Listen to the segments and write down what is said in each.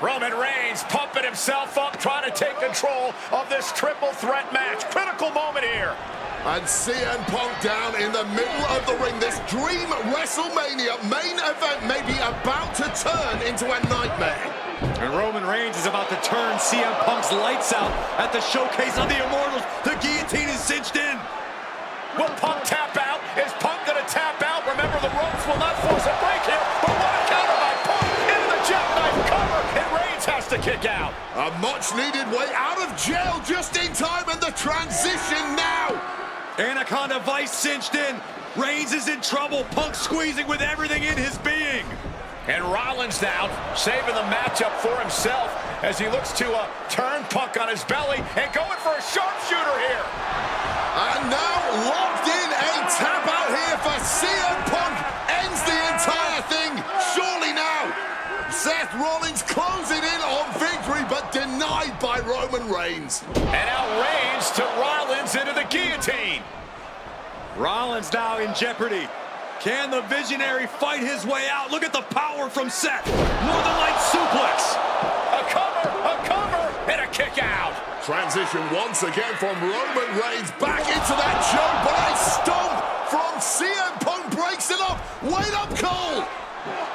Roman Reigns pumping himself up, trying to take control of this triple threat match. Critical moment here. And CM Punk down in the middle of the ring. This dream WrestleMania main event may be about to turn into a nightmare. And Roman Reigns is about to turn CM Punk's lights out at the showcase of the Immortals. The guillotine is cinched in. Will Punk tap out? Is Punk gonna tap out? Remember, the ropes will not force a break here, but what a counter by Punk into the jackknife cover, and Reigns has to kick out. A much-needed way out of jail just in time, and the transition now. Anaconda Vice cinched in. Reigns is in trouble. Punk squeezing with everything in his being. And Rollins now saving the matchup for himself as he looks to turn Punk on his belly and going for a sharpshooter here. And now locked in, a tap out here for CM Punk. Ends the entire thing, surely now. Seth Rollins closing in on victory, but denied by Roman Reigns. And now Reigns to Rollins into the guillotine. Rollins now in jeopardy. Can the Visionary fight his way out? Look at the power from Seth. Northern Light suplex. A cover, and a kick out. Transition once again from Roman Reigns back into that choke, but a stomp from CM Punk breaks it up. Wait up, Cole.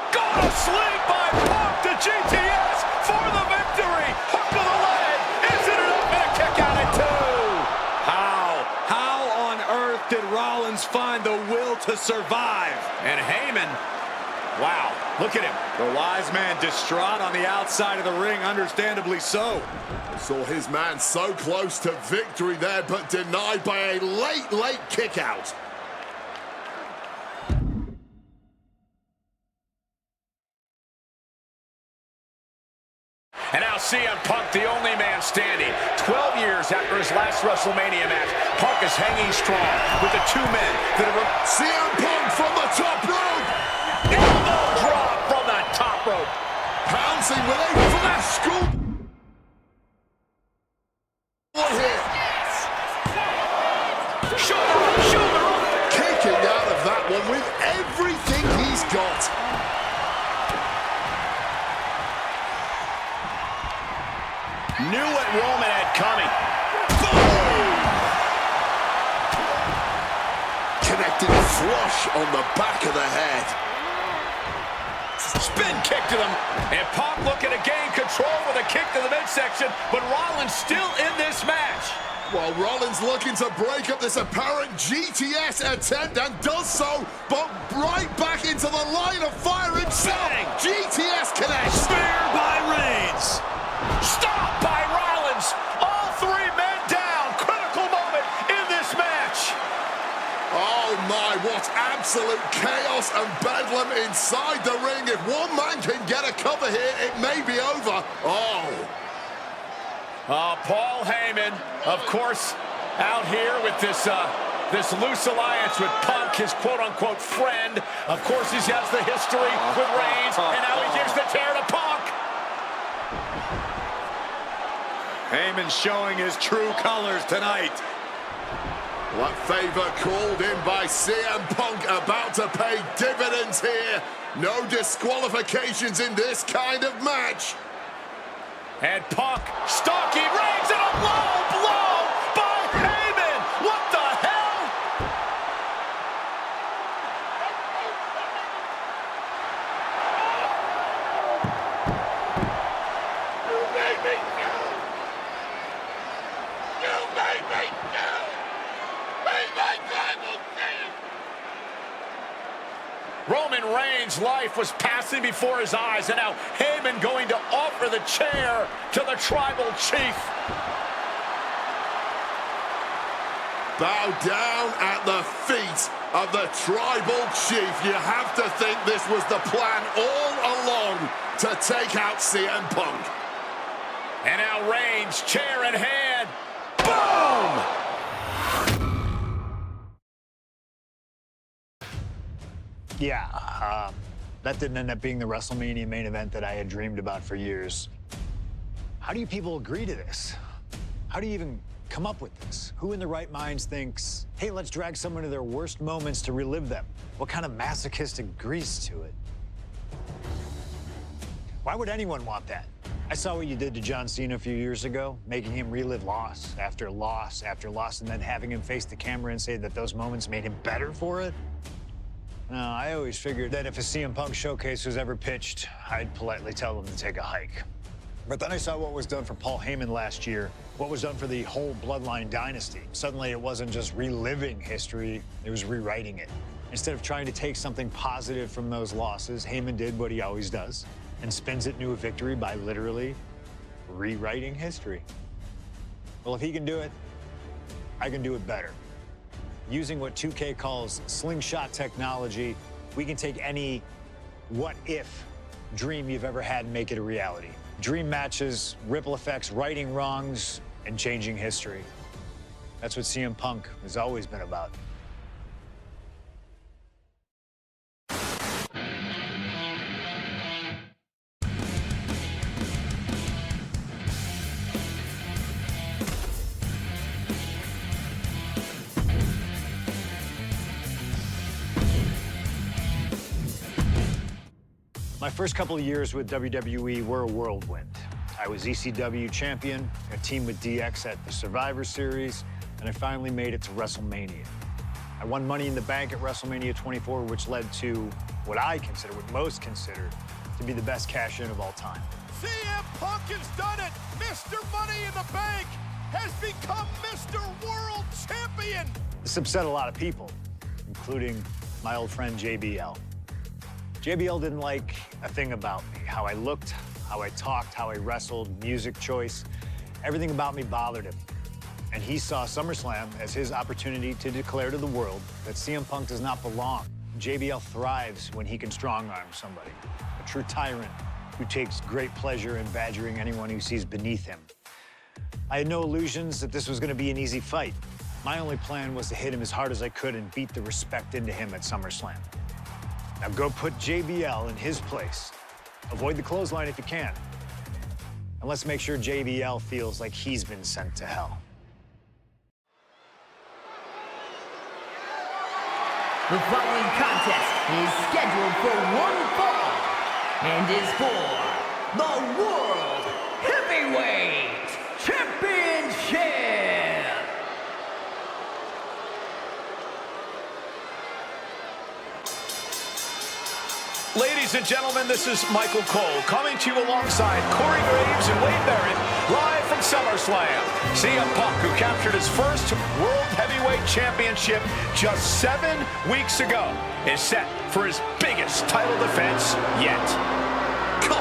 Got a sling by Punk to GTS for the victory. Hook to the leg. Is it enough? And a kick out at 2. How on earth did Rollins find the will to survive? And Heyman, wow, look at him. The wise man distraught on the outside of the ring, understandably so. Saw his man so close to victory there, but denied by a late kick out. And now CM Punk, the only man standing. 12 years after his last WrestleMania match, Punk is hanging strong with the two men that have... CM Punk from the top rope. Elbow drop from the top rope. Pouncing with a flash scoop. Shoulder up. Kicking out of that one with everything he's got. Knew what Roman had coming. Boom! Connected flush on the back of the head. Spin kick to them. And Punk looking to gain control with a kick to the midsection, but Rollins still in this match. Well, Rollins looking to break up this apparent GTS attempt and does so, but right back into the line of fire himself. Bang! GTS connects. Spear by Reigns. Stop by Rollins. All three men down. Critical moment in this match. Oh my, what absolute chaos and bedlam inside the ring. If one man can get a cover here, it may be over. Paul Heyman, of course, out here with this loose alliance with Punk, his quote-unquote friend. Of course, he has the history with Reigns, and now he gives the tear to Punk. Heyman showing his true colors tonight. What favor called in by CM Punk about to pay dividends here. No disqualifications in this kind of match. And Punk stalking Reigns, and a low blow by Heyman. What the hell? You made me go. You made me go. Be my tribal chief. Roman Reigns' life was passing before his eyes, and now Heyman going to offer the chair to the tribal chief. Bow down at the feet of the tribal chief. You have to think this was the plan all along to take out CM Punk. And now Reigns, chair in hand. Boom! Yeah, that didn't end up being the WrestleMania main event that I had dreamed about for years. How do you people agree to this? How do you even come up with this? Who in their right minds thinks, hey, let's drag someone to their worst moments to relive them? What kind of masochistic agrees to it? Why would anyone want that? I saw what you did to John Cena a few years ago, making him relive loss after loss after loss, and then having him face the camera and say that those moments made him better for it. No, I always figured that if a CM Punk showcase was ever pitched, I'd politely tell them to take a hike. But then I saw what was done for Paul Heyman last year, what was done for the whole Bloodline dynasty. Suddenly, it wasn't just reliving history, it was rewriting it. Instead of trying to take something positive from those losses, Heyman did what he always does and spins it into a victory by literally rewriting history. Well, if he can do it, I can do it better. Using what 2K calls slingshot technology, we can take any what-if dream you've ever had and make it a reality. Dream matches, ripple effects, righting wrongs, and changing history. That's what CM Punk has always been about. My first couple of years with WWE were a whirlwind. I was ECW champion, a team with DX at the Survivor Series, and I finally made it to WrestleMania. I won Money in the Bank at WrestleMania 24, which led to what most consider to be the best cash-in of all time. CM Punk has done it! Mr. Money in the Bank has become Mr. World Champion! This upset a lot of people, including my old friend JBL. JBL didn't like a thing about me, how I looked, how I talked, how I wrestled, music choice. Everything about me bothered him. And he saw SummerSlam as his opportunity to declare to the world that CM Punk does not belong. JBL thrives when he can strong-arm somebody, a true tyrant who takes great pleasure in badgering anyone who sees beneath him. I had no illusions that this was going to be an easy fight. My only plan was to hit him as hard as I could and beat the respect into him at SummerSlam. Now go put JBL in his place. Avoid the clothesline if you can. And let's make sure JBL feels like he's been sent to hell. The following contest is scheduled for one fall and is for the World Heavyweight Championship. Ladies and gentlemen, this is Michael Cole coming to you alongside Corey Graves and Wade Barrett, live from SummerSlam. CM Punk, who captured his first World Heavyweight Championship just 7 weeks ago, is set for his biggest title defense yet. Cole,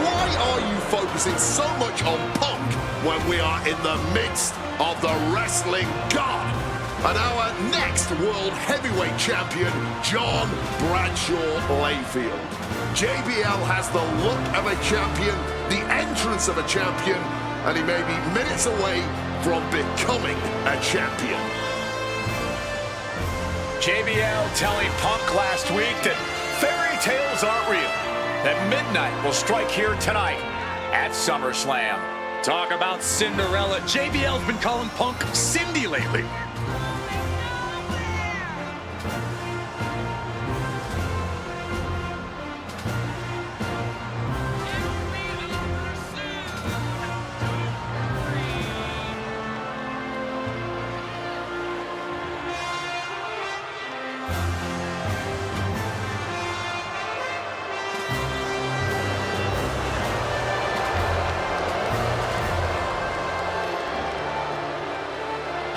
why are you focusing so much on Punk when we are in the midst of the wrestling god? And our next World Heavyweight Champion, John Bradshaw Layfield. JBL has the look of a champion, the entrance of a champion, and he may be minutes away from becoming a champion. JBL telling Punk last week that fairy tales aren't real, that midnight will strike here tonight at SummerSlam. Talk about Cinderella. JBL's been calling Punk Cindy lately.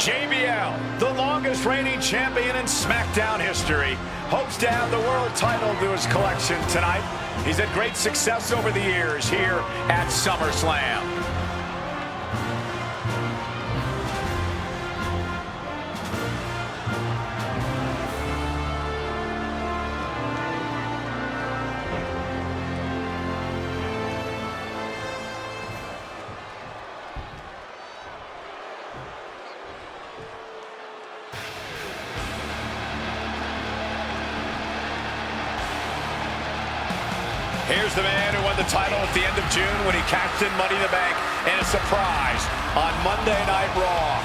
JBL, the longest reigning champion in SmackDown history, hopes to add the world title to his collection tonight. He's had great success over the years here at SummerSlam. Here's the man who won the title at the end of June when he cashed in Money in the Bank in a surprise on Monday Night Raw.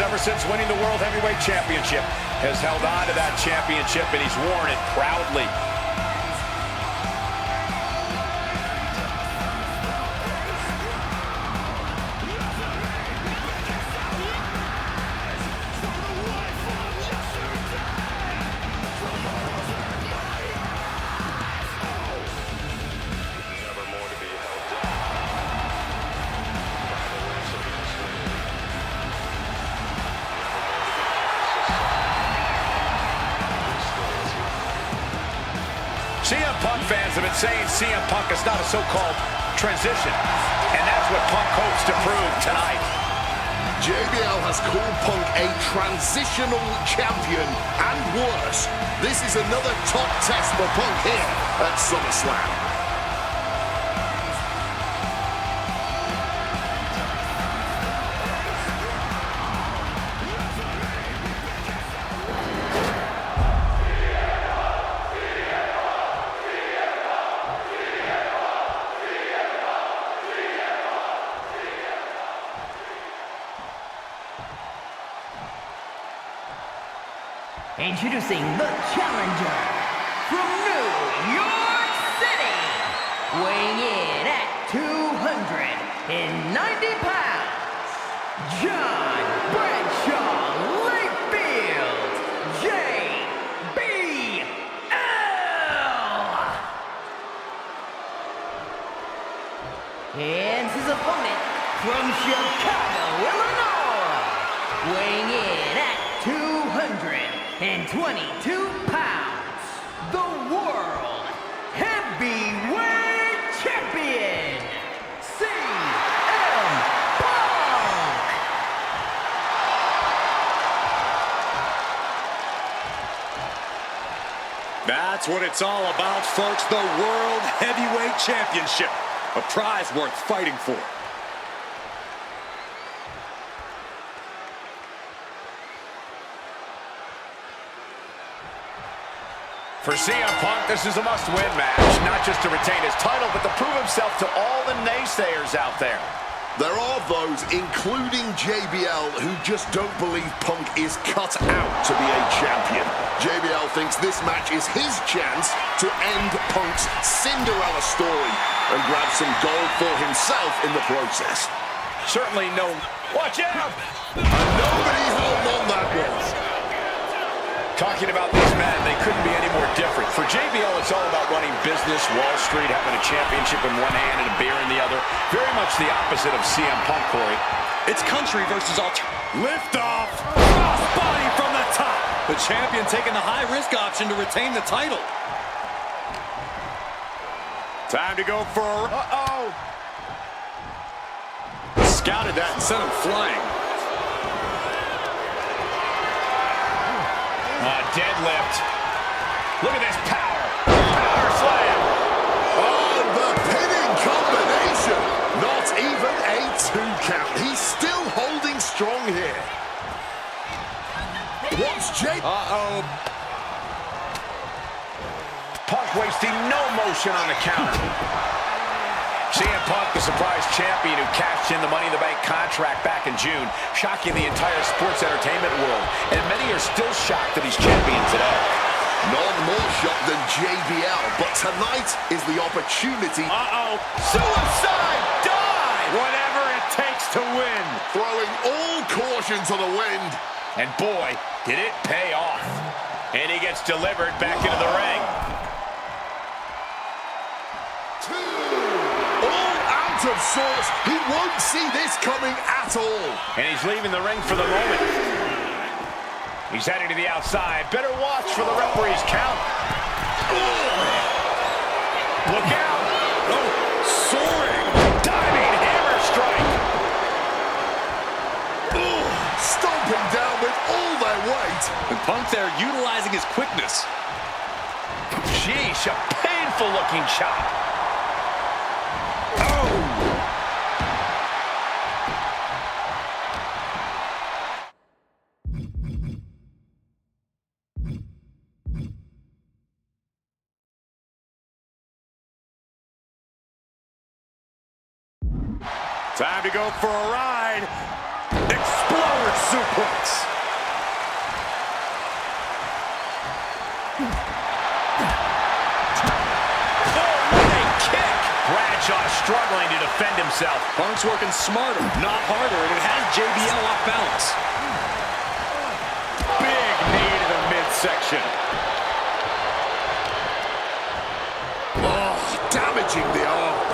ever since winning the World Heavyweight Championship, has held on to that championship, and he's worn it proudly. CM Punk fans have been saying CM Punk is not a so-called transition, and that's what Punk hopes to prove tonight. JBL has called Punk a transitional champion, and worse. This is another top test for Punk here at SummerSlam. Introducing the challenger from New York City, weighing in at 290 pounds, John Bradshaw Layfield, JBL. And his opponent from Chicago, Illinois, weighing in at 222 pounds, the World Heavyweight Champion, CM Punk! That's what it's all about, folks. The World Heavyweight Championship. A prize worth fighting for. For CM Punk, this is a must-win match, not just to retain his title, but to prove himself to all the naysayers out there. There are those, including JBL, who just don't believe Punk is cut out to be a champion. JBL thinks this match is his chance to end Punk's Cinderella story and grab some gold for himself in the process. Certainly no... Watch out! Nobody held on that one. Talking about these men, they couldn't be any more different. For JBL, it's all about running business, Wall Street, having a championship in one hand and a beer in the other. Very much the opposite of CM Punk, Corey. It's country versus lift off. Cross body from the top. The champion taking the high-risk option to retain the title. Time to go for a... Scouted that and sent him flying. Deadlift. Look at this power. Power slam. Oh, the pinning combination. Not even a 2 count. He's still holding strong here. What's Punk wasting no motion on the counter. CM Punk, the surprise champion who cashed in the Money in the Bank contract back in June, shocking the entire sports entertainment world. And many are still shocked that he's champion today. None more shocked than JBL, but tonight is the opportunity. Suicide dive! Whatever it takes to win. Throwing all caution to the wind. And boy, did it pay off. And he gets delivered back into the ring. Of sorts, he won't see this coming at all. And he's leaving the ring for the moment. He's heading to the outside. Better watch for the referee's count. Look out. Soaring. Diving hammer strike. Stomping down with all their weight. And Punk there utilizing his quickness. Sheesh, a painful looking chop. Time to go for a ride. Explode. Forward suplex. Bradshaw struggling to defend himself. Punk's working smarter, not harder, and it has JBL off balance. Big knee to the midsection. Oh, damaging the arm.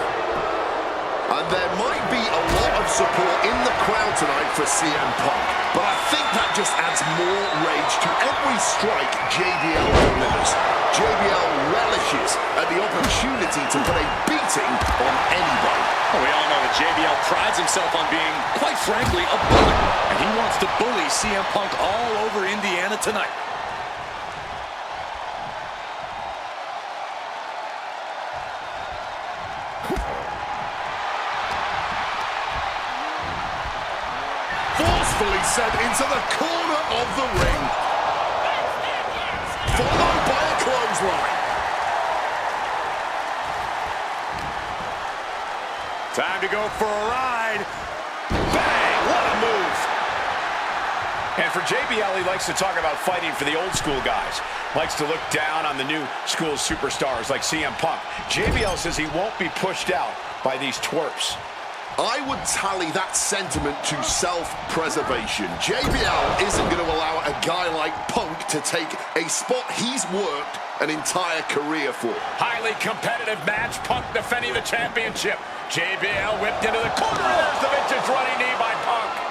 And there might be a lot of support in the crowd tonight for CM Punk, but I think that just adds more rage to every strike JBL delivers. JBL relishes at the opportunity to put a beating on anybody. Well, we all know that JBL prides himself on being, quite frankly, a bully. And he wants to bully CM Punk all over Indiana tonight. Forcefully sent into the corner of the ring. Followed by a clothesline. Time to go for a ride. Bang! What a move! And for JBL, he likes to talk about fighting for the old school guys. Likes to look down on the new school superstars like CM Punk. JBL says he won't be pushed out by these twerps. I would tally that sentiment to self-preservation. JBL isn't going to allow a guy like Punk to take a spot he's worked an entire career for. Highly competitive match. Punk defending the championship. JBL whipped into the corner. There's the vintage running knee by Punk.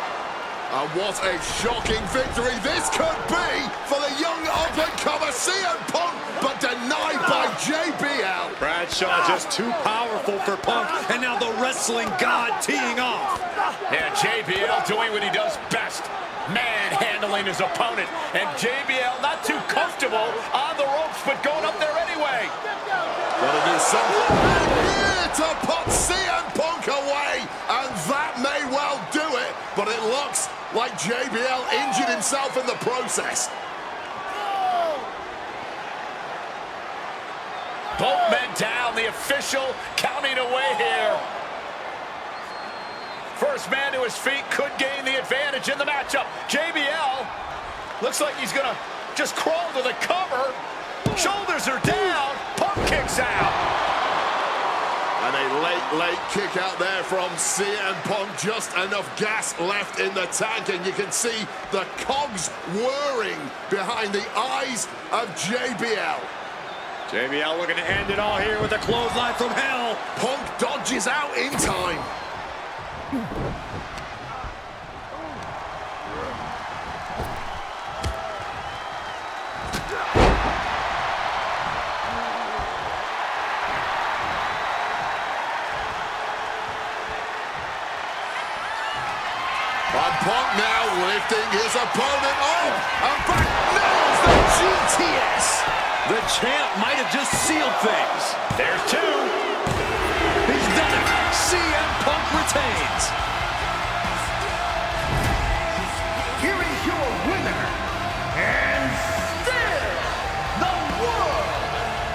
And what a shocking victory this could be for the young up-and-comer CM Punk, but denied by JBL. Bradshaw just too powerful for Punk, and now the wrestling god teeing off. Yeah, JBL doing what he does best, manhandling his opponent. And JBL not too comfortable on the ropes, but going up there anyway. Gonna do something here to put CM Punk away, and that may well do it, but it looks like JBL injured himself in the process. Both men down, the official counting away here. First man to his feet could gain the advantage in the matchup. JBL looks like he's gonna just crawl to the cover. Shoulders are down, Punk kicks out. And a late kick out there from CM Punk. Just enough gas left in the tank, and you can see the cogs whirring behind the eyes of JBL. JBL looking to end it all here with a clothesline from hell. Punk dodges out in time. And Punk now lifting his opponent up and back, nails the GTS. The champ might have just sealed things. There's two. He's done it. CM Punk retains. Here is your winner, and still the World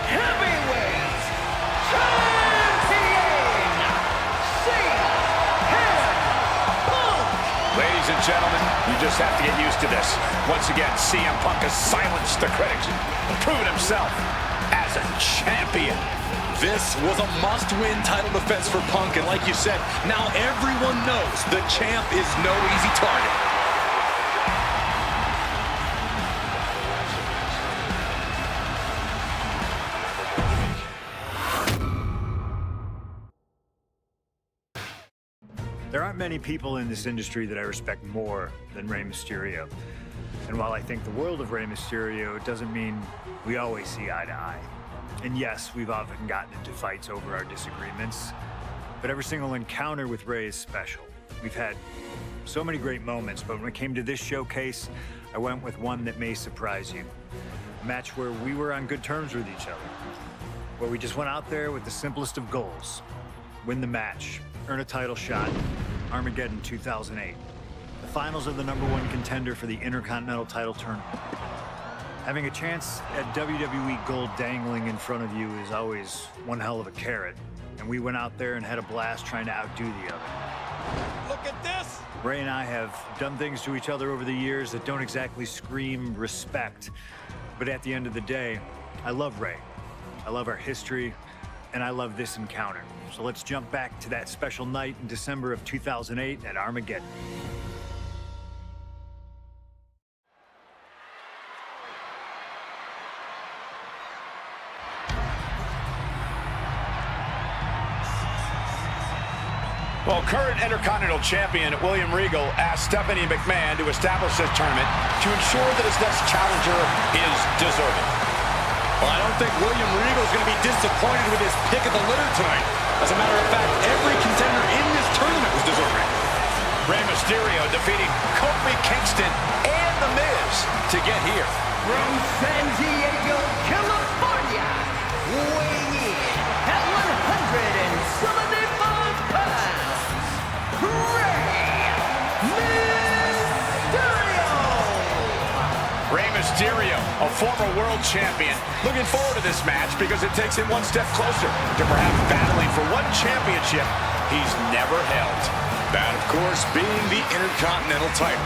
Heavyweight Champion, CM Punk. Ladies and gentlemen, you just have to get used to this. Once again, CM Punk has silenced the critics and proven himself as a champion. This was a must-win title defense for Punk, and like you said, now everyone knows the champ is no easy target. There aren't many people in this industry that I respect more than Rey Mysterio. And while I think the world of Rey Mysterio, it doesn't mean we always see eye to eye. And yes, we've often gotten into fights over our disagreements, but every single encounter with Rey is special. We've had so many great moments, but when it came to this showcase, I went with one that may surprise you. A match where we were on good terms with each other, where we just went out there with the simplest of goals. Win the match, earn a title shot, Armageddon 2008. The finals of the #1 contender for the Intercontinental title tournament. Having a chance at WWE gold dangling in front of you is always one hell of a carrot. And we went out there and had a blast trying to outdo the other. Look at this. Ray and I have done things to each other over the years that don't exactly scream respect. But at the end of the day, I love Ray. I love our history, and I love this encounter. So let's jump back to that special night in December of 2008 at Armageddon. Well, current Intercontinental Champion William Regal asked Stephanie McMahon to establish this tournament to ensure that his next challenger is deserving. Well, I don't think William Regal is going to be disappointed with his pick of the litter tonight. As a matter of fact, every contender in this tournament was deserving. Rey Mysterio defeating Kofi Kingston and The Miz to get here. From San Diego, California, weighing in at 175 pounds, Rey Mysterio, a former world champion, looking forward to this match because it takes him one step closer to perhaps battling for one championship he's never held. That, of course, being the Intercontinental title.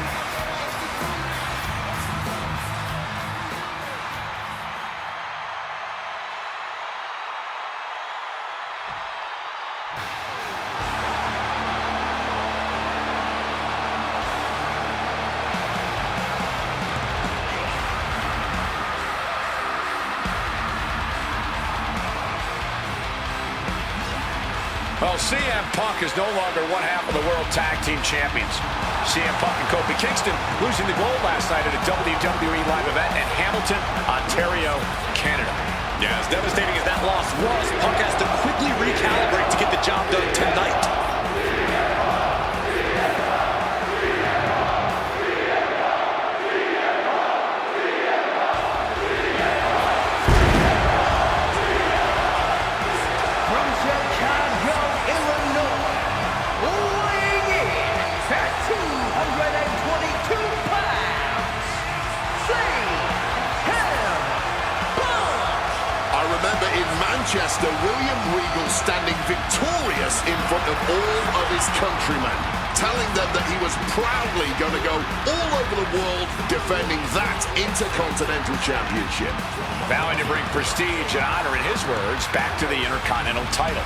Well, CM Punk is no longer one half of the World Tag Team Champions. CM Punk and Kofi Kingston losing the gold last night at a WWE live event in Hamilton, Ontario, Canada. Yeah, as devastating as that loss was, Punk has to quickly recalibrate to get the job done tonight. Manchester, William Regal standing victorious in front of all of his countrymen, telling them that he was proudly going to go all over the world defending that Intercontinental Championship. Vowing to bring prestige and honor, in his words, back to the Intercontinental title.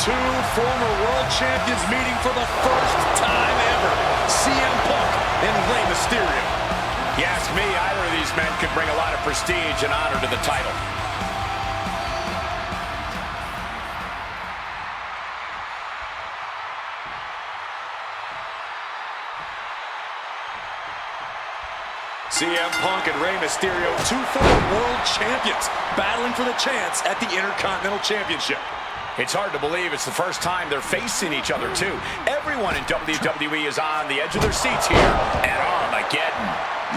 Two former world champions meeting for the first time ever. CM Punk and Rey Mysterio. You ask me, either of these men could bring a lot of prestige and honor to the title. CM Punk and Rey Mysterio, two former world champions, battling for the chance at the Intercontinental Championship. It's hard to believe it's the first time they're facing each other, too. Everyone in WWE is on the edge of their seats here at Armageddon.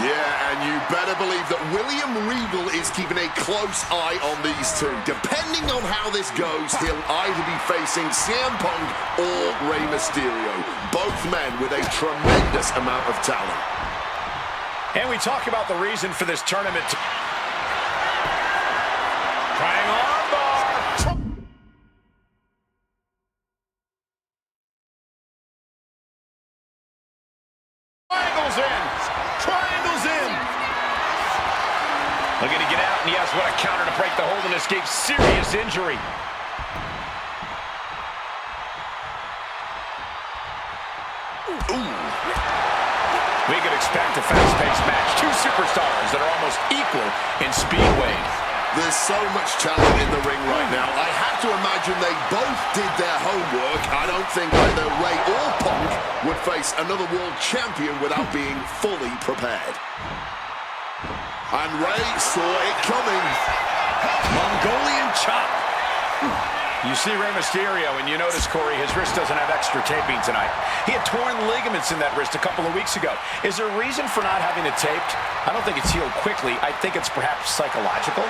Yeah, and you better believe that William Regal is keeping a close eye on these two. Depending on how this goes, he'll either be facing CM Punk or Rey Mysterio. Both men with a tremendous amount of talent. And we talk about the reason for this tournament. Trying armbar. Triangles in. Triangles in. Looking to get out, and yes, what a counter to break the hold and escape serious injury. Ooh. We could expect a fast-paced match. Two superstars that are almost equal in speed weight. There's so much talent in the ring right now. I have to imagine they both did their homework. I don't think either Rey or Punk would face another world champion without being fully prepared. And Rey saw it coming. Mongolian chop. You see Rey Mysterio, and you notice, Corey, his wrist doesn't have extra taping tonight. He had torn ligaments in that wrist a couple of weeks ago. Is there a reason for not having it taped? I don't think it's healed quickly. I think it's perhaps psychological.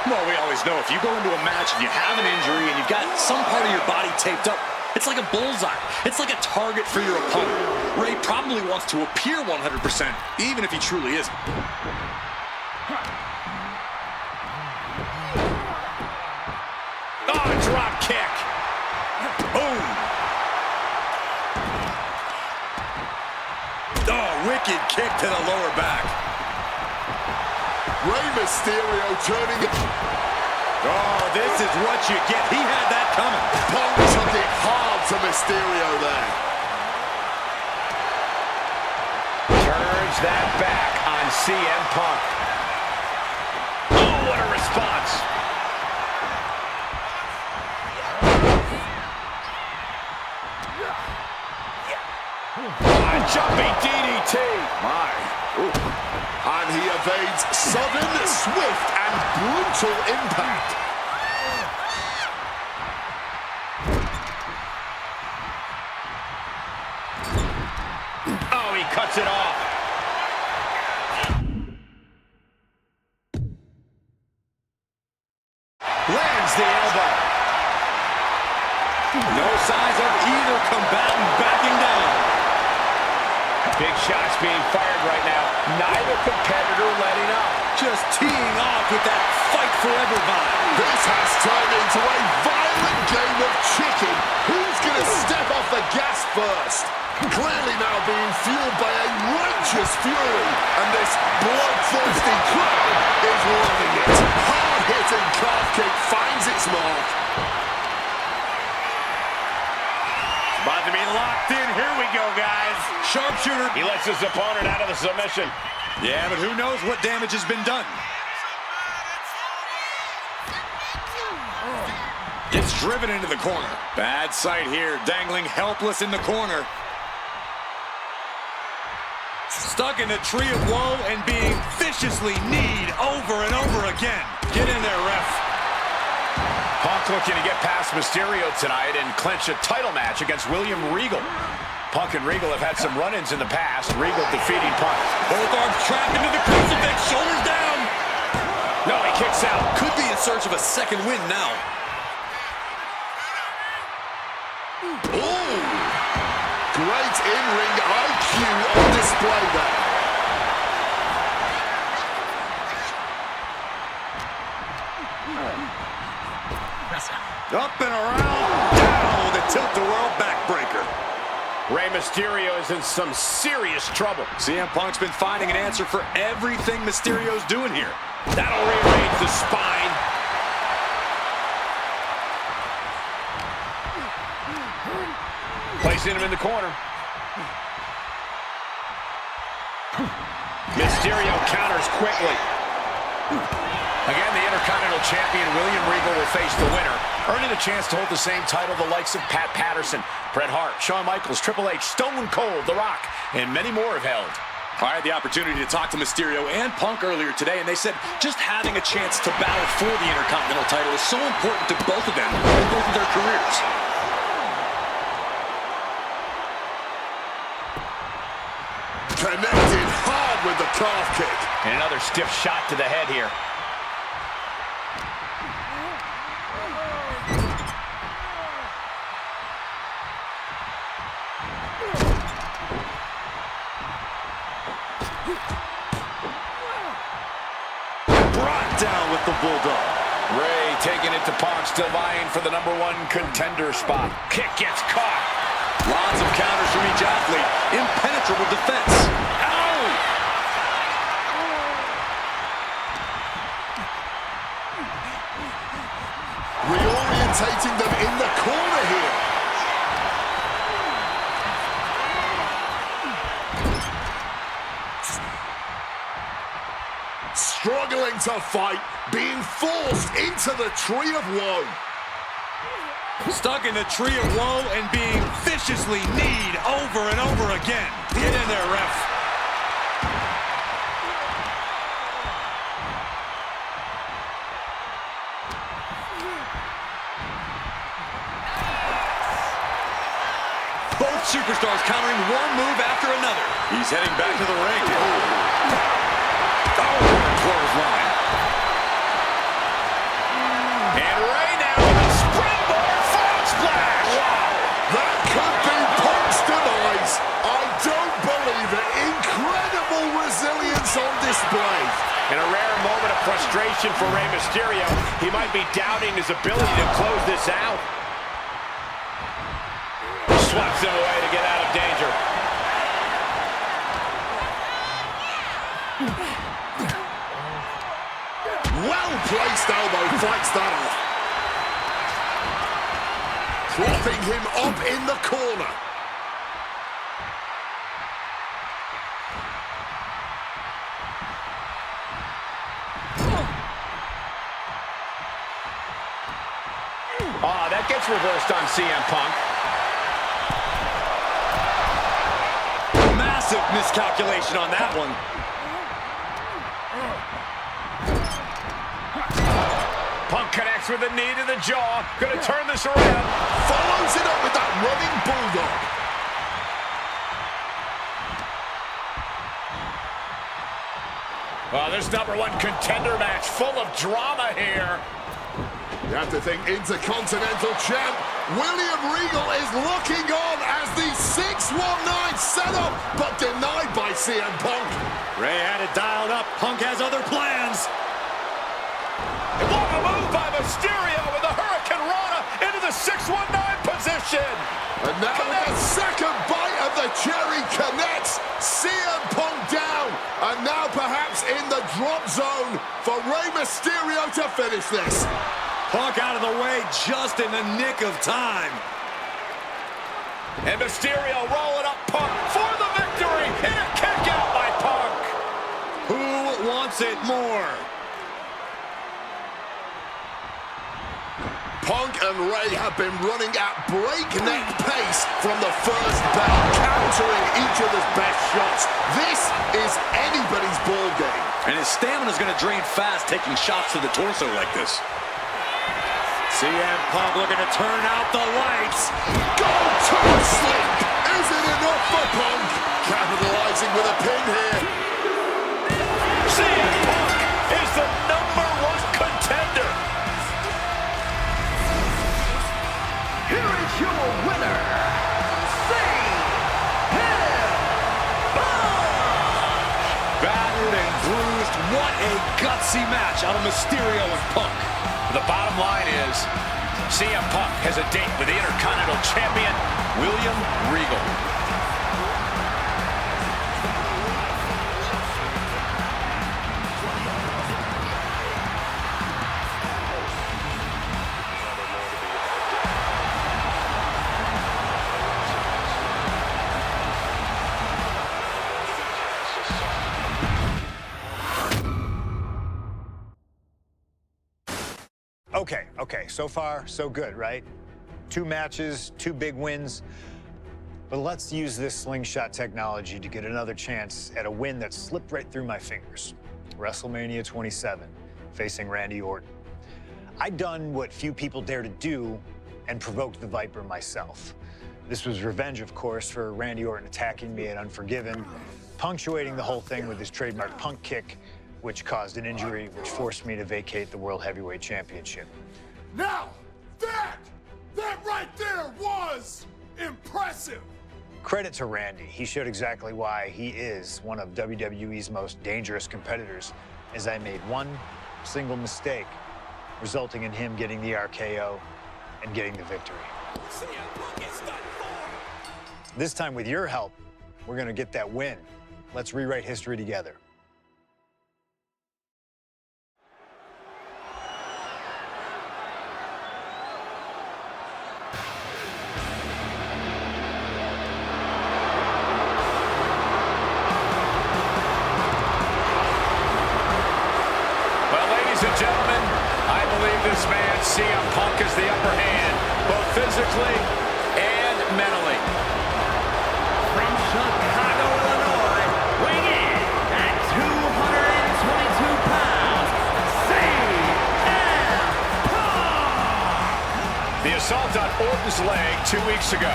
Well, we always know if you go into a match and you have an injury and you've got some part of your body taped up, it's like a bullseye. It's like a target for your opponent. Ray probably wants to appear 100%, even if he truly isn't. Oh, drop kick. Boom. Oh, wicked kick to the lower back. Rey Mysterio turning it. Oh, this is what you get. He had that coming. Punk took it hard to Mysterio there. Turns that back on CM Punk. Oh, what a response. A jumping DDT. My. Ooh. And he evades sudden, swift, and brutal impact. Oh, he cuts it off. Lands the elbow. No signs of either combatant backing down. Big shots being fired right now. Neither competitor letting up. Just teeing off with that fight forever vibe. This has turned into a violent game of chicken. Who's going to step off the gas first? Clearly now being fueled by a righteous fury. And this bloodthirsty crowd is loving it. Hard-hitting calf kick finds its mark. About to be locked in. Here we go, guys. Sharpshooter. He lets his opponent out of the submission. Yeah, but who knows what damage has been done. Gets driven into the corner. Bad sight here, dangling helpless in the corner. Stuck in a tree of woe and being viciously kneed over and over again. Get in there, ref. Punk looking to get past Mysterio tonight and clinch a title match against William Regal. Punk and Regal have had some run-ins in the past. Regal defeating Punk. Both arms trapped into the crucifix, shoulders down. No, he kicks out. Could be in search of a second win now. Ooh! Great in-ring IQ on display there. Up and around, down with a tilt-a-whirl backbreaker. Rey Mysterio is in some serious trouble. CM Punk's been finding an answer for everything Mysterio's doing here. That'll rearrange the spine. Placing him in the corner. Mysterio counters quickly. Again, the Intercontinental Champion William Regal will face the winner, earning a chance to hold the same title the likes of Pat Patterson, Bret Hart, Shawn Michaels, Triple H, Stone Cold, The Rock, and many more have held. I had the opportunity to talk to Mysterio and Punk earlier today, and they said just having a chance to battle for the Intercontinental title is so important to both of them in both of their careers. Connected hard with the calf kick. And another stiff shot to the head here. Brought down with the Bulldog. Rey taking it to Punk, still vying for the #1 contender spot. Kick gets caught. Lots of counters from each athlete. Impenetrable defense. Ow! Reorientating them in the corner here. Struggling to fight, being forced into the tree of woe. Stuck in the tree of woe and being viciously kneed over and over again. Get in there, ref. Both superstars countering one move after another. He's heading back to the ring. Oh, clothesline. frustration for Rey Mysterio. He might be doubting his ability to close this out. Swats him away to get out of danger. Well-placed elbow fights that off. Propping him up in the corner. That gets reversed on CM Punk. Massive miscalculation on that one. Punk connects with a knee to the jaw. Gonna turn this around. Follows it up with that running bulldog. This #1 contender match full of drama here. You have to think Intercontinental Champ William Regal is looking on as the 619 setup, but denied by CM Punk. Rey had it dialed up. Punk has other plans. What a move by Mysterio with the Hurricane Rana into the 619 position. And now the second bite of the cherry connects. CM Punk down. And now perhaps in the drop zone for Rey Mysterio to finish this. Punk out of the way just in the nick of time. And Mysterio rolling up Punk for the victory. And a kick out by Punk. Who wants it more? Punk and Rey have been running at breakneck pace from the first bout, countering each other's best shots. This is anybody's ball game. And his stamina is going to drain fast taking shots to the torso like this. CM Punk looking to turn out the lights. Go to sleep. Is it enough for Punk? Capitalizing with a pin here. CM Punk is the #1 contender. Here is your winner, CM Punk. Battered and bruised. What a gutsy match out of Mysterio and Punk. The bottom line is CM Punk has a date with the Intercontinental Champion, William Regal. Okay, so far, so good, right? 2 matches, 2 big wins. But let's use this slingshot technology to get another chance at a win that slipped right through my fingers. WrestleMania 27, facing Randy Orton. I'd done what few people dare to do and provoked the Viper myself. This was revenge, of course, for Randy Orton attacking me at Unforgiven, punctuating the whole thing with his trademark Punk kick, which caused an injury, which forced me to vacate the World Heavyweight Championship. Now, that right there was impressive. Credit to Randy. He showed exactly why he is one of WWE's most dangerous competitors, as I made one single mistake, resulting in him getting the RKO and getting the victory. This time, with your help, we're gonna get that win. Let's rewrite history together. Ladies and gentlemen, I believe this man, CM Punk, has the upper hand, both physically and mentally. From Chicago, Illinois, weighing in at 222 pounds, CM Punk! The assault on Orton's leg 2 weeks ago.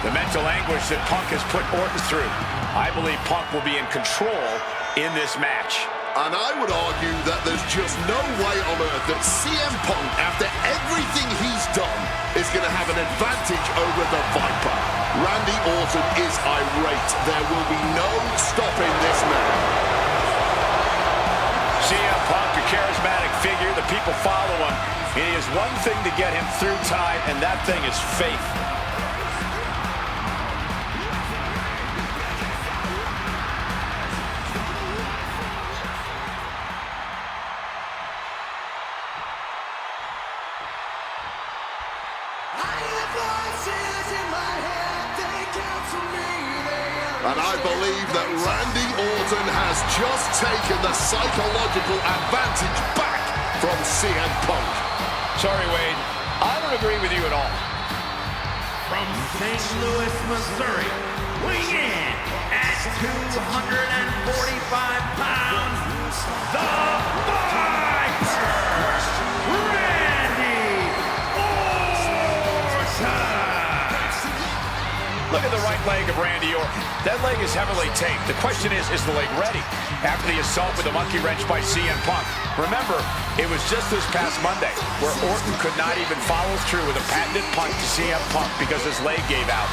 The mental anguish that Punk has put Orton through. I believe Punk will be in control in this match. And I would argue that there's just no way on earth that CM Punk, after everything he's done, is going to have an advantage over the Viper. Randy Orton is irate. There will be no stopping this man. CM Punk charismatic figure. The people follow him. And he has one thing to get him through time, and that thing is faith. And I believe that Randy Orton has just taken the psychological advantage back from CM Punk. Sorry, Wade. I don't agree with you at all. From St. Louis, Missouri, weighing in at 245 pounds, the Viper, Randy Orton. Look at the right leg of Randy Orton. That leg is heavily taped. The question is the leg ready? After the assault with a monkey wrench by CM Punk. Remember, it was just this past Monday where Orton could not even follow through with a patented punt to CM Punk because his leg gave out.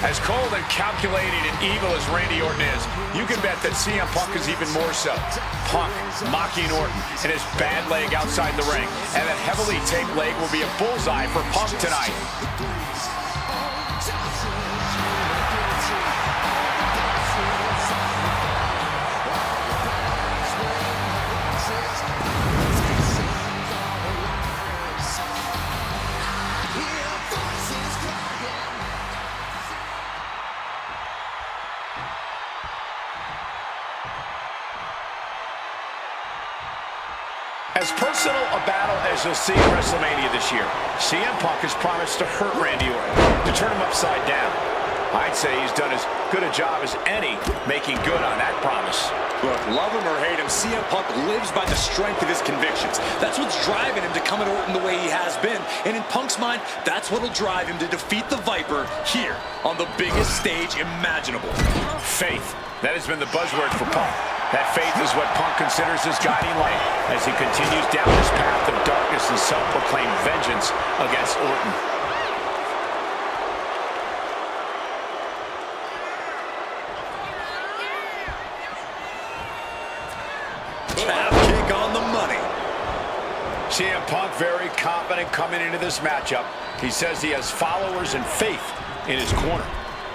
As cold and calculating and evil as Randy Orton is, you can bet that CM Punk is even more so. Punk mocking Orton and his bad leg outside the ring. And that heavily taped leg will be a bullseye for Punk tonight. As personal a battle as you'll see at WrestleMania this year, CM Punk has promised to hurt Randy Orton, to turn him upside down. I'd say he's done as good a job as any making good on that promise. Look, love him or hate him, CM Punk lives by the strength of his convictions. That's what's driving him to come at Orton the way he has been. And in Punk's mind, that's what'll drive him to defeat the Viper here on the biggest stage imaginable. Faith. That has been the buzzword for Punk. That faith is what Punk considers his guiding light as he continues down his path of darkness and self-proclaimed vengeance against Orton. Calf kick on the money. CM Punk very confident coming into this matchup. He says he has followers and faith in his corner.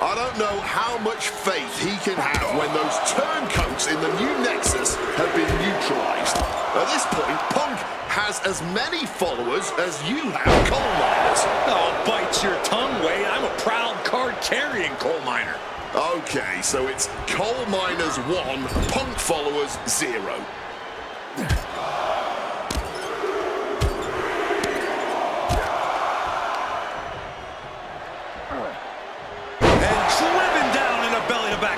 I don't know how much faith he can have when those turncoats in the new Nexus have been neutralized. At this point, Punk has as many followers as you have coal miners. Oh, bite your tongue, Wade. I'm a proud card-carrying coal miner. Okay, so it's coal miners 1, Punk followers 0.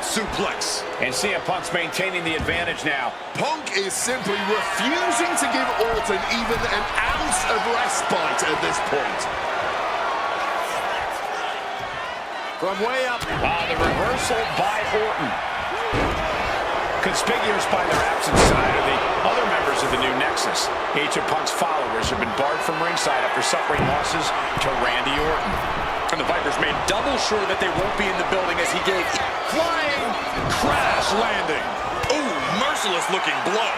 Suplex. And CM Punk's maintaining the advantage now. Punk is simply refusing to give Orton even an ounce of respite at this point. From way up, the reversal by Orton. Conspicuous by their absence tonight are the other members of the new Nexus. Each of Punk's followers have been barred from ringside after suffering losses to Randy Orton. And the Vipers made double sure that they won't be in the building as he gave flying crash landing. Ooh, merciless looking blow.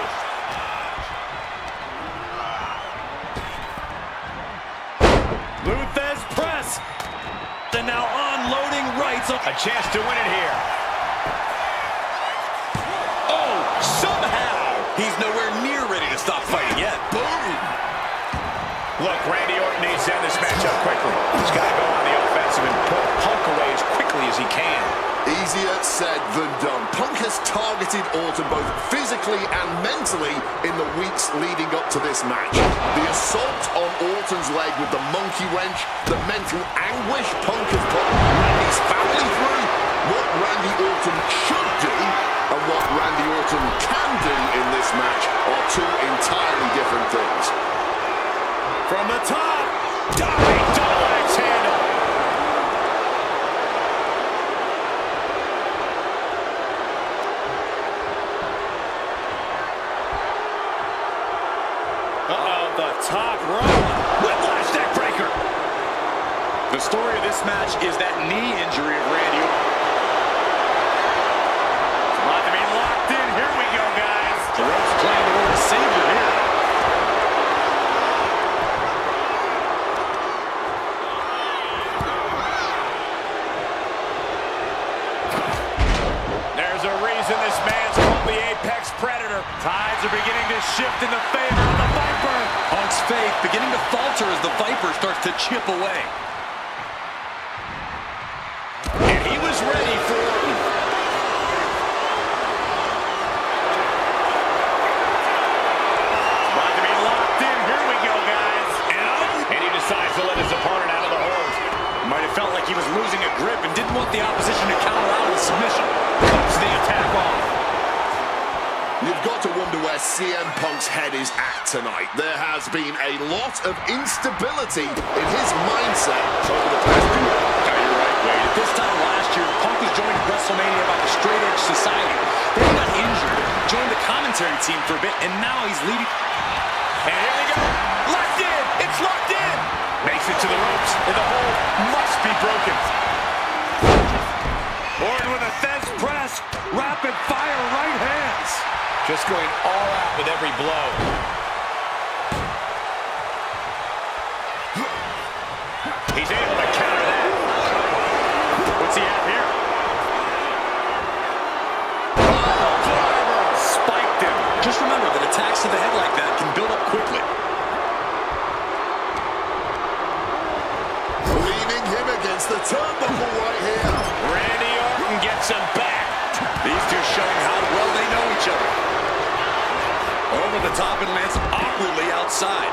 Luthez press. And now unloading rights. A chance to win it here. Oh, somehow he's nowhere near ready to stop fighting yet. Boom. Look, Randy Orton needs to end this matchup quickly. He's got to go on the offensive and put Punk away as quickly as he can. Easier said than done. Punk has targeted Orton both physically and mentally in the weeks leading up to this match. The assault on Orton's leg with the monkey wrench, the mental anguish Punk has put Randy's family through, what Randy Orton should do, and what Randy Orton can do in this match story of this match is that knee injury of Randy Orton. About to be locked in. Here we go, guys. The ropes playing the role of savior here. There's a reason this man's called the Apex Predator. Tides are beginning to shift in the favor of the Viper. Punk's faith beginning to falter as the Viper starts to chip away. And he was ready for Orton. About to be locked in. Here we go, guys. And he decides to let his opponent out of the hold. Might have felt like he was losing a grip and didn't want the opposition to counter out with submission. Cuts the attack off. You've got to wonder where CM Punk's head is at tonight. There has been a lot of instability in his mindset over the past few years. You're right, Wade. At this time last year, Punk was joined WrestleMania by the Straight Edge Society. Then he got injured, joined the commentary team for a bit, and now he's leading. And here we go. Locked in. It's locked in. Makes it to the ropes, and the hold must be broken. Orton with a Thez press. Rapid fire right hands. Just going all out with every blow. He's able to counter that. What's he at here? Spiked him. Just remember that attacks to the head like that can build up quickly. Leaning him against the turnbuckle right here. Randy Orton gets him back. These two showing how well they know each other. Over the top and lands awkwardly outside.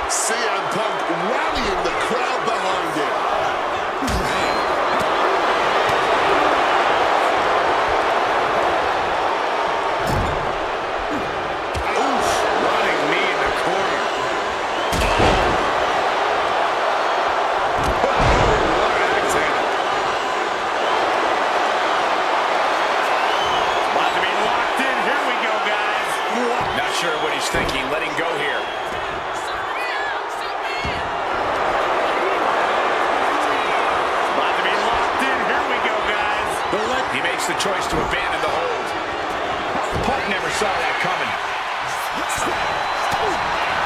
CM Punk rallying the crowd behind him. Oof, running knee in the corner. Oh, what an axe handle. About to be locked in. Here we go, guys. Not sure what he's thinking. Letting go here. About to be locked in. Here we go, guys. He makes the choice to abandon the hold. Punk never saw that coming.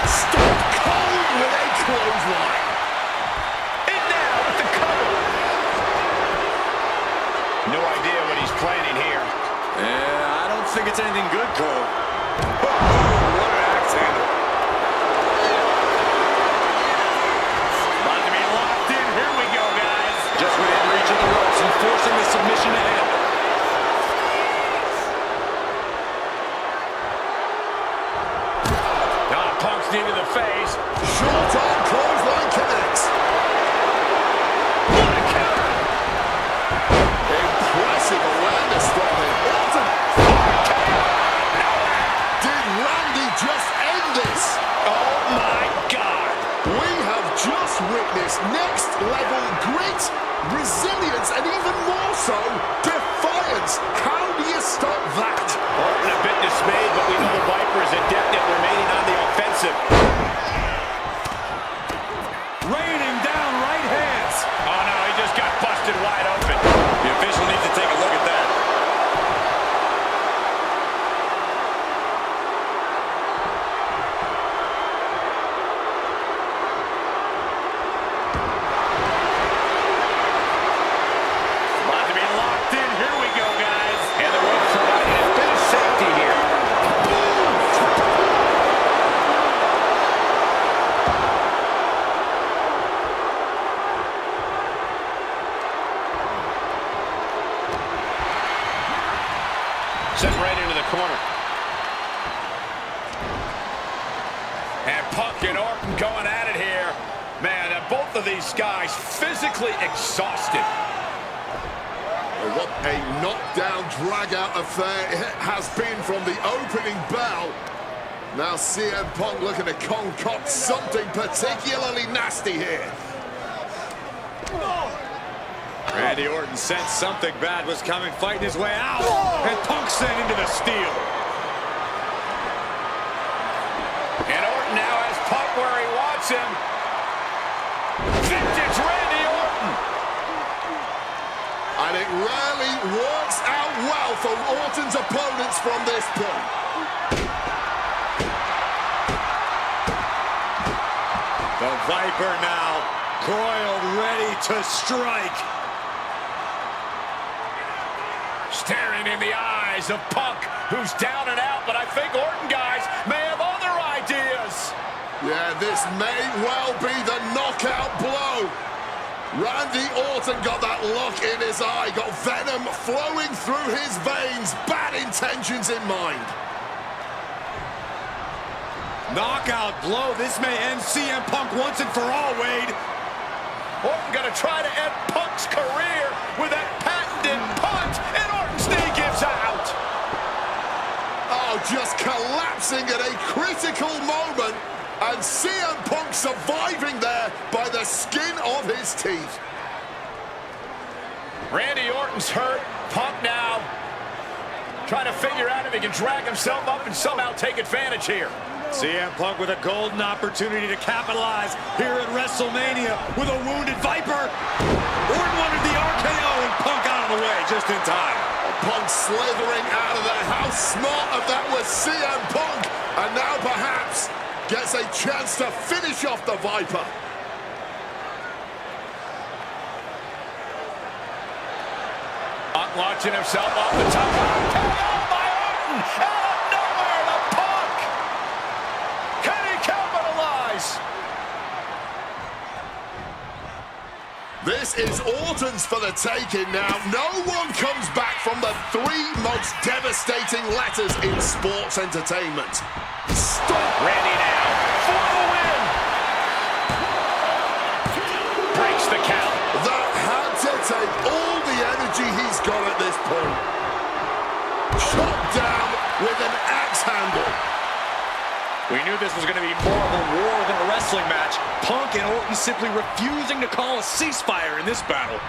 Stone Cold with a clothesline. And now with the cover. No idea what he's planning here. Yeah, I don't think it's anything good, Cole. Oh, what an axe handle. About to be locked in. Here we go, guys. Just within reach of the ropes and forcing the submission ahead. Punk's knee to the face. Short arm clothesline connects. What a counter. Impressive awareness from him. Orton. Did Randy just end this? Oh, my God. We have just witnessed next level grit, resilience, and even more so, defiance. How do you stop that? Orton a bit dismayed, but we know the Viper is adept at remaining on the offensive. Raining down right hands. Oh, no, he just got busted wide open. The official needs to take a look at that. About to be locked in. Here we go, guys. And the ropes providing a bit of safety here. Sent right into the corner. And Punk and Orton going at it here. Man, both of these guys physically exhausted. What a knockdown, drag-out affair it has been from the opening bell. Now CM Punk looking to concoct something particularly nasty here. Randy Orton sensed something bad was coming, fighting his way out. And Punk sent into the steel. And Orton now has Punk where he wants him. Vintage Randy. And it rarely works out well for Orton's opponents from this point. The Viper now, coiled, ready to strike. Staring in the eyes of Punk, who's down and out, but I think Orton, guys, may have other ideas. Yeah, this may well be the knockout blow. Randy Orton got that look in his eye, got venom flowing through his veins, bad intentions in mind. Knockout blow. This may end CM Punk once and for all, Wade. Orton gonna try to end Punk's career with that patented punt, and Orton's knee gives out. Oh, just collapsing at a critical moment, and CM Punk surviving there by the skin of his teeth. Randy Orton's hurt. Punk now trying to figure out if he can drag himself up and somehow take advantage here. CM Punk with a golden opportunity to capitalize here at WrestleMania with a wounded Viper. Orton wanted the RKO and Punk out of the way just in time. Punk slithering out of there. How smart of that was CM Punk. And now perhaps gets a chance to finish off the Viper. Punk launching himself off the top. KO by Orton! Out of nowhere to Punk! Can he capitalize? This is Orton's for the taking now. No one comes back from the three most devastating letters in sports entertainment. Stop! Randy now for the win! Breaks the count. That had to take all the energy he's got at this point. Chopped down with an axe handle. We knew this was going to be more of a war than a wrestling match. Punk and Orton simply refusing to call a ceasefire in this battle.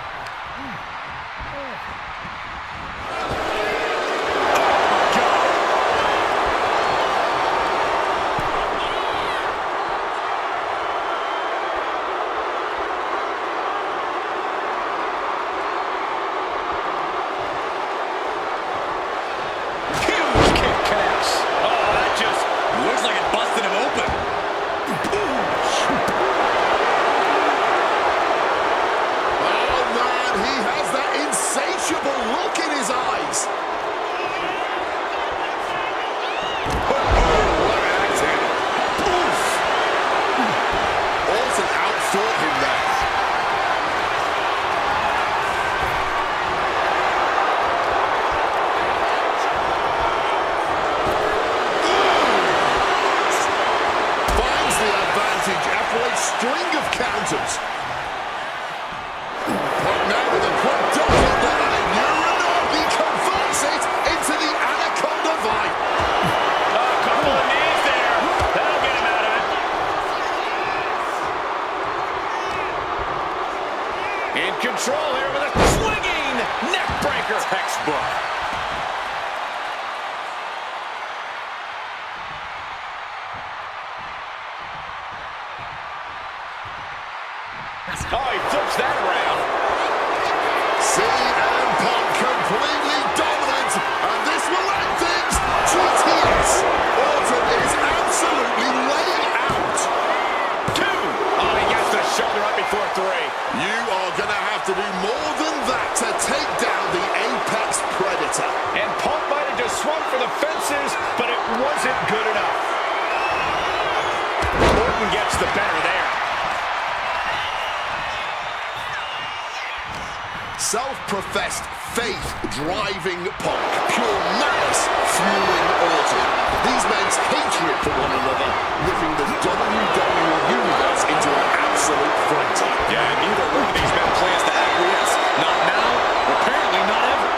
String of counters. Punk now with a quick double there, and a Uranagi converts it into the Anaconda Vibe. A couple of knees there. That'll get him out of it. In control here with a swinging neck breaker. Textbook. Oh, he flips that around. CM Punk completely dominant, and this will end things. GTS. Orton is absolutely laying out. 2. Oh, he gets the shoulder up before 3. You are going to have to do more than that to take down the Apex Predator. And Punk might have just swung for the fences, but it wasn't good enough. Orton gets the better there. Self-professed faith driving Punk, pure malice fueling Orton. These men's hatred for one another whipping the WWE Universe into an absolute frenzy. Yeah, neither one of these men plans to acquiesce. Not now, apparently not ever.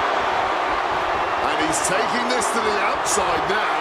And he's taking this to the outside now.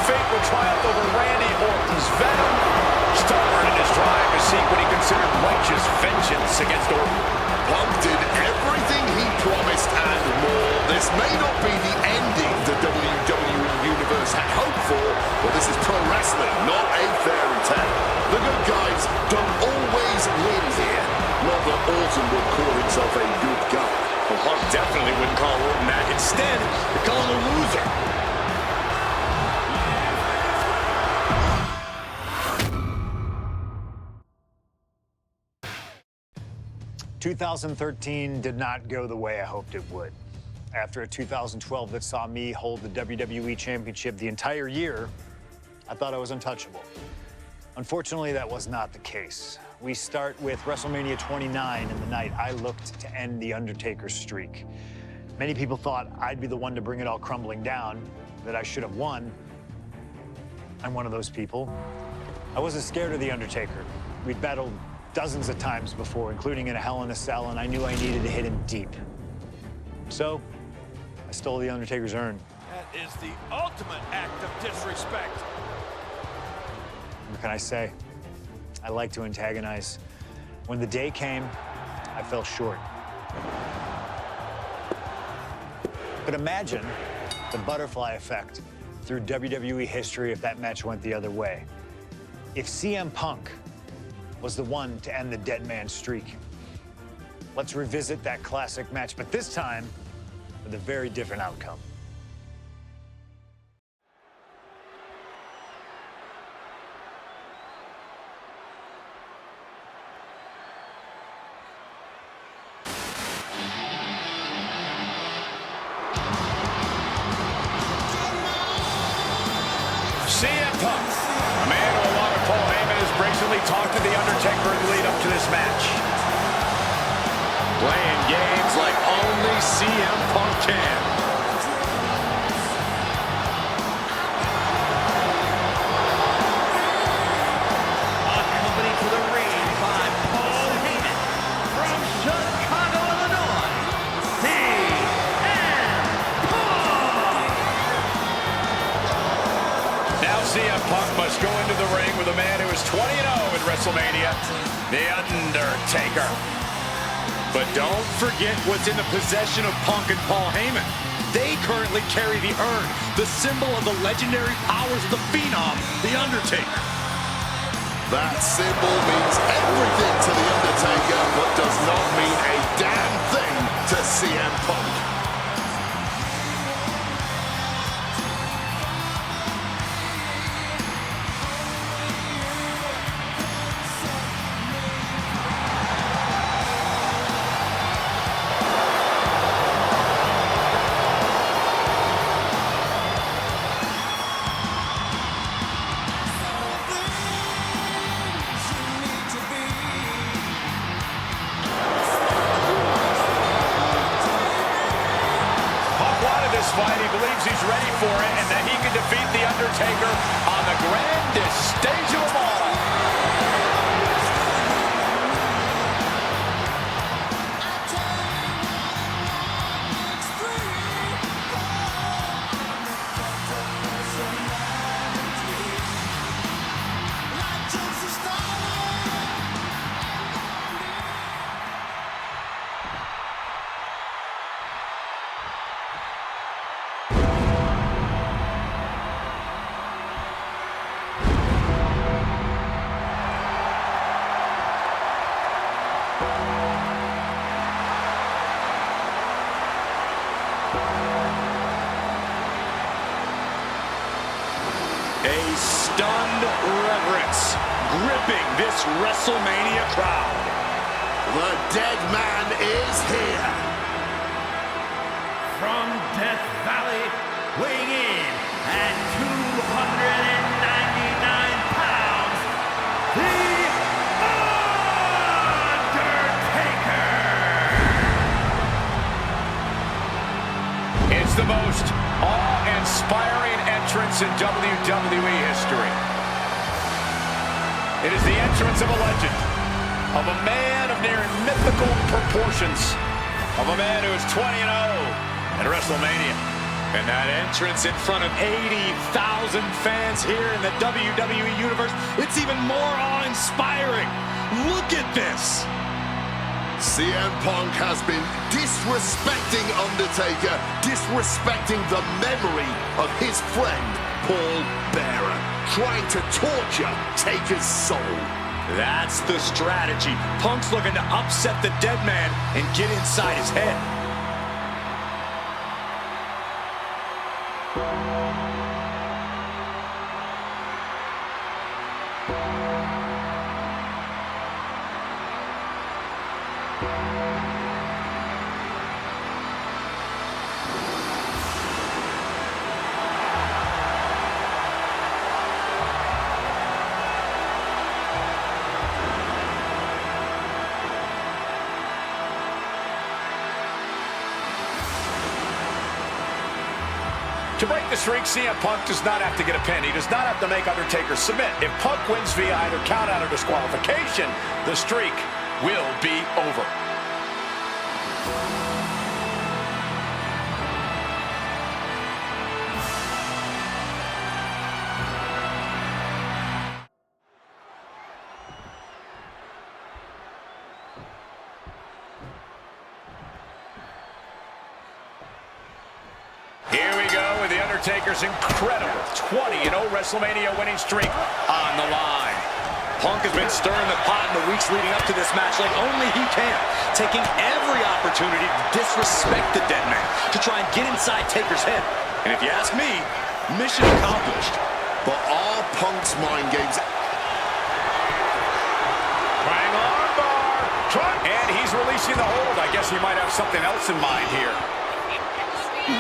fate would triumph over Randy Orton's venom, stubborn in his drive to seek what he considered righteous vengeance against Orton. Punk did everything he promised and more. This may not be the ending the WWE Universe had hoped for, but this is pro wrestling, not a fairy tale. The good guys don't always win here. Not that Orton would call himself a good guy. Well, Punk definitely wouldn't call Orton that. Instead, they call him a loser. 2013 did not go the way I hoped it would. After a 2012 that saw me hold the WWE Championship the entire year, I thought I was untouchable. Unfortunately, that was not the case. We start with WrestleMania 29 and the night I looked to end The Undertaker's streak. Many people thought I'd be the one to bring it all crumbling down, that I should have won. I'm one of those people. I wasn't scared of The Undertaker. We'd battled dozens of times before, including in a Hell in a Cell, and I knew I needed to hit him deep. So, I stole The Undertaker's urn. That is the ultimate act of disrespect. What can I say? I like to antagonize. When the day came, I fell short. But imagine the butterfly effect through WWE history if that match went the other way. If CM Punk was the one to end the dead man streak. Let's revisit that classic match, but this time with a very different outcome. CM Punk, a man who, along with Paul Heyman, has recently talked to The Undertaker in the lead up to this match. Playing games like only CM Punk can. Accompanied to the ring by Paul Heyman from Chicago, Illinois, CM Punk. Now CM Punk must go into the ring with a man who is 20-0 in WrestleMania, The Undertaker. But don't forget what's in the possession of Punk and Paul Heyman. They currently carry the urn, the symbol of the legendary powers of the Phenom, The Undertaker. That symbol means everything to The Undertaker, but does not mean a damn thing to CM Punk. Fight. He believes he's ready for it and that he can defeat The Undertaker on the grandest stage of them all. A stunned reverence gripping this WrestleMania crowd. The dead man is here. From Death Valley, weighing in at 299 pounds, The Undertaker! It's the most awe-inspiring entrance in WWE history. It is the entrance of a legend, of a man of near mythical proportions, of a man who is 20-0 at WrestleMania. And that entrance in front of 80,000 fans here in the WWE Universe, it's even more awe-inspiring. Look at this. CM Punk has been disrespecting Undertaker, disrespecting the memory of his friend, Paul Bearer, trying to torture Taker's soul. That's the strategy. Punk's looking to upset the dead man and get inside his head. To break the streak, CM Punk does not have to get a pin. He does not have to make Undertaker submit. If Punk wins via either countout or disqualification, the streak will be over. Here we go with The Undertaker's incredible 20-0 WrestleMania winning streak on the line. Punk has been stirring the pot in the weeks leading up to this match like only he can, taking every opportunity to disrespect the dead man, to try and get inside Taker's head. And if you ask me, mission accomplished. But are Punk's mind games... Bang on bar. And he's releasing the hold. I guess he might have something else in mind here. And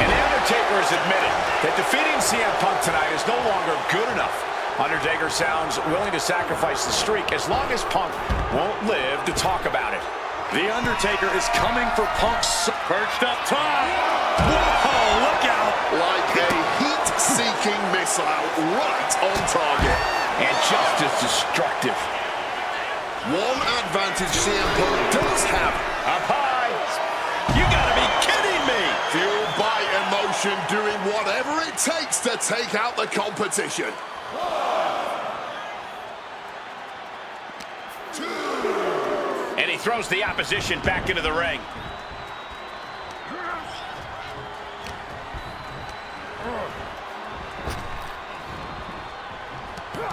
The Undertaker has admitted that defeating CM Punk tonight is no longer good enough. Undertaker sounds willing to sacrifice the streak as long as Punk won't live to talk about it. The Undertaker is coming for Punk's perched up top. Whoa, look out. like a heat-seeking missile right on target. And just as destructive. One advantage CM Punk does have. Up high. You gotta be kidding me. Fueled by emotion, doing whatever it takes to take out the competition. And he throws the opposition back into the ring.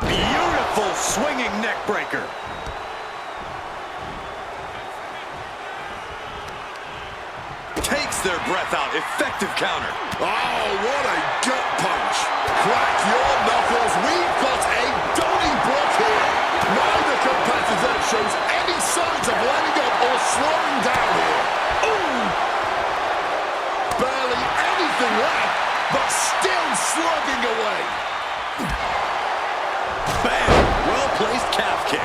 Beautiful swinging neck breaker. Takes their breath out. Effective counter. Oh, what a gut punch. Crack your knuckles. We've got a Donnybrook here. Neither competitor shows any signs of letting up or slowing down here. Ooh! Barely anything left, but still slugging away. Bam! Well-placed calf kick.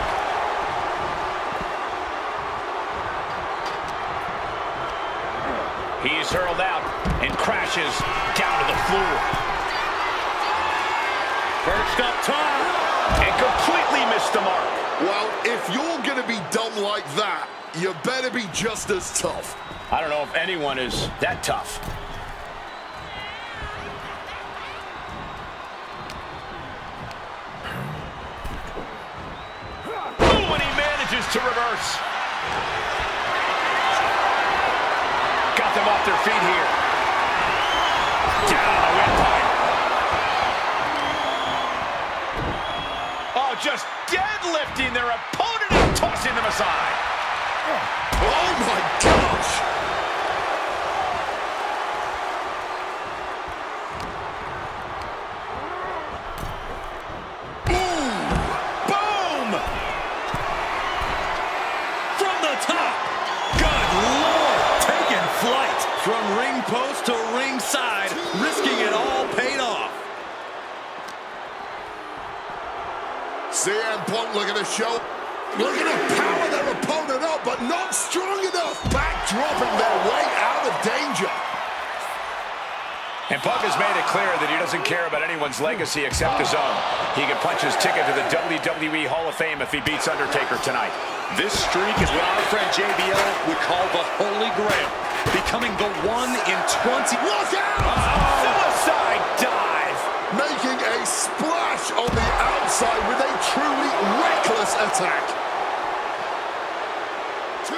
He's hurled out and crashes down to the floor. Perched up top. And completely missed the mark. Well, if you're going to be dumb like that, you better be just as tough. I don't know if anyone is that tough. Ooh, and he manages to reverse. Got them off their feet here. Down the windpipe. Oh, just deadlifting their opponent and tossing them aside. Oh, my gosh. Boom! From the top. Good Lord. Taking flight. From ring post to ringside. Risking it all paid off. CM Punk looking to show. Looking to power their opponent up, but not strong enough. Backdropping their way out of danger. And Punk has made it clear that he doesn't care about anyone's legacy except his own. He can punch his ticket to the WWE Hall of Fame if he beats Undertaker tonight. This streak is what our friend JBL would call the Holy Grail. becoming the 1 in 20. Look out! Suicide dive. Making a splash on the outside with a truly reckless attack. 2.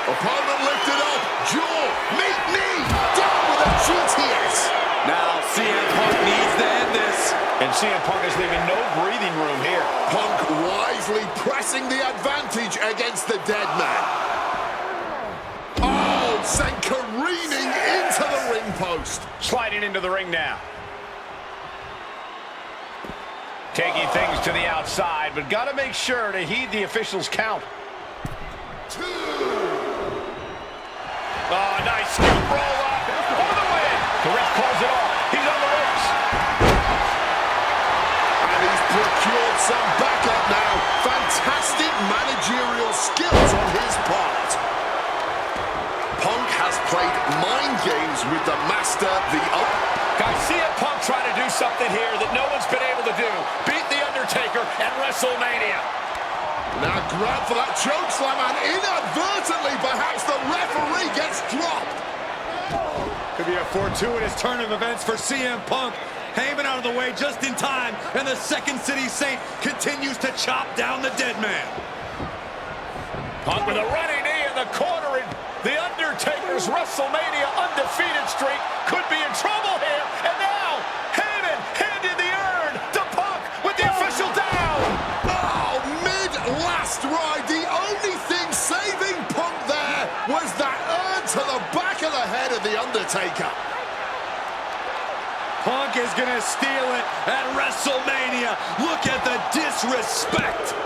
Opponent lifted up. Jaw, meet knee, down with a GTS. Now CM Punk needs to end this. And CM Punk is leaving no breathing room here. Punk wisely pressing the advantage against the dead man. Oh, sent careening into the ring post. Sliding into the ring now. Taking things to the outside, but got to make sure to heed the officials' count. 2. Oh, nice scoop roll up for the win. The ref calls it off. He's on the ropes. And he's procured some backup now. Fantastic managerial skills on his part. Punk has played mind games with the master, Guys, CM Punk trying to do something here that no one's been able to do. Beat The Undertaker at WrestleMania. Now grab for that chokeslam, and inadvertently, perhaps the referee gets dropped. Could be a fortuitous turn of events for CM Punk. Heyman out of the way just in time, and the Second City Saint continues to chop down the dead man. Punk with a running knee in the corner, and The Undertaker's WrestleMania undefeated streak could be in trouble here. And now, Heyman handed the urn to Punk with the official down. Oh, mid-last ride, the only thing saving Punk there was that urn to the back of the head of The Undertaker. Punk is going to steal it at WrestleMania. Look at the disrespect.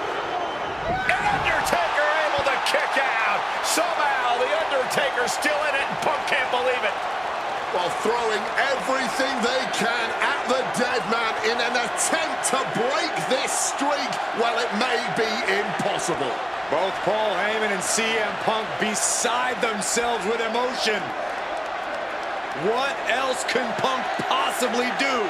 And Undertaker able to kick out. Somehow, The Undertaker's still in it, and Punk can't believe it. While throwing everything they can at the dead man in an attempt to break this streak, well, it may be impossible. Both Paul Heyman and CM Punk beside themselves with emotion. What else can Punk possibly do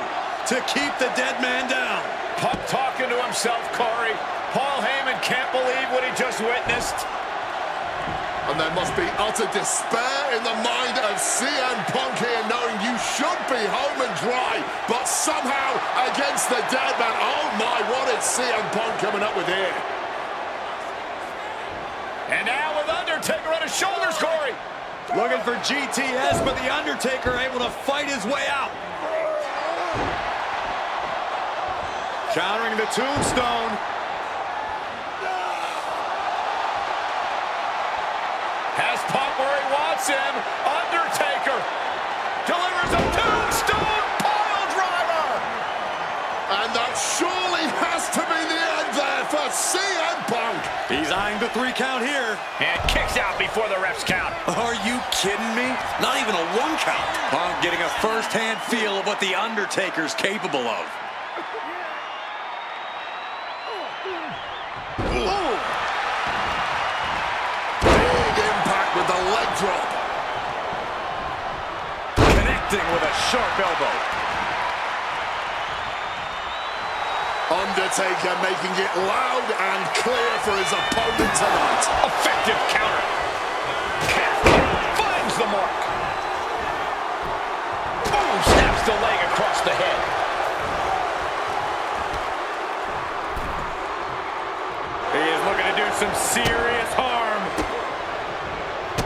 to keep the dead man down? Punk talking to himself, Corey. Paul Heyman can't believe what he just witnessed. And there must be utter despair in the mind of CM Punk here, knowing you should be home and dry, but somehow against the dead man. Oh my, what is CM Punk coming up with here? And now with Undertaker on his shoulders, Corey. Looking for GTS, but The Undertaker able to fight his way out. Countering the tombstone. Has Punk where he wants him. Undertaker delivers a tombstone pile driver. And that surely has to be the end there for CM Punk. He's eyeing the 3 count here. And kicks out before the ref's count. Are you kidding me? Not even a 1 count. Punk getting a first-hand feel of what The Undertaker's capable of. Ooh. Big impact with the leg drop. Connecting with a sharp elbow. Undertaker making it loud and clear for his opponent tonight. Effective counter. Finds the mark. Boom, snaps the leg across the head. He is looking to do some serious harm.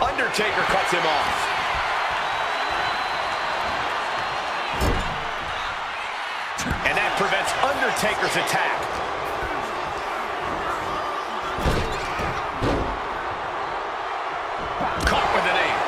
Undertaker cuts him off. And that prevents Undertaker's attack. Caught with an aim.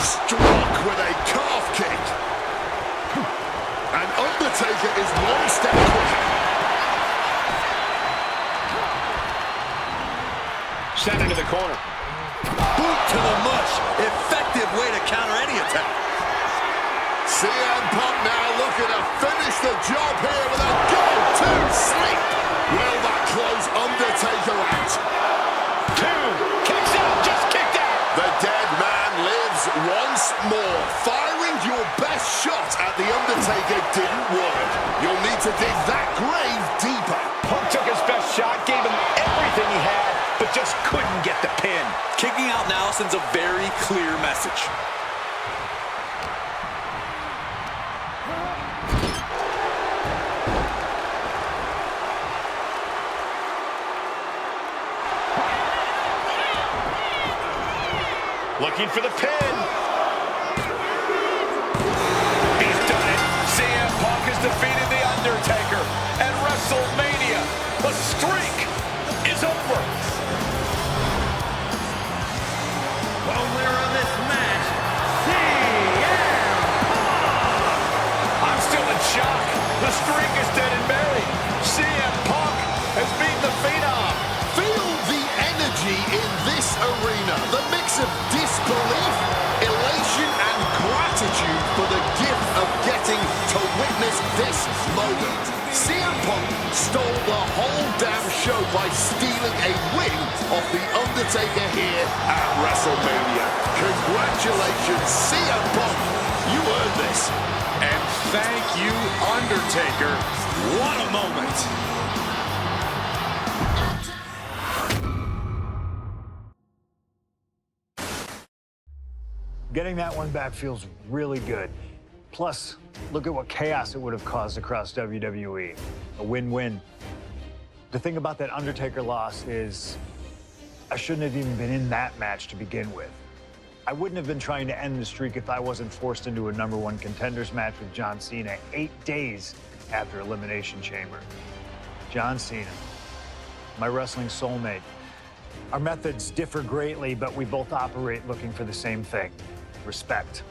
Struck with a calf kick. And Undertaker is 1 step quicker. Sent into the corner. Boot to the mush. Effective way to counter any attack. CM Punk now looking to finish the job here with a go-to sleep. Will that close sends a very clear message. Looking for the pin. He's done it. CM Punk has defeated The Undertaker at WrestleMania. The streak is over. The winner of this match, CM Punk. I'm still in shock. The streak is dead and buried. CM Punk has beaten the Phenom. Feel the energy in this arena. The mix of disbelief, elation, and gratitude for the gift of getting to witness this moment. CM Punk stole the whole damn show by stealing a win off The Undertaker here at WrestleMania. Congratulations, CM Punk. You earned this. And thank you, Undertaker. What a moment. Getting that one back feels really good. Plus, look at what chaos it would have caused across WWE. A win-win. The thing about that Undertaker loss is I shouldn't have even been in that match to begin with. I wouldn't have been trying to end the streak if I wasn't forced into a #1 contenders match with John Cena 8 days after Elimination Chamber. John Cena, my wrestling soulmate. Our methods differ greatly, but we both operate looking for the same thing: respect.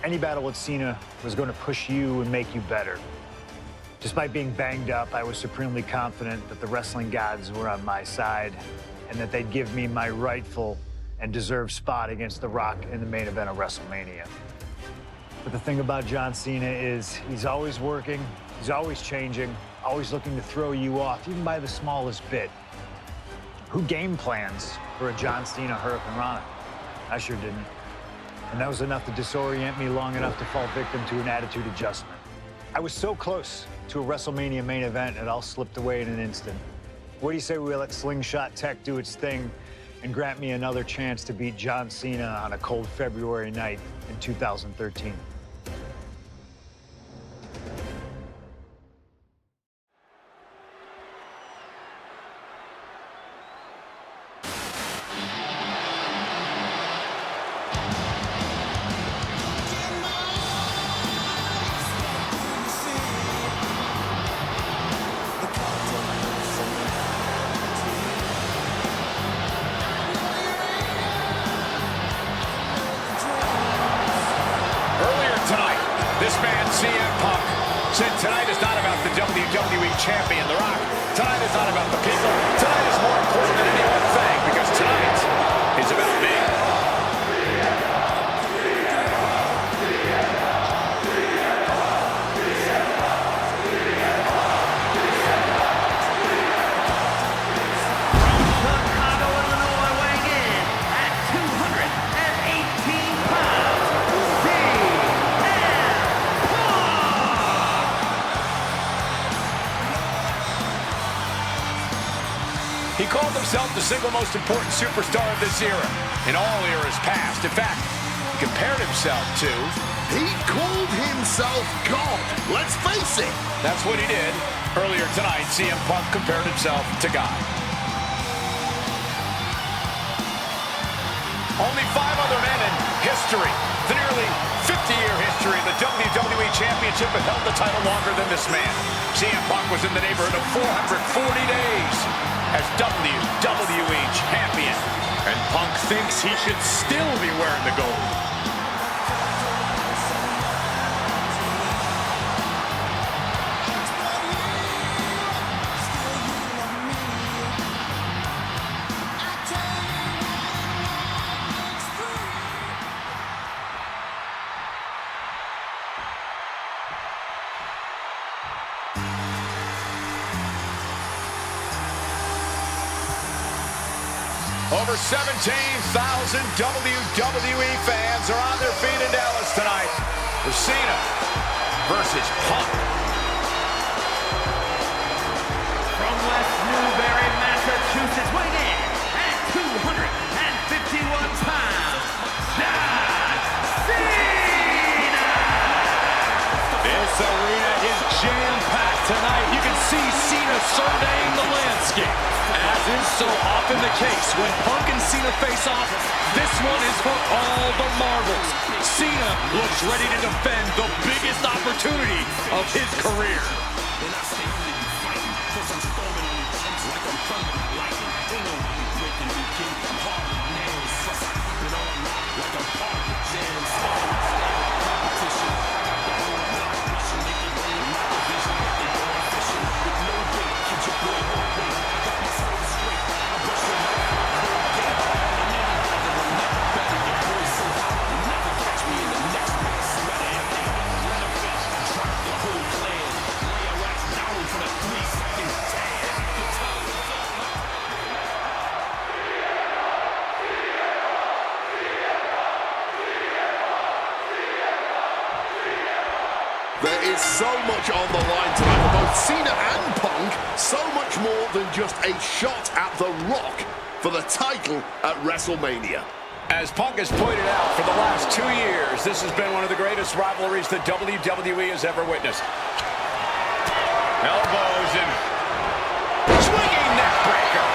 Any battle with Cena was going to push you and make you better. Despite being banged up, I was supremely confident that the wrestling gods were on my side and that they'd give me my rightful and deserved spot against The Rock in the main event of WrestleMania. But the thing about John Cena is he's always working, he's always changing, always looking to throw you off, even by the smallest bit. Who game plans for a John Cena Hurricane Rana? I sure didn't. And that was enough to disorient me long enough to fall victim to an attitude adjustment. I was so close to a WrestleMania main event, it all slipped away in an instant. What do you say we let Slingshot Tech do its thing and grant me another chance to beat John Cena on a cold February night in 2013? This man, CM Punk, said tonight is not about the WWE Champion, The Rock. Tonight is not about the people. Tonight is more important than any one thing, because tonight is about me. Chicago, Illinois, weighing in at 218 pounds, He called himself the single most important superstar of this era, in all eras past. In fact, he compared himself to... He called himself God. Let's face it. That's what he did. Earlier tonight, CM Punk compared himself to God. Only 5 other men in history, the nearly 50-year history of the WWE Championship, have held the title longer than this man. CM Punk was in the neighborhood of 440 days as WWE Champion. And Punk thinks he should still be wearing the gold. Over 17,000 WWE fans are on their feet in Dallas tonight for Cena versus Punk. from West Newbury, Massachusetts, weighing in at 251 pounds. surveying the landscape. As is so often the case, when Punk and Cena face off, this one is for all the marbles. Cena looks ready to defend the biggest opportunity of his career. There is so much on the line tonight for both Cena and Punk. So much more than just a shot at The Rock for the title at WrestleMania. As Punk has pointed out, for the last 2 years, this has been one of the greatest rivalries the WWE has ever witnessed. Elbows and swinging neck breaker.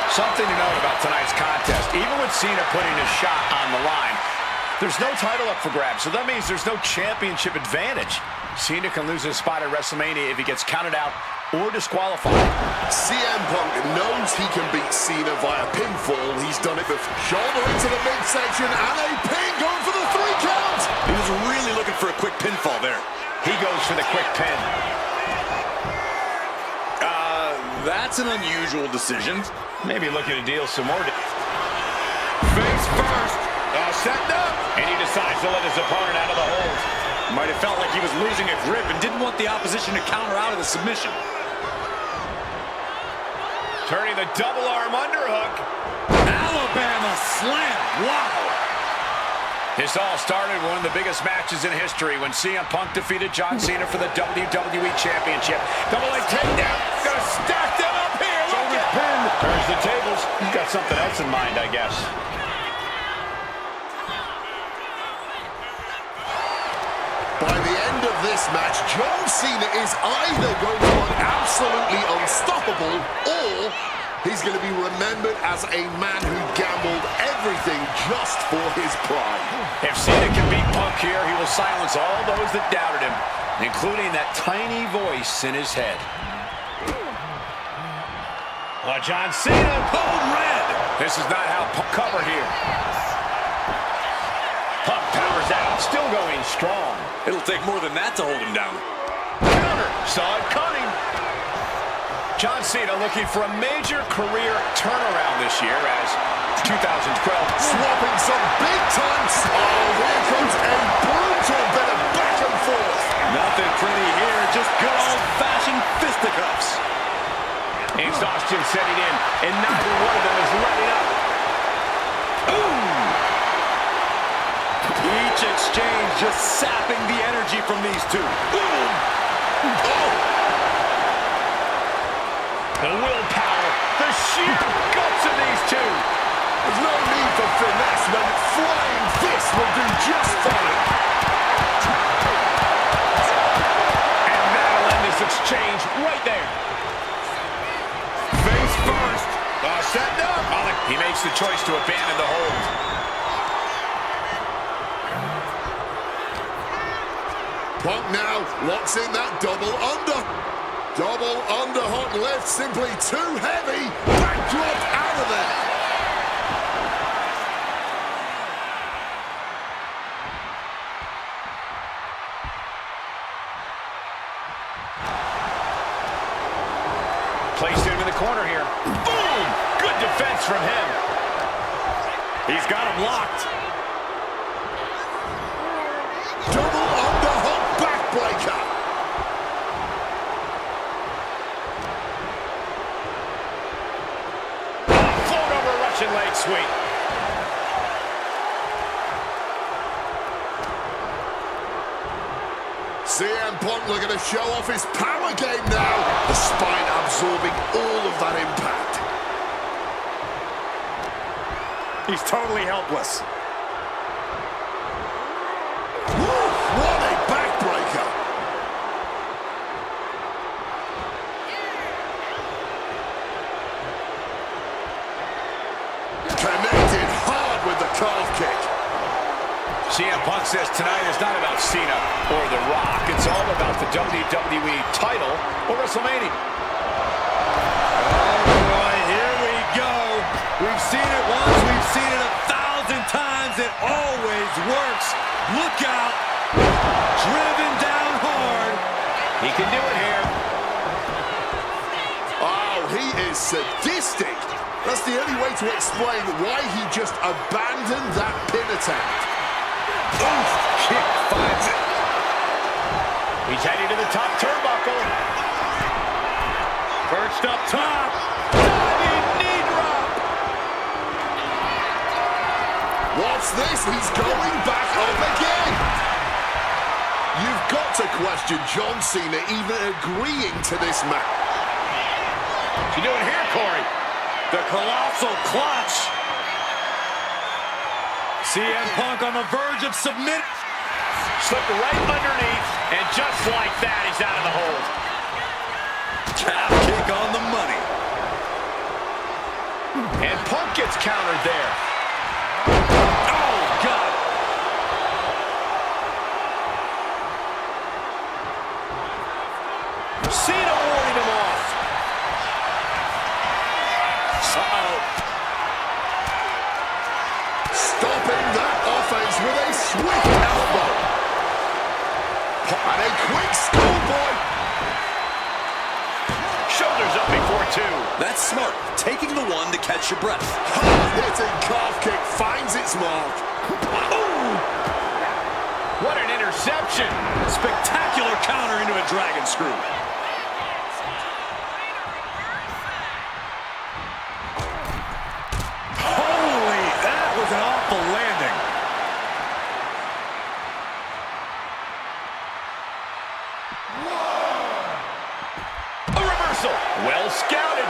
Something to note about tonight's contest. Even with Cena putting a shot on the line, there's no title up for grabs, so that means there's no championship advantage. Cena can lose his spot at WrestleMania if he gets counted out or disqualified. CM Punk knows he can beat Cena via pinfall. He's done it before. Shoulder into the midsection and a pin going for the 3 count. He was really looking for a quick pinfall there. He goes for the quick pin. That's an unusual decision. Maybe looking to deal some more. Face first. Setting up. And he decides to let his opponent out of the hold. Might have felt like he was losing a grip and didn't want the opposition to counter out of the submission. Turning the double arm underhook. Alabama slam. Wow. This all started one of the biggest matches in history when CM Punk defeated John Cena for the WWE Championship. Double leg takedown. Gonna stack them up here. Look at pin. Turns the tables. He's got something else in mind, I guess. By the end of this match, John Cena is either going to look absolutely unstoppable, or he's going to be remembered as a man who gambled everything just for his pride. If Cena can beat Punk here, he will silence all those that doubted him, including that tiny voice in his head. John Cena, code red. This is not how Punk covered here. Punk powers out, still going strong. It'll take more than that to hold him down. Counter, saw it coming. John Cena looking for a major career turnaround this year as 2012. Swapping some big time. Oh, here comes a brutal bit of back and forth. Nothing pretty here, just good old-fashioned fisticuffs. Exhaustion setting in, and neither one of them is letting up. Ooh! Each exchange just sapping the energy from these two. Boom! Oh! The willpower, the sheer guts of these two. There's no need for finesse when flying fists will do just fine. And that'll end this exchange right there. Face first. Setting up. He makes the choice to abandon the hold. Punk now locks in that double under. Double underhook lift, simply too heavy. Backdrop out of there. Placed him in the corner here. Boom! Good defense from him. He's got him locked. Double underhook backbreaker. Float over Russian leg sweep. CM Punk looking to show off his power game now. The spine absorbing all of that impact. He's totally helpless. Woo, what a backbreaker. Punk says tonight is not about Cena or The Rock. It's all about the WWE title or WrestleMania. Oh, boy, here we go. We've seen it once. We've seen it 1,000 times. It always works. Look out. Driven down hard. He can do it here. Oh, he is sadistic. That's the only way to explain why he just abandoned that pin attempt. Oof, kick finds it. He's heading to the top turnbuckle. Perched up top. Diving knee drop. What's this? He's going back up again. You've got to question John Cena even agreeing to this match. What's he doing here, Corey? The colossal clutch. CM Punk on the verge of submit. Slipped right underneath, and just like that, he's out of the hold. Calf kick on the money. And Punk gets countered there. Oh, God. Cena warding him off. Uh-oh. Stopping that offense with a swift elbow. And a quick schoolboy. Shoulders up before two. That's smart. Taking the one to catch your breath. Hard-hitting calf kick finds its mark. Ooh. What an interception. Spectacular counter into a dragon screw. Holy, that was an awful landing. A reversal. Well scouted.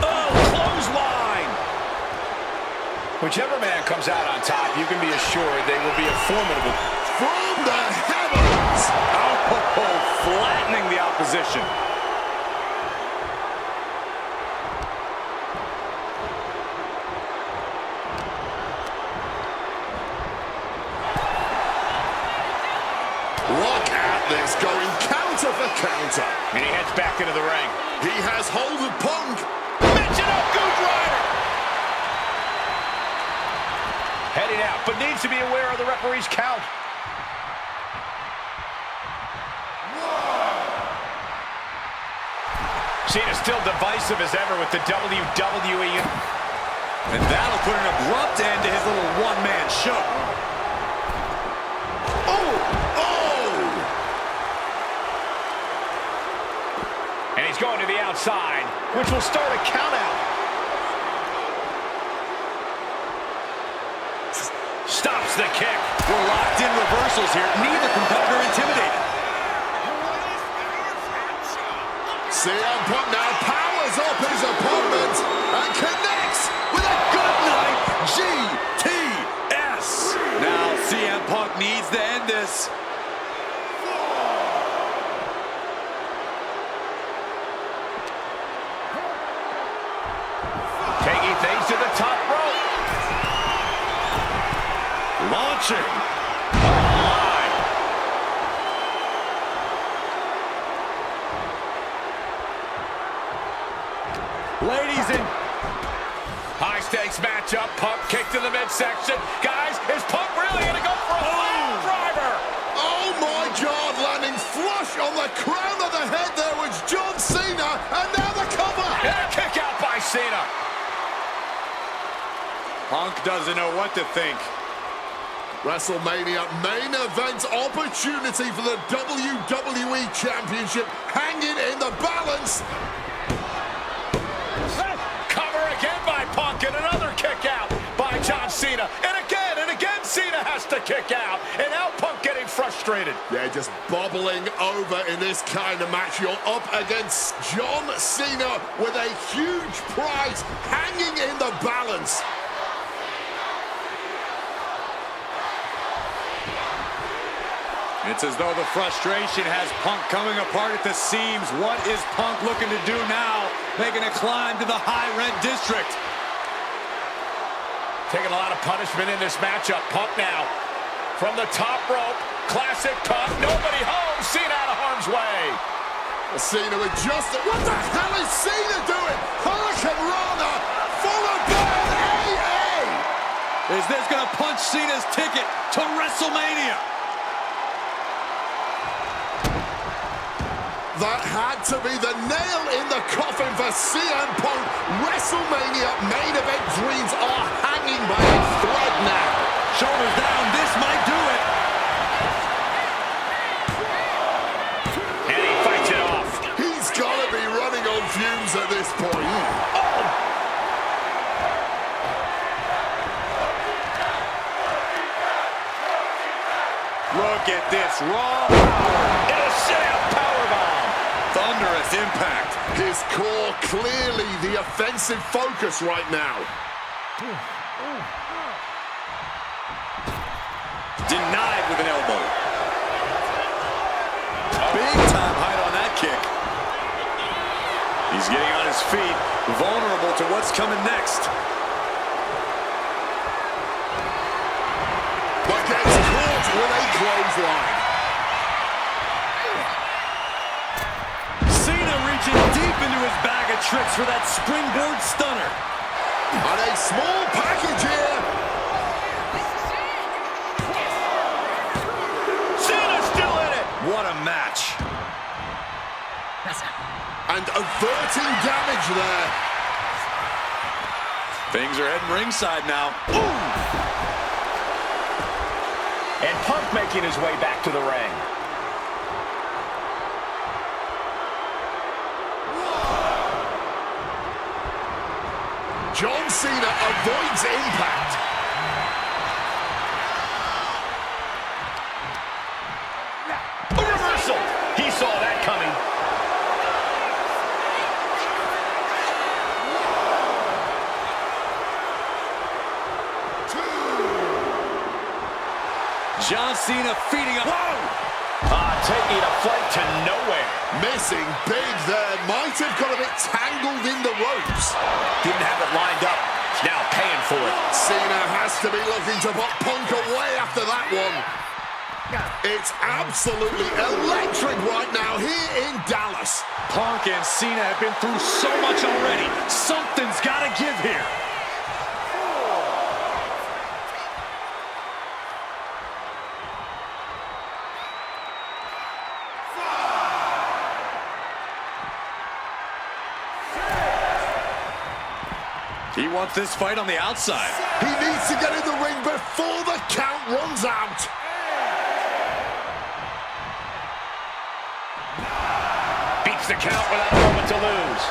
Oh, clothesline. Whichever man comes out on top, you can be assured they will be a formidable. From the heavens. Oh, flattening the opposition. Look at this, going counter for counter. And he heads back into the ring. He has hold of Punk. Michinoku driver. Heading out, but needs to be aware of the referee's count. Cena's still divisive as ever with the WWE. And that'll put an abrupt end to his little one-man show. And he's going to the outside, which will start a count out. Stops the kick. We're locked in reversals here. Neither competitor intimidated. CM Punk now powers up his opponent and connects with a good night GTS. Now CM Punk needs to end this. Taking things to the top rope. Launching. Ladies and high stakes matchup. Punk kick to the midsection. Guys, is Punk really going to go for a fire driver? Oh my God, landing flush on the crown of the head there was John Cena, and now the cover. And a kick out by Cena. Punk doesn't know what to think. WrestleMania main event opportunity for the WWE Championship hanging in the balance. Cover again by Punk, and another kick out by John Cena. And again, Cena has to kick out. And now Punk getting frustrated. Yeah, just bobbling over in this kind of match. You're up against John Cena with a huge prize hanging in the balance. It's as though the frustration has Punk coming apart at the seams. What is Punk looking to do now? Making a climb to the high rent district. Taking a lot of punishment in this matchup. Punk now from the top rope. Classic Punk. Nobody home. Cena out of harm's way. Cena adjusted. What the hell is Cena doing? Hurricane Rana followed by an AA. Is this going to punch Cena's ticket to WrestleMania? That had to be the nail in the coffin for CM Punk. WrestleMania main event dreams are hanging by a thread now. Shoulders down, this might do it. And he fights it off. He's got to be running on fumes at this point. Look at this raw It'll set up powerbomb. thunderous impact. His core clearly the offensive focus right now. Denied with an elbow. Big time height on that kick. He's getting on his feet, vulnerable to what's coming next. But gets caught with a clothesline. Cena reaching deep into his bag of tricks for that springboard stunner. And a small package here. Cena's still in it. What a match. And averting damage there. Things are heading ringside now. And Punk making his way back to the ring. John Cena avoids impact. A reversal. He saw that coming. John Cena feeding up. Taking a flight to nowhere. Missing big there. Might have got a bit tangled in the ropes. Didn't have it lined up. Now paying for it. Cena has to be looking to put Punk away after that one. It's absolutely electric right now here in Dallas. Punk and Cena have been through so much already. Something's got to give here. He wants this fight on the outside. He needs to get in the ring before the count runs out. Beats the count without a moment to lose.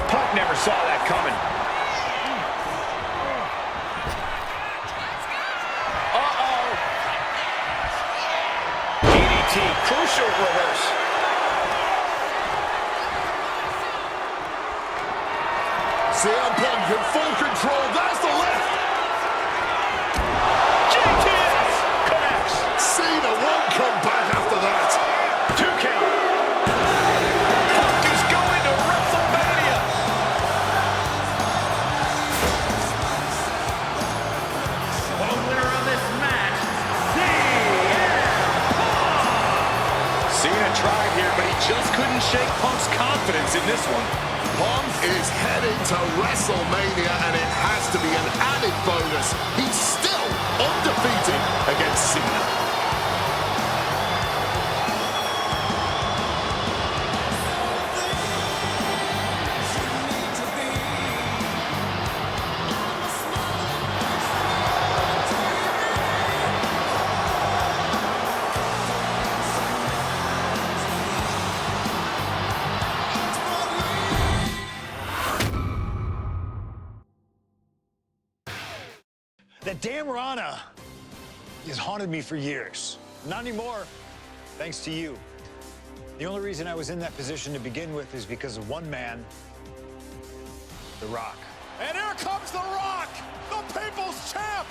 Punk never saw that coming. Crucial reverse. CM Punk in full control. That's the left. JTS connects. Cena won't come back after that. 2 count. Punk is going to WrestleMania. The winner of this match, Cena tried here, but he just couldn't shake Punk's confidence in this one. Punk is heading to WrestleMania, and it has to be an added bonus. He's still undefeated against Cena. That damn Rana has haunted me for years. Not anymore, thanks to you. The only reason I was in that position to begin with is because of one man The Rock. And here comes The Rock, the People's Champ.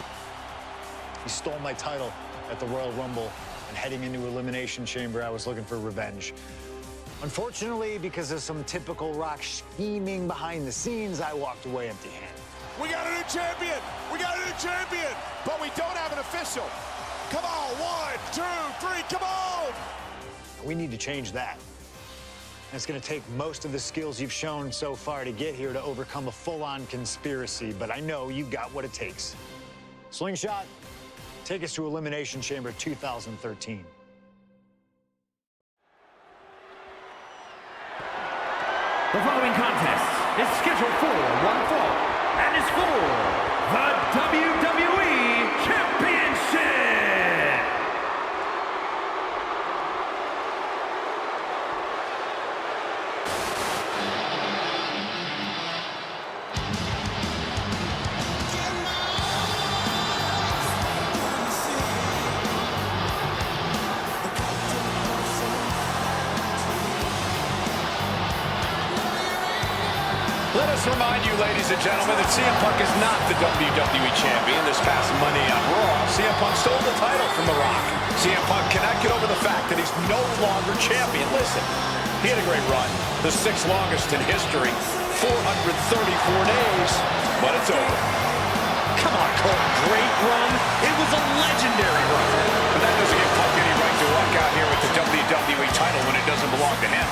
He stole my title at the Royal Rumble, and heading into Elimination Chamber, I was looking for revenge. Unfortunately, because of some typical Rock scheming behind the scenes, I walked away empty-handed. We got a new champion. We got a new champion. But we don't have an official. Come on, 1, 2, 3, come on. We need to change that. And it's going to take most of the skills you've shown so far to get here to overcome a full-on conspiracy, but I know you've got what it takes. Slingshot, take us to Elimination Chamber 2013. The following contest is scheduled for one fall and is for the WWE Championship. Let us remind you, ladies and gentlemen, that CM Punk is not the WWE Champion. This past Monday on Raw, CM Punk stole the title from The Rock. CM Punk cannot get over the fact that he's no longer champion. Listen, he had a great run, the 6th longest in history, 434 days, but it's over. Come on, Cole. Great run. It was a legendary run. But that doesn't give Punk any right to walk out here with the WWE title when it doesn't belong to him.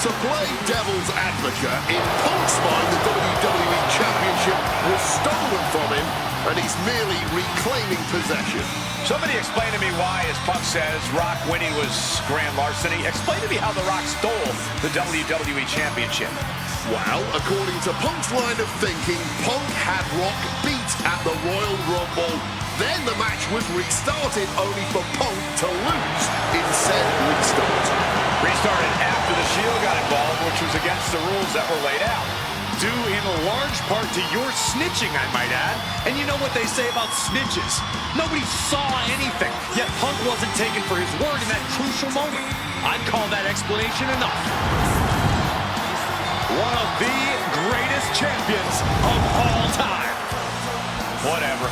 To play devil's advocate, in Punk's mind, the WWE Championship was stolen from him, and he's merely reclaiming possession. Somebody explain to me why, as Punk says, Rock winning was grand larceny. Explain to me how The Rock stole the WWE Championship. Well, according to Punk's line of thinking, Punk had Rock beat at the Royal Rumble. Then the match was restarted only for Punk to lose in said restart. Restarted after the Shield got involved, which was against the rules that were laid out. Due in large part to your snitching, I might add. And you know what they say about snitches. Nobody saw anything, yet Punk wasn't taken for his word in that crucial moment. I'd call that explanation enough. One of the greatest champions of all time. Whatever.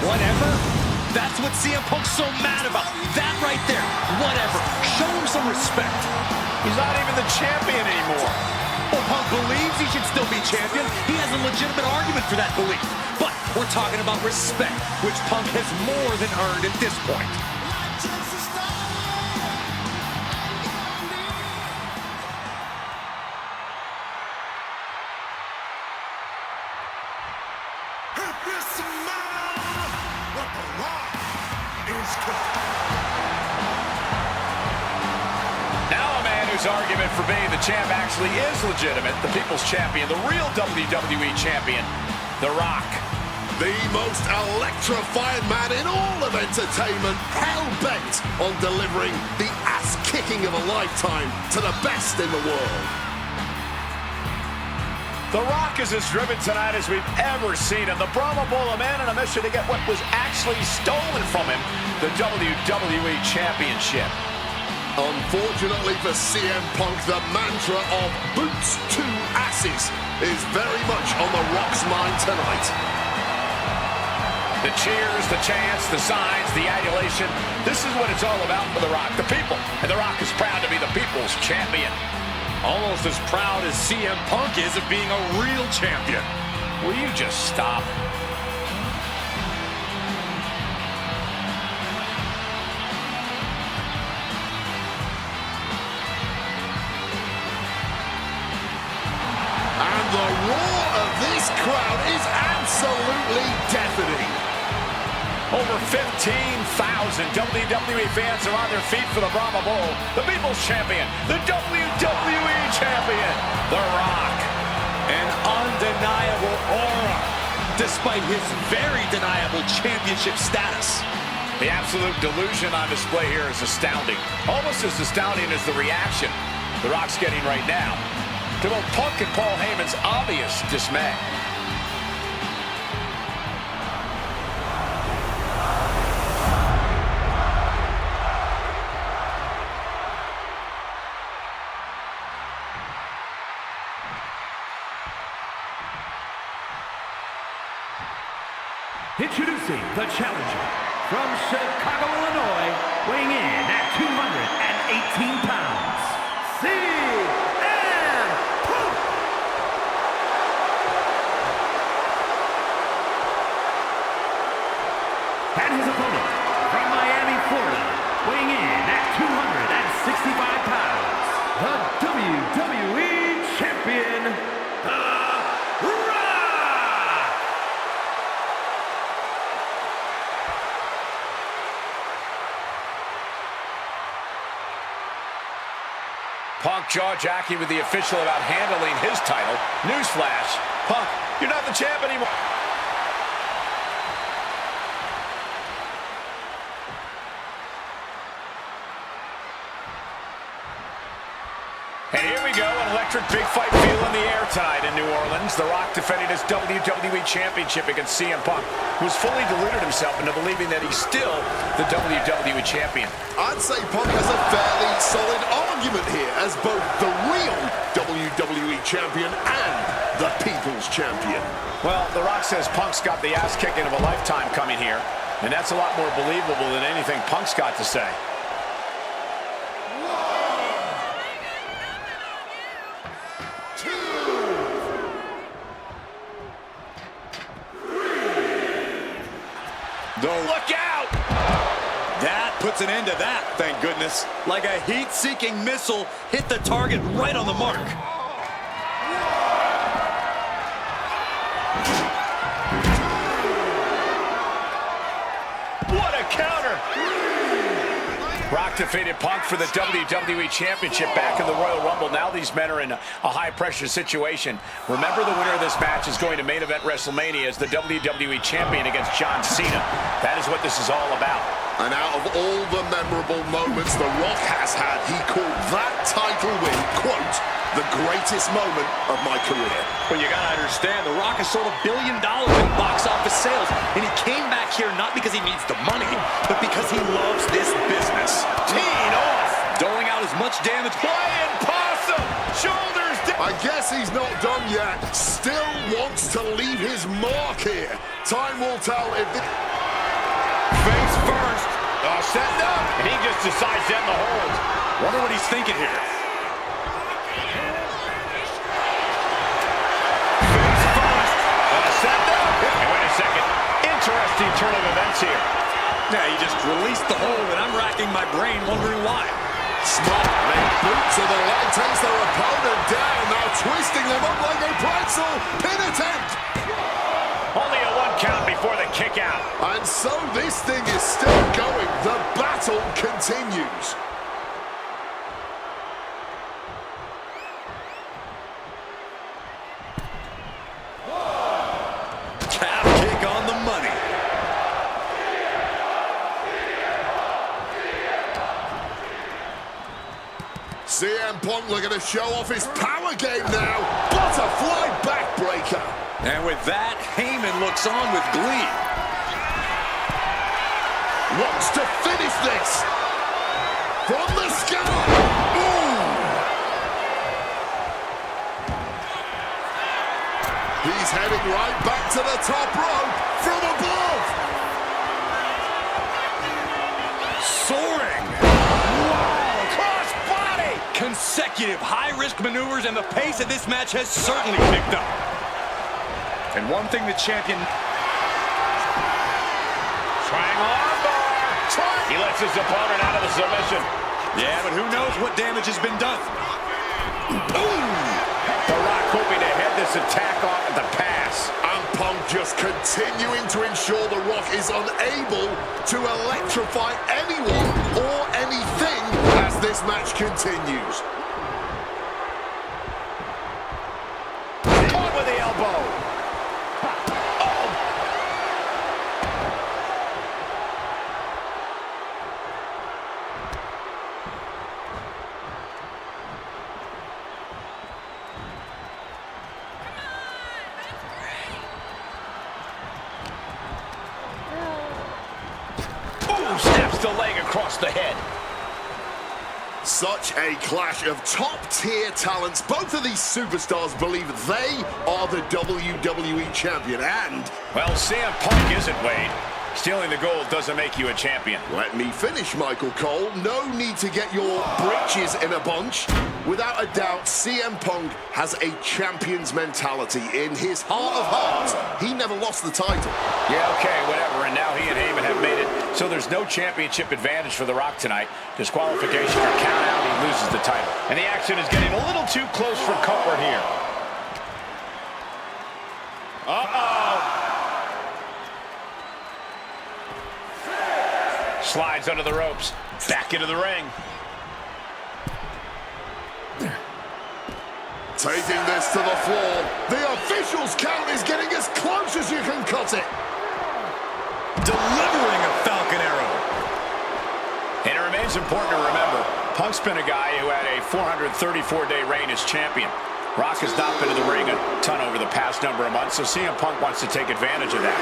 Whatever? That's what CM Punk's so mad about. That right there. Whatever. Show him some respect. He's not even the champion anymore. Well, Punk believes he should still be champion. He has a legitimate argument for that belief. But we're talking about respect, which Punk has more than earned at this point. Argument for being the champ actually is legitimate. The People's Champion, the real WWE Champion, The Rock. The most electrifying man in all of entertainment, hell-bent on delivering the ass-kicking of a lifetime to the best in the world. The Rock is as driven tonight as we've ever seen him. The Brahma Bull, a man on a mission to get what was actually stolen from him, the WWE Championship. Unfortunately for CM Punk, the mantra of boots to asses is very much on The Rock's mind tonight. The cheers, the chants, the signs, the adulation. This is what it's all about for The Rock, the people. And The Rock is proud to be the people's champion. Almost as proud as CM Punk is of being a real champion. Will you just stop? And the roar of this crowd is absolutely deafening. Over 15,000 WWE fans are on their feet for the Brahma Bull, the People's Champion, the WWE Champion, The Rock. An undeniable aura, despite his very deniable championship status. The absolute delusion on display here is astounding. Almost as astounding as the reaction The Rock's getting right now to both Punk and Paul Heyman's obvious dismay. Introducing the challenger from Chicago, Illinois, weighing in at 218 pounds, CM Punk! And his opponent from Miami, Florida, weighing in at 265 pounds, the WWE Champion, The Rock! Punk jaw-jacking with the official about handling his title. Newsflash, Punk, you're not the champ anymore. And here we go, an electric big fight feel in the air tonight in New Orleans. The Rock defending his WWE Championship against CM Punk, who's fully deluded himself into believing that he's still the WWE Champion. I'd say Punk has a fairly solid argument here as both the real WWE Champion and the People's Champion. Well, The Rock says Punk's got the ass-kicking of a lifetime coming here, and that's a lot more believable than anything Punk's got to say. Look out! That puts an end to that, thank goodness. Like a heat-seeking missile, hit the target right on the mark. What a counter! Rock defeated Punk for the WWE Championship back in the Royal Rumble. Now these men are in a high-pressure situation. Remember, the winner of this match is going to main event WrestleMania as the WWE Champion against John Cena. That is what this is all about. And out of all the memorable moments The Rock has had, he called that title win, quote, the greatest moment of my career. Well, you gotta understand, The Rock has sold $1 billion in box office sales, and he came back here not because he needs the money, but because he loves this business. Teeing off! Doling out as much damage. Flying possum! Shoulders down! I guess he's not done yet. Still wants to leave his mark here. Time will tell if the... Face first. Setting up. And he just decides to end the hold. Wonder what he's thinking here. Interesting turn of events here. Yeah, he just released the hold, and I'm racking my brain wondering why. Smart leg boot to the leg takes their opponent down, now twisting them up like a pretzel. Pin attempt. Only a 1 count before the kick out. And so this thing is still going. The battle continues. Calf kick on the money. CM Punk looking to show off his power game now. Butterfly backbreaker. And with that, Heyman looks on with glee. Wants to finish this. From the sky. Ooh. He's heading right back to the top rope from above. Soaring. Consecutive high-risk maneuvers, and the pace of this match has certainly picked up. And one thing the champion... Triangle armbar. He lets his opponent out of the submission. Yeah, but who knows what damage has been done. Ooh. The Rock hoping to head this attack off at the pass. And Punk just continuing to ensure The Rock is unable to electrify anyone or anything as this match continues. Caught with the elbow. Snaps the leg across the head. Such a clash of top-tier talents. Both of these superstars believe they are the WWE champion, and... Well, CM Punk isn't, Wade. Stealing the gold doesn't make you a champion. Let me finish, Michael Cole. No need to get your britches in a bunch. Without a doubt, CM Punk has a champion's mentality. In his heart of hearts, he never lost the title. Yeah, okay, whatever. And now he and Heyman have made it. So there's no championship advantage for The Rock tonight. Disqualification or count out, he loses the title. And the action is getting a little too close for comfort here. Uh-oh. Slides under the ropes. Back into the ring. Taking this to the floor. The official's count is getting as close as you can cut it. Delivering a Falcon Arrow. And it remains important to remember, Punk's been a guy who had a 434-day reign as champion. Rock has not been in the ring a ton over the past number of months, so CM Punk wants to take advantage of that.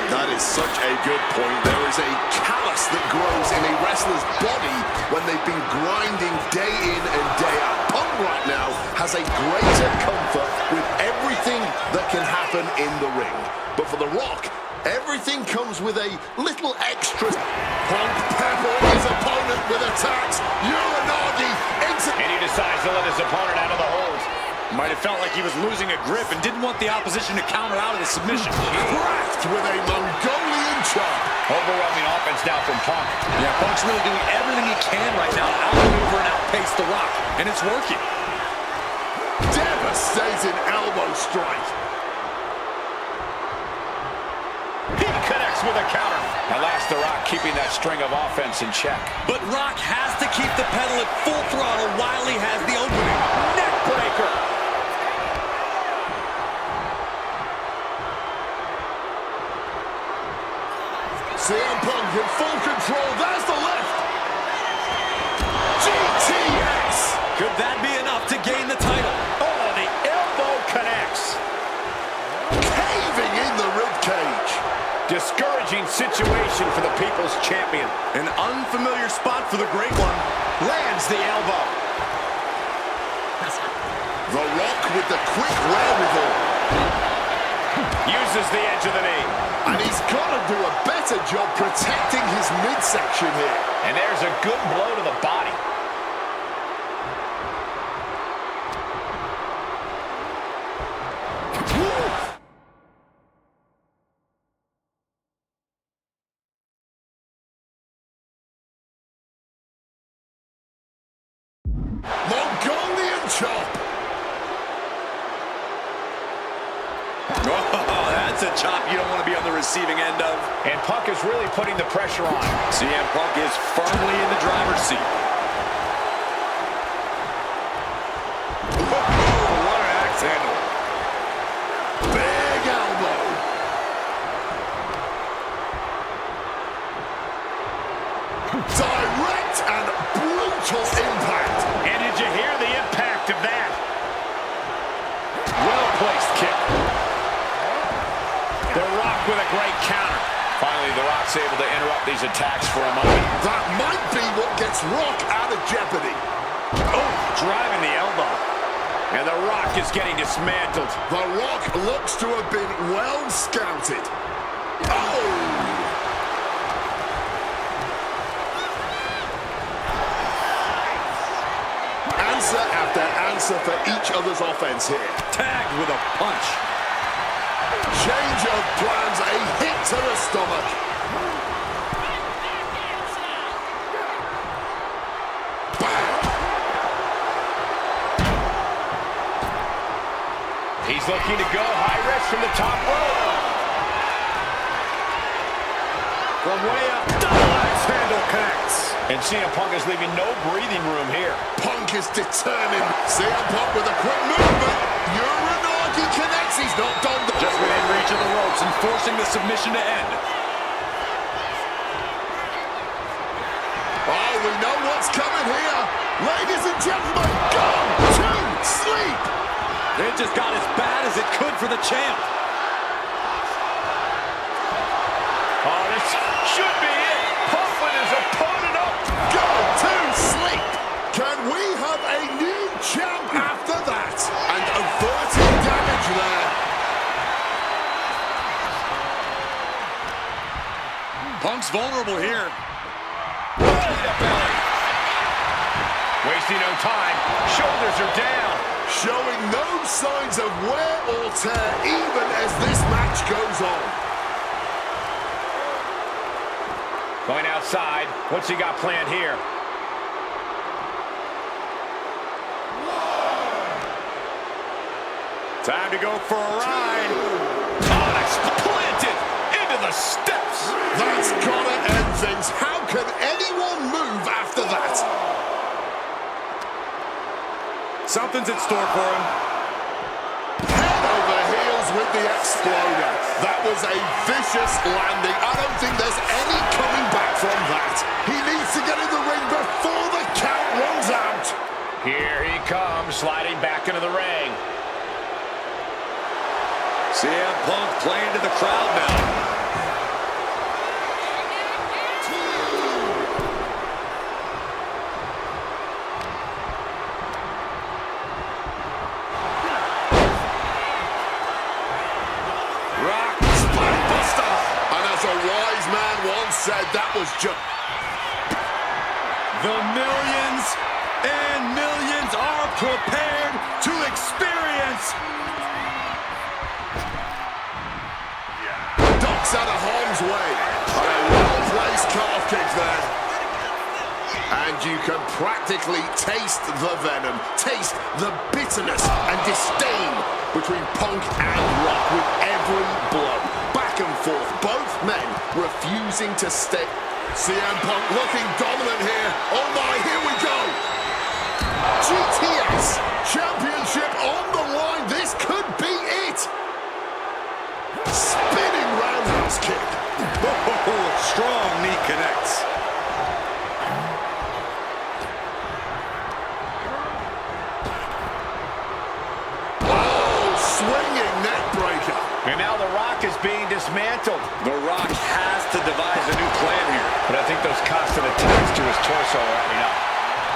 That is such a good point. There is a callus that grows in a wrestler's body when they've been grinding day in and day out. Punk right now has a greater comfort with everything that can happen in the ring. But for The Rock, everything comes with a little extra. Punk pepper his opponent with attacks. Uranagi into... And he decides to let his opponent out of the hold. Might have felt like he was losing a grip and didn't want the opposition to counter out of the submission. Cracked with a Mongolian chop. Overwhelming offense now from Punk. Yeah, Punk's really doing everything he can right now to outmaneuver and outpace The Rock, and it's working. Devastating elbow strike. He connects with a counter. At last, The Rock keeping that string of offense in check. But Rock has to keep the pedal at full throttle while he has the opening. Neck breaker. CM Punk in full control. There's the left. GTS. Could that be enough to gain the title? Oh, the elbow connects. Caving in the ribcage. Discouraging situation for the People's Champion. An unfamiliar spot for the Great One. Lands the elbow. The Rock with the quick wherewithal. Uses the edge of the knee. And he's got to do a better job protecting his midsection here. And there's a good blow to the body. Mongolian chop. Oh, that's a chop you don't want to be on the receiving end of. And Punk is really putting the pressure on. CM Punk is firmly in the driver's seat. Oh, what an axe handle. Big elbow. Direct and brutal impact. And did you hear the impact of that? Well-placed kick. The Rock with a great counter. Finally, The Rock's able to interrupt these attacks for a moment. That might be what gets Rock out of jeopardy. Oh, driving the elbow. And The Rock is getting dismantled. The Rock looks to have been well scouted. Oh! Answer after answer for each other's offense here. Tagged with a punch. Change of plans, a hit to the stomach. Bam! He's looking to go high risk from the top rope. From way up, double axe handle connects. And CM Punk is leaving no breathing room here. Punk is determined. CM Punk with a quick movement. Uranagi connects. He's not done. Just within reach of the ropes and forcing the submission to end. Oh, we know what's coming here. Ladies and gentlemen, go to sleep. It just got as bad as it could for the champ. Oh, this should be it. Punk with his opponent up. Go to sleep. Can vulnerable here. Belly to belly. Wasting no time. Shoulders are down. Showing no signs of wear or tear even as this match goes on. Going outside. What's he got planned here? Time to go for a ride. Oh, it's planted into the steps. That's gotta end things. How can anyone move after that? Something's in store for him. Head over heels with the exploder. That was a vicious landing. I don't think there's any coming back from that. He needs to get in the ring before the count runs out. Here he comes, sliding back into the ring. CM Punk playing to the crowd now. Rock Spinebuster. And as a wise man once said, that was just... The millions and millions are prepared to experience. Ducks out of harm's way. And a well-placed calf kick there. And you can practically taste the venom, taste the bitterness and disdain between Punk and Rock with every blow. Back and forth, both men refusing to stay. CM Punk looking dominant here. Oh my, here we go. GTS Championship on the line. This could be it. Spinning roundhouse kick. Oh, strong knee connects. Oh, swinging neck breaker. And now The Rock is being dismantled. The Rock has to devise a new plan here. But I think those constant attacks to his torso are adding up.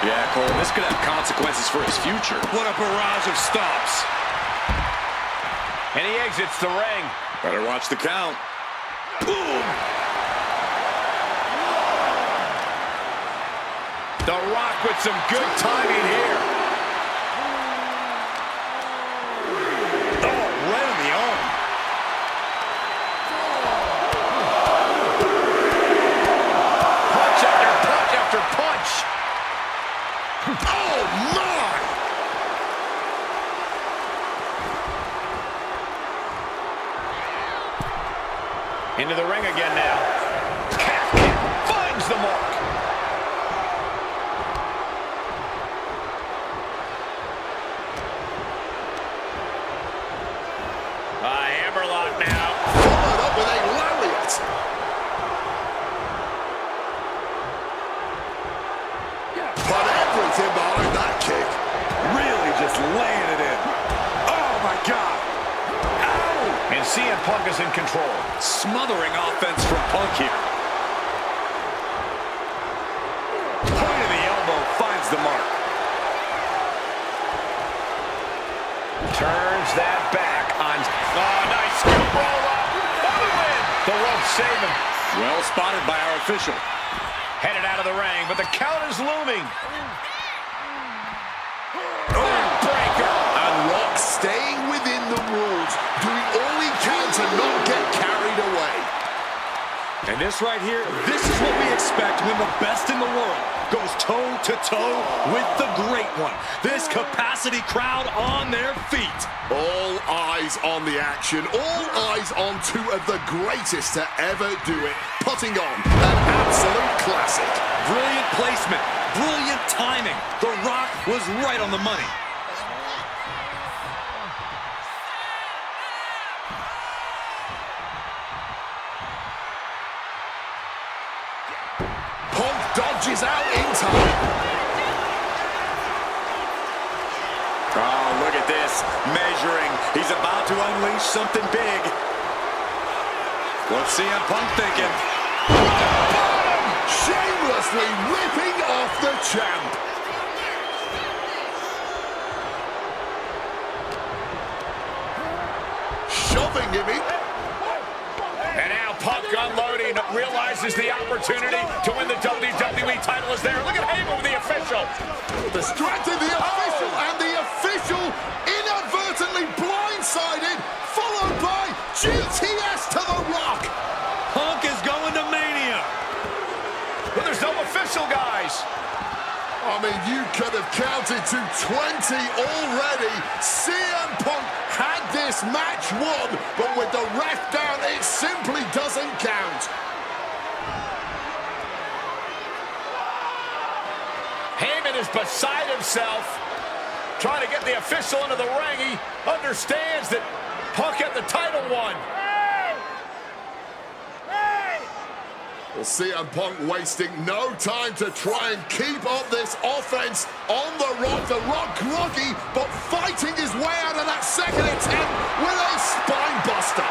Yeah, Cole, this could have consequences for his future. What a barrage of stops. And he exits the ring. Better watch the count. Boom! The Rock with some good timing here. Oh, right on the arm. Punch after punch after punch. Oh, my! Into the ring again now. Calf kick finds the mark. A hammerlock now. Followed up with a lariat. Put everything behind that kick. Really just laying it in. Oh, my God. Ow! And CM Punk is in control. Smothering offense from Punk here. Point of the elbow finds the mark. Turns that back on. Oh, nice scoop roll up. For the win. The rope save him. Well spotted by our official. Headed out of the ring, but the count is looming. Breaker. And Rock staying within the rules, doing all he can to not get carried away. And this right here, this is what we expect when the best in the world goes toe-to-toe with the great one. This capacity crowd on their feet. All eyes on the action, all eyes on two of the greatest to ever do it, putting on an absolute classic. Brilliant placement, brilliant timing. The Rock was right on the money. Punk dodges out in time. Oh, look at this. Measuring. He's about to unleash something big. What's CM Punk thinking? Shamelessly ripping off the champ. Shoving him in. And now Punk unloading, realizing realizes the opportunity to win the WWE title is there. Look at Heyman with the official. Distracted the official, and the official inadvertently blindsided, followed by GTS to the Rock. Punk is going to Mania. But there's no official, guys. I mean, you could have counted to 20 already. CM Punk had this match won, but with the ref down, it simply doesn't count. Heyman is beside himself, trying to get the official into the ring. He understands that Punk had the title won. Well, CM Punk wasting no time to try and keep up this offense on the Rock. The Rock groggy, but fighting his way out of that second attempt with a spine buster.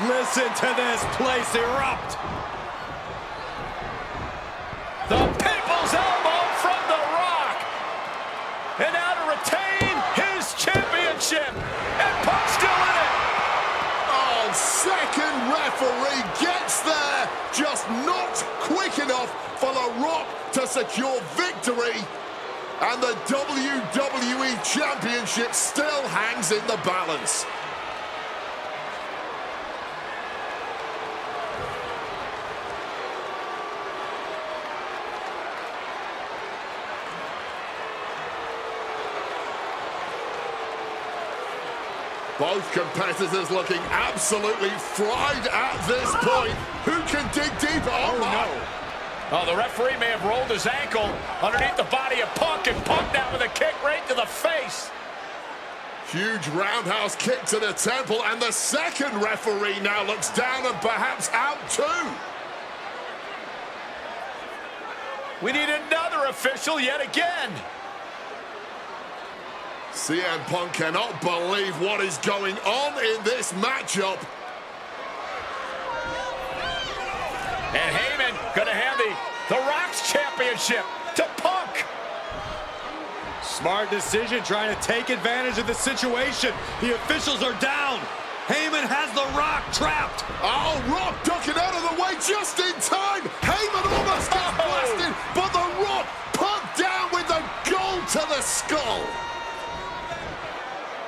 Listen to this place erupt. The People's Elbow from The Rock. And now to retain his championship. And Punk's still in it. Oh, second referee gets there, just not quick enough for The Rock to secure victory. And the WWE Championship still hangs in the balance. Both competitors looking absolutely fried at this point. Who can dig deeper? Oh, no. Oh, the referee may have rolled his ankle underneath the body of Punk, and Punk down with a kick right to the face. Huge roundhouse kick to the temple, and the second referee now looks down and perhaps out too. We need another official yet again. CM Punk cannot believe what is going on in this matchup. And Heyman gonna hand the Rock's championship to Punk. Smart decision, trying to take advantage of the situation. The officials are down. Heyman has the Rock trapped. Oh, Rock ducking out of the way just in time. Heyman almost gets blasted, but the Rock put down with the gold to the skull.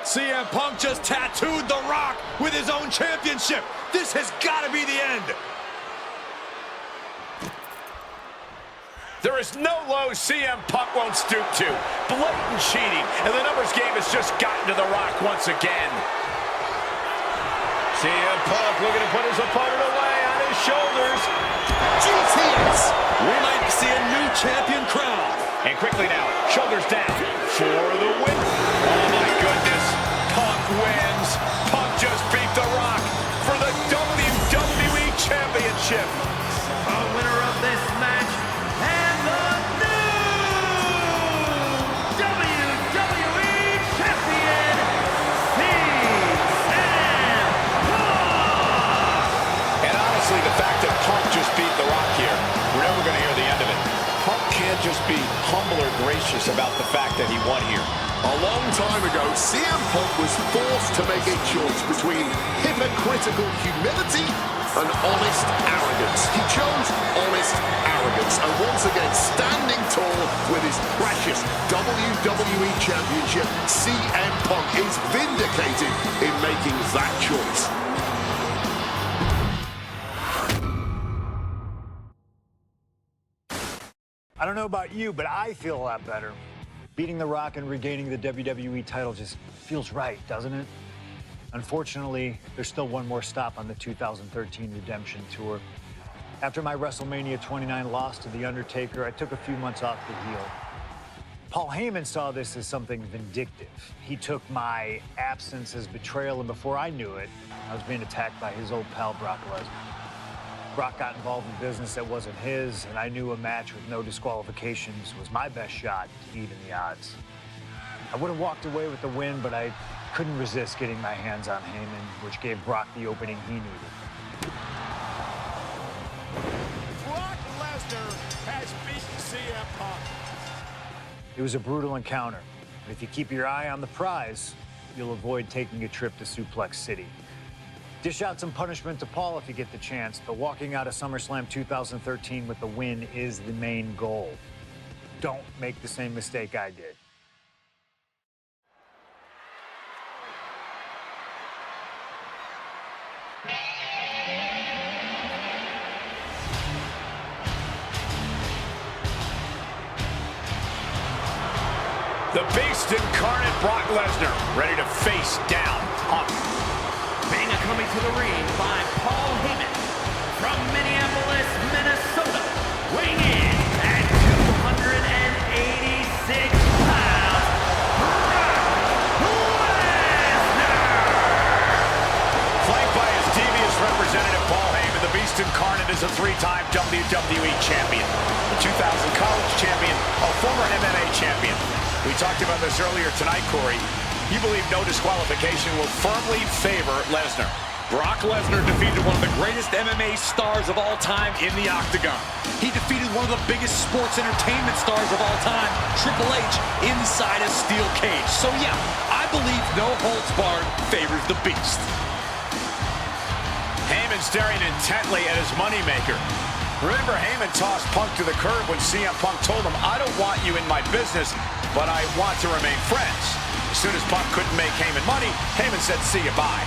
CM Punk just tattooed The Rock with his own championship. This has got to be the end. There is no low CM Punk won't stoop to. Blatant cheating, and the numbers game has just gotten to The Rock once again. CM Punk looking to put his opponent away on his shoulders. GTS! We might see a new champion crown. And quickly now, shoulders down for the win. Oh my goodness, Punk wins. Punk just beat The Rock for the WWE Championship. The winner of this match and the new WWE Champion, CM Punk. And honestly, the fact that Punk just beat The Rock here, we're never going to hear the end of it. Punk can't just be humble or gracious about the fact that he won here. A long time ago, CM Punk was forced to make a choice between hypocritical humility and honest arrogance. He chose honest arrogance, and once again, standing tall with his precious WWE Championship, CM Punk is vindicated in making that choice. I don't know about you, but I feel a lot better. Beating The Rock and regaining the WWE title just feels right, doesn't it? Unfortunately, there's still one more stop on the 2013 Redemption Tour. After my WrestleMania 29 loss to The Undertaker, I took a few months off to heal. Paul Heyman saw this as something vindictive. He took my absence as betrayal, and before I knew it, I was being attacked by his old pal, Brock Lesnar. Brock got involved in business that wasn't his, and I knew a match with no disqualifications was my best shot to even the odds. I would have walked away with the win, but I couldn't resist getting my hands on Heyman, which gave Brock the opening he needed. Brock Lesnar has beaten CM Punk. It was a brutal encounter, but if you keep your eye on the prize, you'll avoid taking a trip to Suplex City. Dish out some punishment to Paul if you get the chance, but walking out of SummerSlam 2013 with the win is the main goal. Don't make the same mistake I did. The Beast incarnate Brock Lesnar, ready to face down Punk. Banga coming to the ring by Paul Heyman from Minneapolis, Minnesota, weighing in at 286 pounds, Brock Lesnar! Flanked by his devious representative Paul Heyman, the Beast incarnate is a three-time WWE champion, a 2000 college champion, a former MMA champion. We talked about this earlier tonight, Corey. You believe no disqualification will firmly favor Lesnar. Brock Lesnar defeated one of the greatest MMA stars of all time in the octagon. He defeated one of the biggest sports entertainment stars of all time, Triple H, inside a steel cage. So yeah, I believe no holds barred favors the Beast. Heyman staring intently at his moneymaker. Remember, Heyman tossed Punk to the curb when CM Punk told him, "I don't want you in my business, but I want to remain friends." As soon as Punk couldn't make Heyman money, Heyman said, "See you, bye."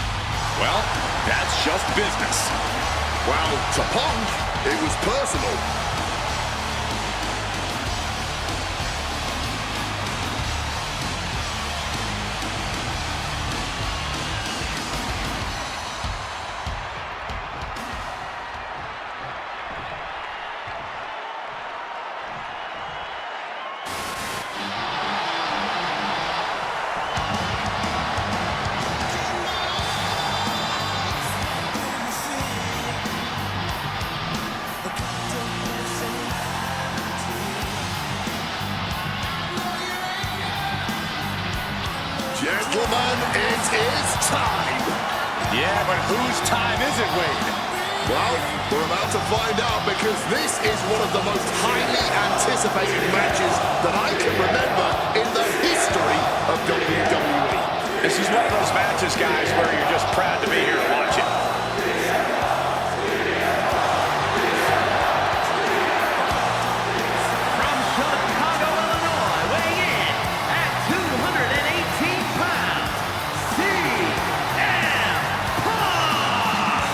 Well, that's just business. Well, to Punk, it was personal. Gentlemen, it is time. Yeah, but whose time is it, Wade? Well, we're about to find out because this is one of the most highly anticipated matches that I can remember in the history of WWE. This is one of those matches, guys, where you're just proud to be here to watch it. From Chicago, Illinois, weighing in at 218 pounds, CM Punk!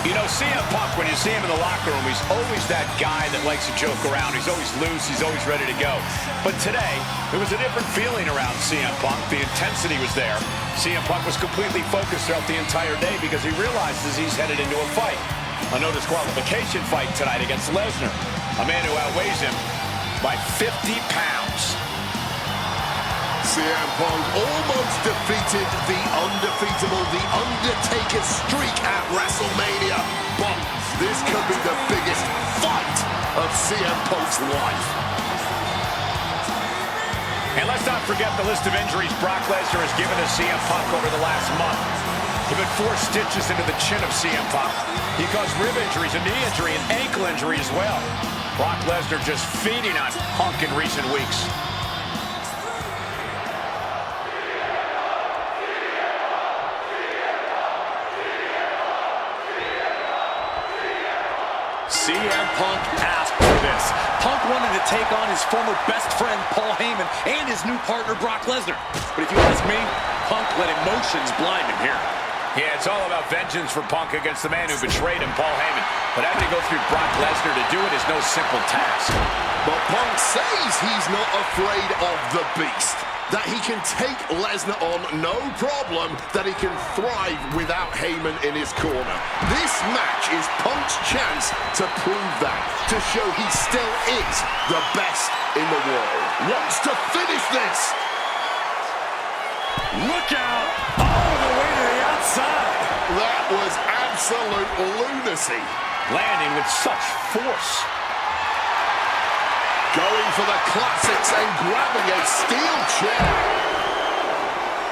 You know, CM Punk, when you see him in the locker room, he's always that guy that likes to joke around. He's always loose. He's always ready to go. But today, there was a different feeling around CM Punk. The intensity was there. CM Punk was completely focused throughout the entire day because he realizes he's headed into a fight. A no disqualification fight tonight against Lesnar, a man who outweighs him by 50 pounds. CM Punk almost defeated the undefeatable, The Undertaker's streak at WrestleMania. But this could be the biggest fight of CM Punk's life. And let's not forget the list of injuries Brock Lesnar has given to CM Punk over the last month. He put 4 stitches into the chin of CM Punk. He caused rib injuries, a knee injury, and ankle injury as well. Brock Lesnar just feeding on Punk in recent weeks. CM Punk asked for this. Punk wanted to take on his former best friend, Paul Heyman, and his new partner, Brock Lesnar. But if you ask me, Punk let emotions blind him here. Yeah, it's all about vengeance for Punk against the man who betrayed him, Paul Heyman. But having to go through Brock Lesnar to do it is no simple task. But Punk says he's not afraid of the Beast. That he can take Lesnar on no problem, that he can thrive without Heyman in his corner. This match is Punk's chance to prove that, to show he still is the best in the world. Wants to finish this. Look out! All the way to the outside. That was absolute lunacy. Landing with such force. Going for the classics and grabbing a steel chair.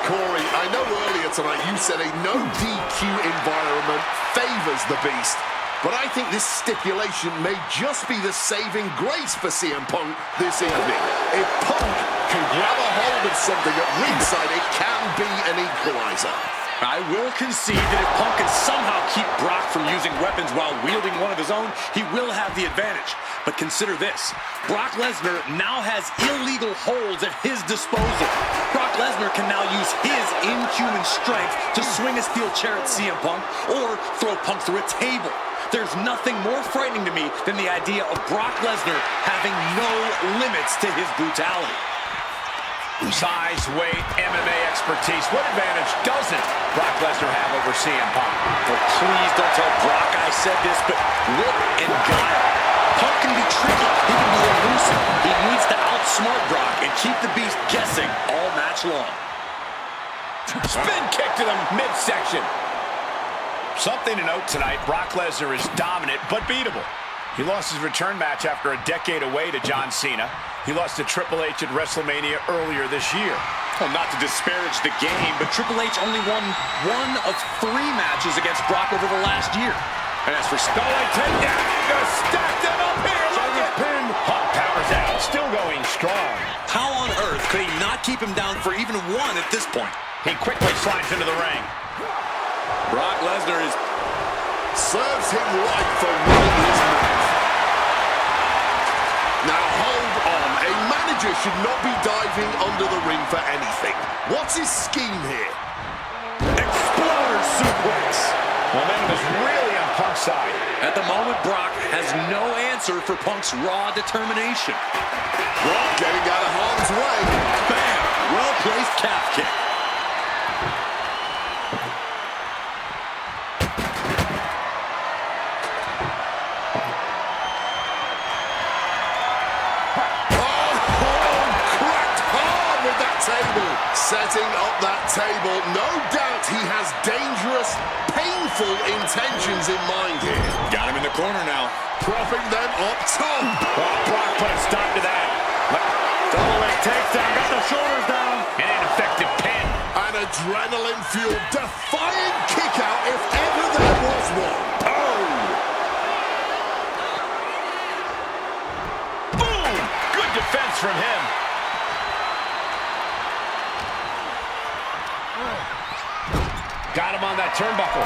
Corey, I know earlier tonight you said a no DQ environment favors the Beast. But I think this stipulation may just be the saving grace for CM Punk this evening. If Punk can grab a hold of something at ringside, it can be an equalizer. I will concede that if Punk can somehow keep Brock from using weapons while wielding one of his own, he will have the advantage. But consider this. Brock Lesnar now has illegal holds at his disposal. Brock Lesnar can now use his inhuman strength to swing a steel chair at CM Punk or throw Punk through a table. There's nothing more frightening to me than the idea of Brock Lesnar having no limits to his brutality. Size, weight, MMA expertise. What advantage doesn't Brock Lesnar have over CM Punk? Well, please don't tell Brock I said this, but wit and guile. Punk can be tricky. He can be elusive. He needs to outsmart Brock and keep the beast guessing all match long. Spin kick to the midsection. Something to note tonight, Brock Lesnar is dominant but beatable. He lost his return match after a decade away to John Cena. He lost to Triple H at WrestleMania earlier this year. Well, not to disparage the game, but Triple H only won 1 of 3 matches against Brock over the last year. And as for Scully takedown, just stacked them up here. Look at pin. Punk powers out, still going strong. How on earth could he not keep him down for even 1 at this point? He quickly slides into the ring. Brock Lesnar is Serves him right for winning his match. Now hold on, a manager should not be diving under the ring for anything. What's his scheme here? Exploder suplex. Momentum is really on Punk's side. At the moment, Brock has no answer for Punk's raw determination. Brock getting out of harm's way. Bam! Well-placed calf kick. Setting up that table, no doubt he has dangerous, painful intentions in mind here. Got him in the corner now. Propping them up top. Oh, Brock put a stop to that. Double leg takedown, got the shoulders down. An ineffective pin. An adrenaline-fueled, defying kick out if ever there was one. Oh! Boom! Good defense from him. Got him on that turnbuckle.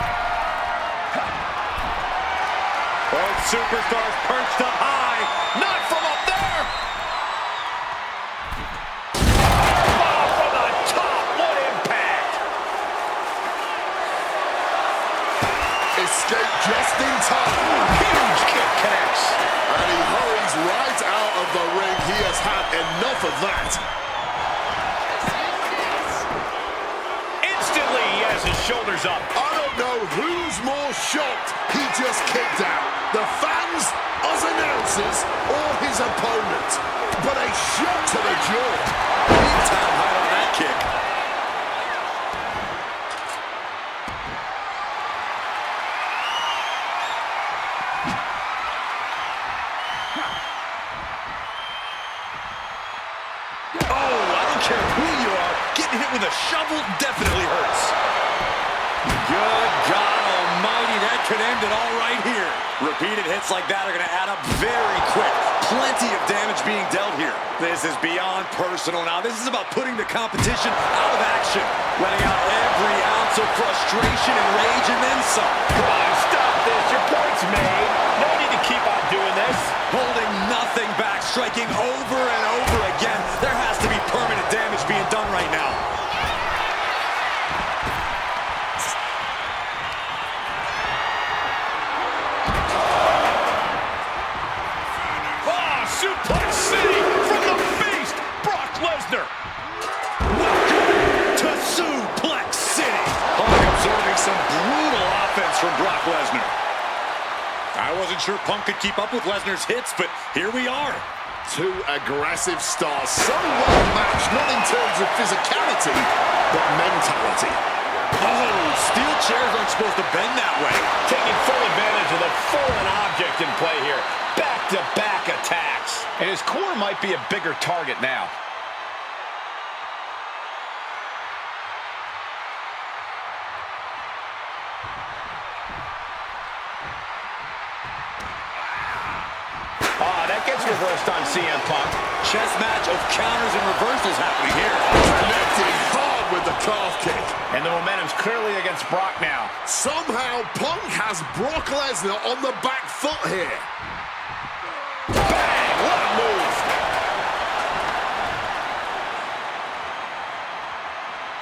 Both superstars perched up high. Not from up there. Oh, from the top. What impact. Escape just in time. Huge kick connects. And he hurries right out of the ring. He has had enough of that. His shoulders up. I don't know who's more shocked he just kicked out. The fans, us announcers, or his opponent. But a shot to the jaw. Big time high on that kick. Oh, I don't care who you are. Getting hit with a shovel definitely hurts. Good God almighty, that could end it all right here. Repeated hits like that are going to add up very quick. Plenty of damage being dealt here. This is beyond personal now. This is about putting the competition out of action. Letting out every ounce of frustration and rage and then some. Come on, stop this. Your point's made. No need to keep on doing this. Holding nothing back, striking over and over again. There has to be permanent damage being done right now. Suplex City from the beast, Brock Lesnar. Welcome to Suplex City. Punk absorbing some brutal offense from Brock Lesnar. I wasn't sure Punk could keep up with Lesnar's hits, but here we are. 2 aggressive stars, so well matched, not in terms of physicality, but mentality. Oh, steel chairs aren't supposed to bend that way. Taking full advantage of the foreign object in play here. Back-to-back attacks. And his core might be a bigger target now. reversed on CM Punk. Chess match of counters and reversals happening here. Connecting hard with the calf kick. And the momentum's clearly against Brock now. Somehow, Punk has Brock Lesnar on the back foot here. Bang! What a move!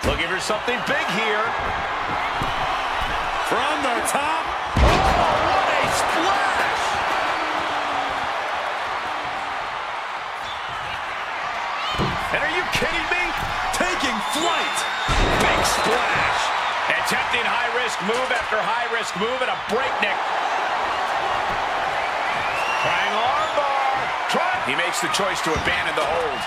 Looking for something big here. From the top. Oh, what a splash! And are you kidding me? Taking flight. Big splash. Attempting high-risk move after high-risk move and a breakneck. Trying armbar. He makes the choice to abandon the hold.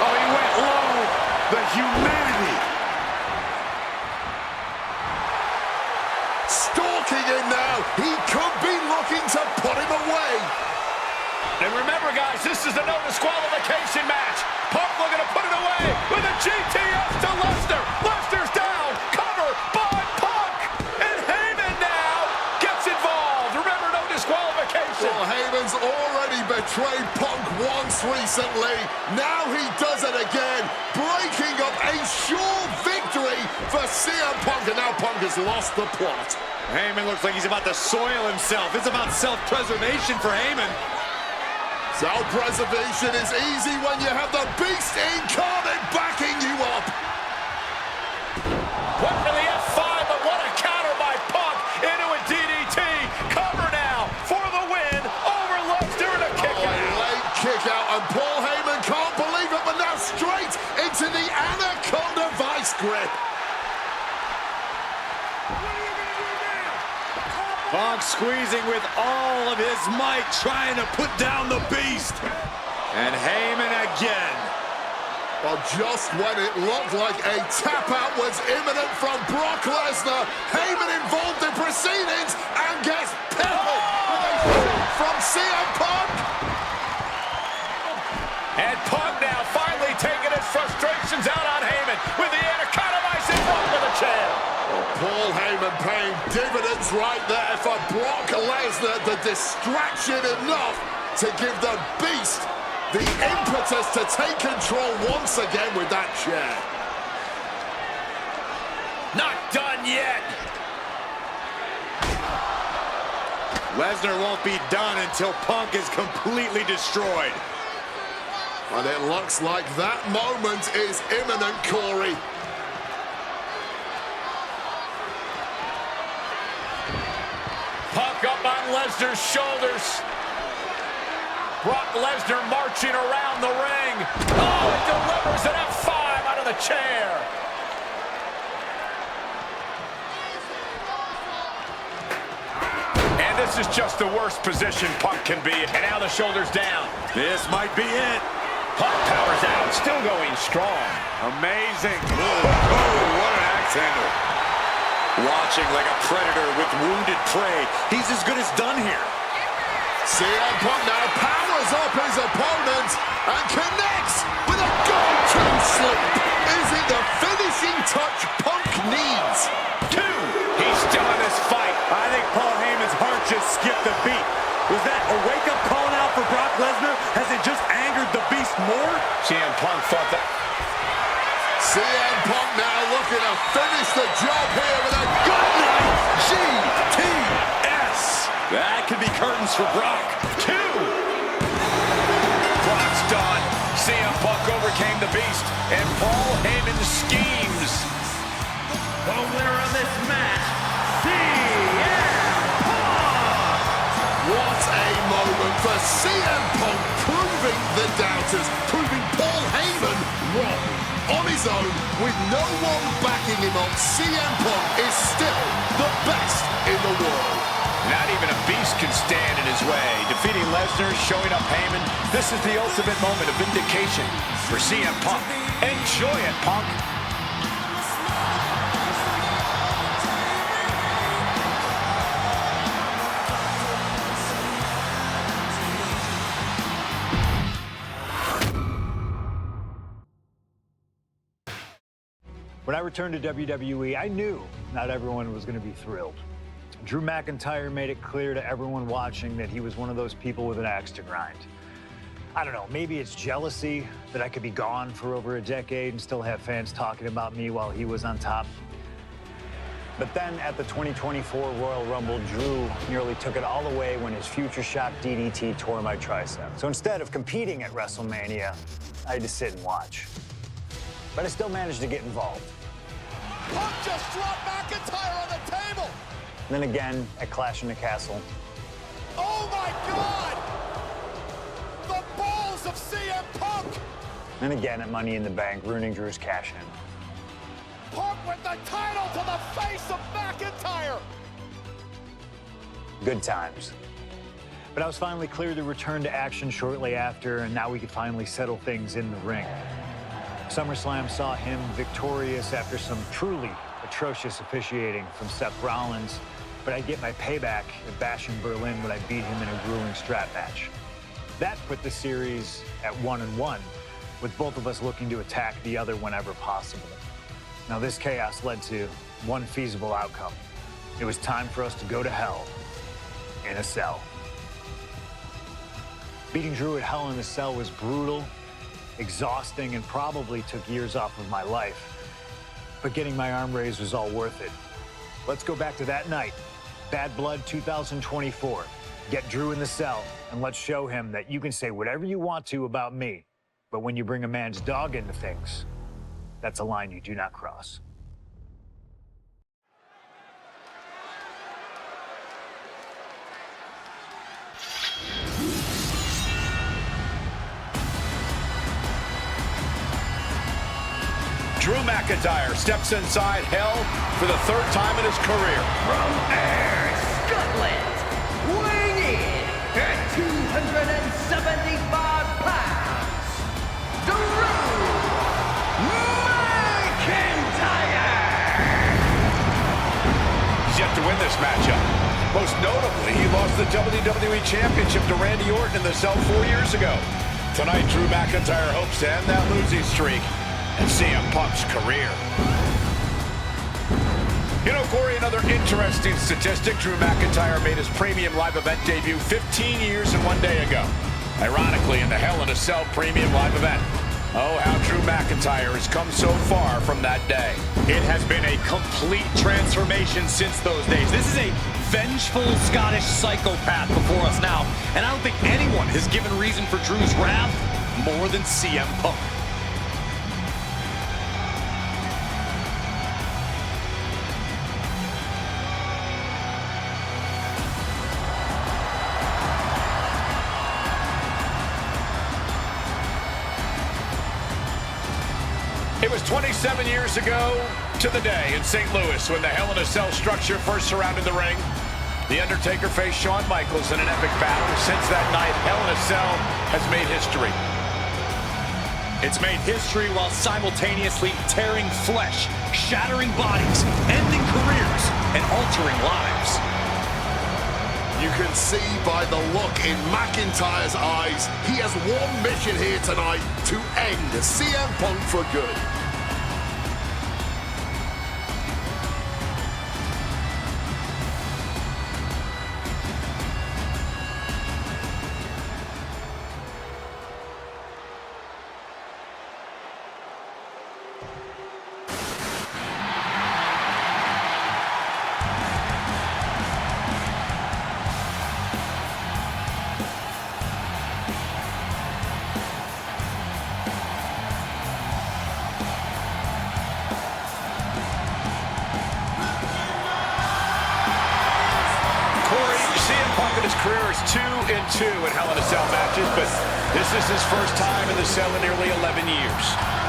Oh, he went low. The humanity. Stalking him now. He could be looking to put him away. And remember, guys, this is a no disqualification match. Punk looking to put it away with a GTS to Lesnar. Lesnar's down. Cover by Punk. And Heyman now gets involved. Remember, no disqualification. Well, Heyman's already betrayed Punk once recently. Now he does it again, breaking up a sure victory for CM Punk. And now Punk has lost the plot. Heyman looks like he's about to soil himself. It's about self-preservation for Heyman. Self-preservation is easy when you have the Beast incarnate backing you up. Went for the F5, but what a counter by Punk into a DDT. Cover now for the win over Lesnar and a kick out. Late kick out, and Paul Heyman can't believe it, but now straight into the Anaconda Vice grip. Punk squeezing with all of his might, trying to put down the Beast. And Heyman again. Well, just when it looked like a tap-out was imminent from Brock Lesnar, Heyman involved in proceedings and gets peppered with a shot from CM Punk. And Punk now finally taking his frustrations out on Heyman with the Anaconda Vice in front with a chair. Paul Heyman paying dividends right there for Brock Lesnar. The distraction enough to give the Beast the impetus to take control once again with that chair. Not done yet. Lesnar won't be done until Punk is completely destroyed. And it looks like that moment is imminent, Corey. Punk up on Lesnar's shoulders. Brock Lesnar marching around the ring. Oh, he delivers an F5 out of the chair. And this is just the worst position Punk can be. And now the shoulder's down. This might be it. Punk powers out, still going strong. Amazing. Oh, what an axe handle. Watching like a predator with wounded prey. He's as good as done here. CM Punk now powers up his opponent and connects with a go-to sleep. Is it the finishing touch Punk needs? 2. He's still in this fight. I think Paul Heyman's heart just skipped a beat. Was that a wake-up call now for Brock Lesnar? Has it just angered the Beast more? CM Punk thought that. CM Punk now looking to finish the job here with a good night GTS. That could be curtains for Brock. 2. Brock's done. CM Punk overcame the Beast, and Paul Heyman schemes. The winner of this match, CM Punk! What a moment for CM Punk, proving the doubters, proving Paul Heyman wrong. On his own, with no one backing him up, CM Punk is still the best in the world. Not even a Beast can stand in his way. Defeating Lesnar, showing up Heyman. This is the ultimate moment of vindication for CM Punk. Enjoy it, Punk. When I returned to WWE, I knew not everyone was going to be thrilled. Drew McIntyre made it clear to everyone watching that he was one of those people with an axe to grind. I don't know, maybe it's jealousy that I could be gone for over a decade and still have fans talking about me while he was on top. But then at the 2024 Royal Rumble, Drew nearly took it all away when his future shock DDT tore my tricep. So instead of competing at WrestleMania, I had to sit and watch. But I still managed to get involved. Punk just dropped McIntyre on the table. And then again at Clash in the Castle. Oh my God! The balls of CM Punk! And again at Money in the Bank, ruining Drew's cash-in. Punk with the title to the face of McIntyre! Good times. But I was finally cleared to return to action shortly after, and now we could finally settle things in the ring. SummerSlam saw him victorious after some truly atrocious officiating from Seth Rollins, but I'd get my payback at Bash in Berlin when I beat him in a grueling strap match. That put the series at 1-1, with both of us looking to attack the other whenever possible. Now, this chaos led to one feasible outcome. It was time for us to go to hell in a cell. Beating Drew at Hell in a Cell was brutal, exhausting, and probably took years off of my life. But getting my arm raised was all worth it. Let's go back to that night, Bad Blood 2024. Get Drew in the cell, and let's show him that you can say whatever you want to about me, but when you bring a man's dog into things, that's a line you do not cross. Drew McIntyre steps inside hell for the third time in his career. From Ayr, Scotland, weighing in at 275 pounds, Drew McIntyre! He's yet to win this matchup. Most notably, he lost the WWE Championship to Randy Orton in the cell 4 years ago. Tonight, Drew McIntyre hopes to end that losing streak and CM Punk's career. You know, Corey, another interesting statistic. Drew McIntyre made his premium live event debut 15 years and 1 day ago. Ironically, in the Hell in a Cell premium live event. Oh, how Drew McIntyre has come so far from that day. It has been a complete transformation since those days. This is a vengeful Scottish psychopath before us now, and I don't think anyone has given reason for Drew's wrath more than CM Punk. It was 27 years ago to the day in St. Louis when the Hell in a Cell structure first surrounded the ring. The Undertaker faced Shawn Michaels in an epic battle. Since that night, Hell in a Cell has made history. It's made history while simultaneously tearing flesh, shattering bodies, ending careers, and altering lives. You can see by the look in McIntyre's eyes, he has one mission here tonight: to end CM Punk for good. His career is 2-2 in Hell in a Cell matches, but this is his first time in the cell in nearly 11 years.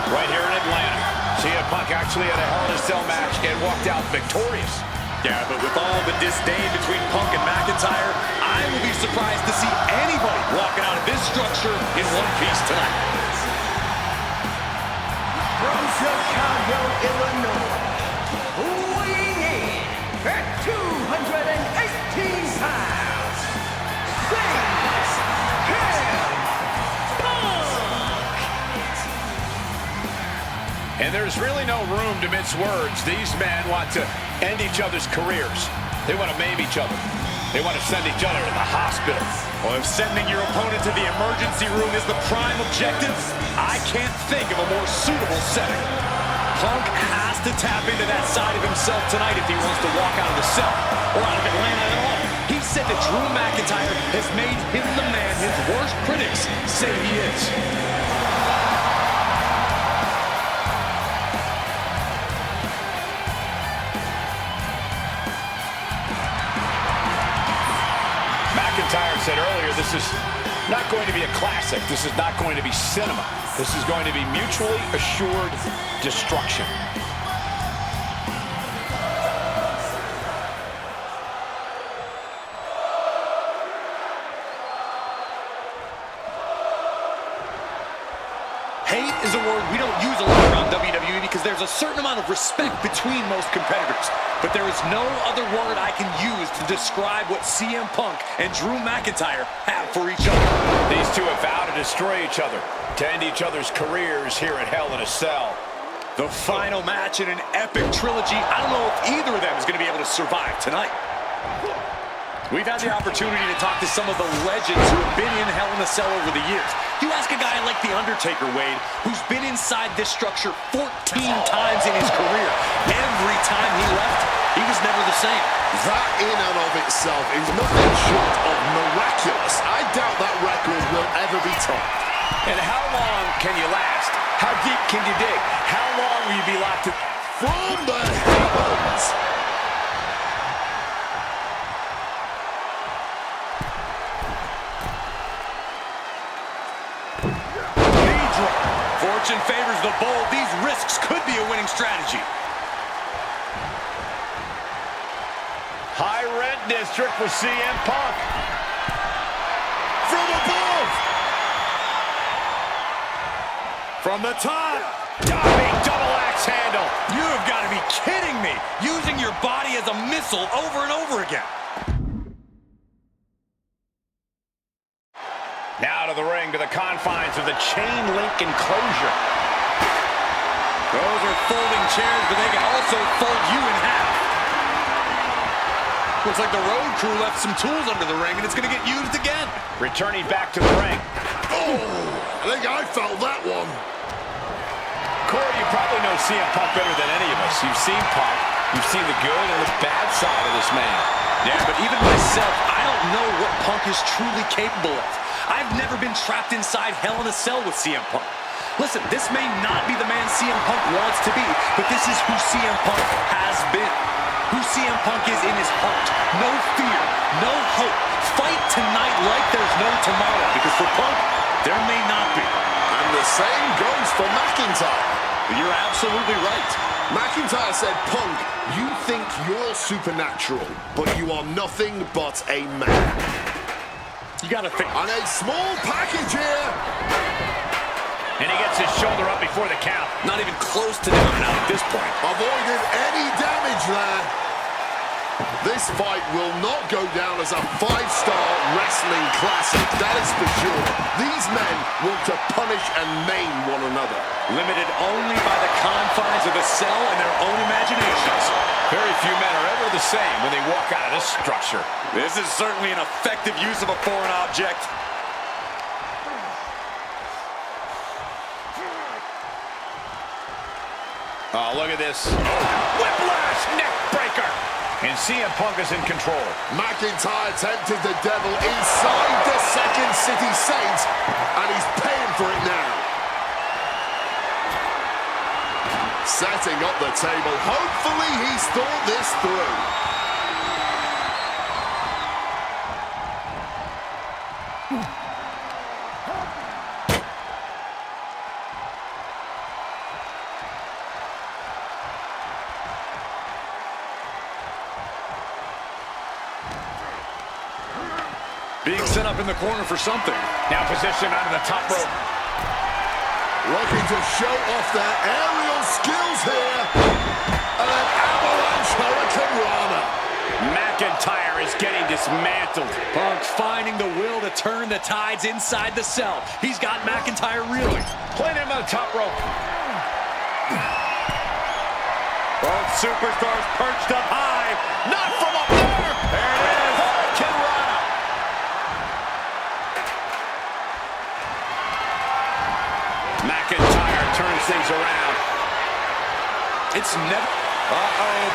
Right here in Atlanta, CM Punk actually had a Hell in a Cell match and walked out victorious. Yeah, but with all the disdain between Punk and McIntyre, I will be surprised to see anybody walking out of this structure in one piece tonight. From Chicago, Illinois, weighing in at 218 pounds, And there's really no room to mince words. These men want to end each other's careers. They want to maim each other. They want to send each other to the hospital. Well, if sending your opponent to the emergency room is the prime objective, I can't think of a more suitable setting. Punk has to tap into that side of himself tonight if he wants to walk out of the cell, or out of Atlanta at all. He said that Drew McIntyre has made him the man his worst critics say he is. McIntyre said earlier, this is not going to be a classic. This is not going to be cinema. This is going to be mutually assured destruction. Hate is a word we don't use a lot around WWE because there's a certain amount of respect between most competitors. But there is no other word I can use to describe what CM Punk and Drew McIntyre have for each other. These two have vowed to destroy each other, to end each other's careers here at Hell in a Cell. The final match in an epic trilogy. I don't know if either of them is going to be able to survive tonight. We've had the opportunity to talk to some of the legends who have been in Hell in a Cell over the years. You ask a guy like The Undertaker, Wade, who's been inside this structure 14 times in his career. Every time he left, he was never the same. That in and of itself is nothing short of miraculous. I doubt that record will ever be topped. And how long can you last? How deep can you dig? How long will you be locked in? From the heavens! Fortune favors the bold. These risks could be a winning strategy. High rent district for CM Punk. From above! From the top. Diving double axe handle. You have got to be kidding me. Using your body as a missile over and over again. Now to the ring, to the confines of the chain link enclosure. Those are folding chairs, but they can also fold you in half. Looks like the road crew left some tools under the ring, and it's going to get used again. Returning back to the ring. Oh, I think I felt that one. Corey, you probably know CM Punk better than any of us. You've seen Punk. You've seen the good and the bad side of this man. Yeah, but even myself, I don't know what Punk is truly capable of. I've never been trapped inside Hell in a Cell with CM Punk. Listen, this may not be the man CM Punk wants to be, but this is who CM Punk has been. Who CM Punk is in his heart. No fear, no hope. Fight tonight like there's no tomorrow, because for Punk, there may not be. And the same goes for McIntyre. You're absolutely right. McIntyre said, Punk, you think you're supernatural, but you are nothing but a man. You gotta think. And a small package here. And he gets his shoulder up before the count. Not even close to down and out at this point. Avoided any damage there. This fight will not go down as a 5-star wrestling classic, that is for sure. These men want to punish and maim one another. Limited only by the confines of the cell and their own imaginations. Very few men are ever the same when they walk out of this structure. This is certainly an effective use of a foreign object. Oh, look at this. Whiplash neck breaker. And CM Punk is in control. McIntyre tempted the devil inside the Second City Saints, and he's paying for it now. Setting up the table. Hopefully he's thought this through. Being set up in the corner for something. Now positioned onto the top rope. Looking to show off their aerial skills here. And an avalanche hurricane rana. McIntyre is getting dismantled. Punk finding the will to turn the tides inside the cell. He's got McIntyre reeling. Playing him on the top rope. Both superstars perched up high. Not from up there. There it is. Hurricane Rana. McIntyre turns things around. It's never... Uh-oh.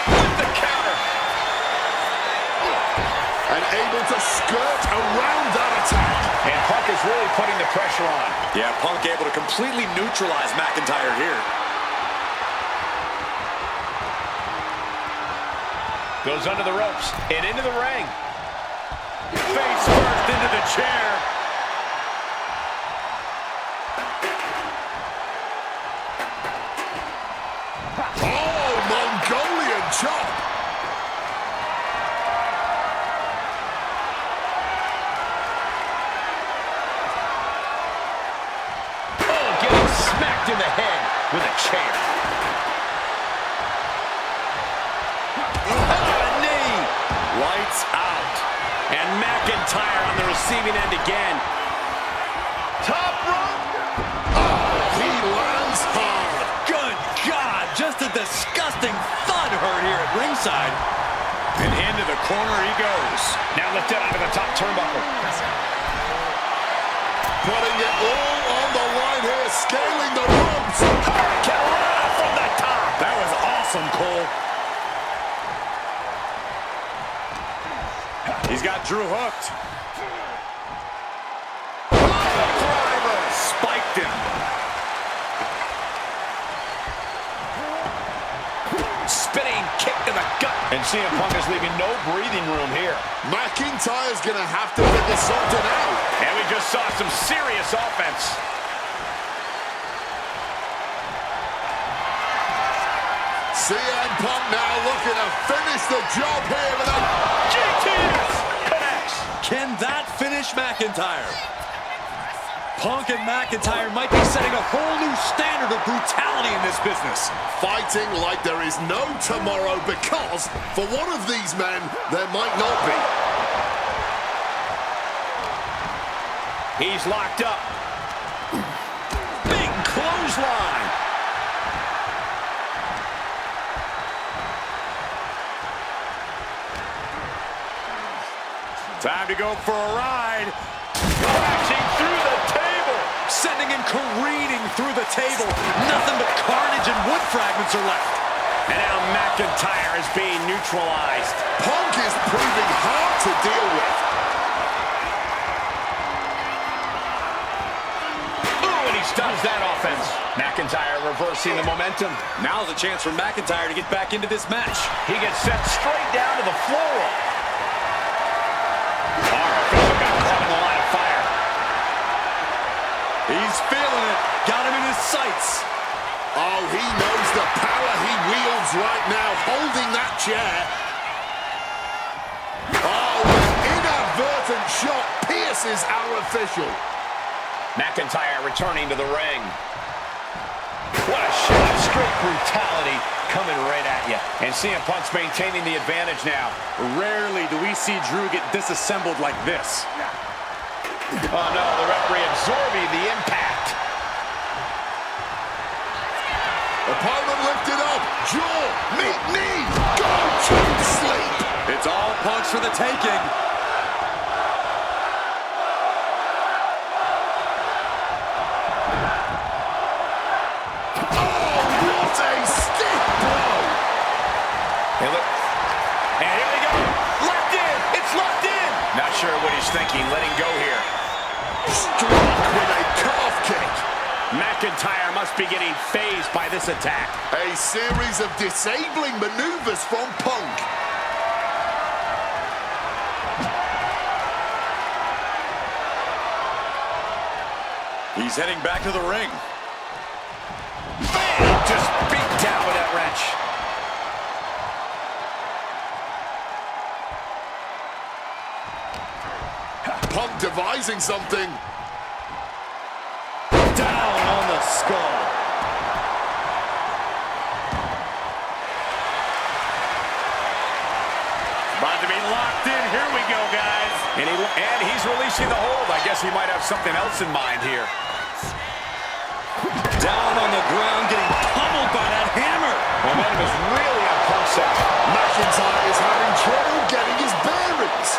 With the counter. And able to skirt around that attack. And Punk is really putting the pressure on. Yeah, Punk able to completely neutralize McIntyre here. Goes under the ropes and into the ring. Face first into the chair. Oh, Mongolian chop. Oh, getting smacked in the head with a chair. Lights out. And McIntyre on the receiving end again. Top rope. Oh, he lands hard. Good God, just a disgusting thud heard here at ringside. And into the corner he goes. Now lifted onto the top turnbuckle. Putting it all on the line here, scaling the ropes. Hurricane Rana from the top. That was awesome, Cole. He's got Drew hooked. Driver. Spiked him. Spinning kick to the gut. And CM Punk is leaving no breathing room here. McIntyre's going to have to figure something out. And we just saw some serious offense. CM Punk now looking to finish the job here with a GTS connects. Can that finish McIntyre? Punk and McIntyre might be setting a whole new standard of brutality in this business. fighting like there is no tomorrow because for one of these men, there might not be. He's locked up. Big clothesline. Time to go for a ride. Crashing through the table. Sending him careening through the table. Nothing but carnage and wood fragments are left. And now McIntyre is being neutralized. Punk is proving hard to deal with. Ooh, and he stops that offense. McIntyre reversing the momentum. Now's a chance for McIntyre to get back into this match. He gets sent straight down to the floor. Our official got caught in the line of fire. He's feeling it. Got him in his sights. Oh, he knows the power he wields right now, holding that chair. Oh, an inadvertent shot pierces our official. McIntyre returning to the ring. What a shot. Straight brutality coming right at you. And CM Punk's maintaining the advantage now. Rarely do we see Drew get disassembled like this. Oh no, the referee absorbing the impact. Opponent lifted up, jaw, meet knee, go to sleep. It's all Punk's for the taking. Oh, what a stiff blow. Hey, look. And here we go. Locked in. It's locked in. Not sure what he's thinking. Letting go here. Struck with a calf kick. McIntyre must be getting phased by this attack. A series of disabling maneuvers from Punk. He's heading back to the ring. Bam! Just beat down with that wrench. Punk devising something. Down on the skull. About to be locked in. Here we go, guys. And he's releasing the hold. I guess he might have something else in mind here. Down on the ground, getting pummeled by that hammer. Momentum is really on Punk's side. McIntyre is having trouble getting his bearings.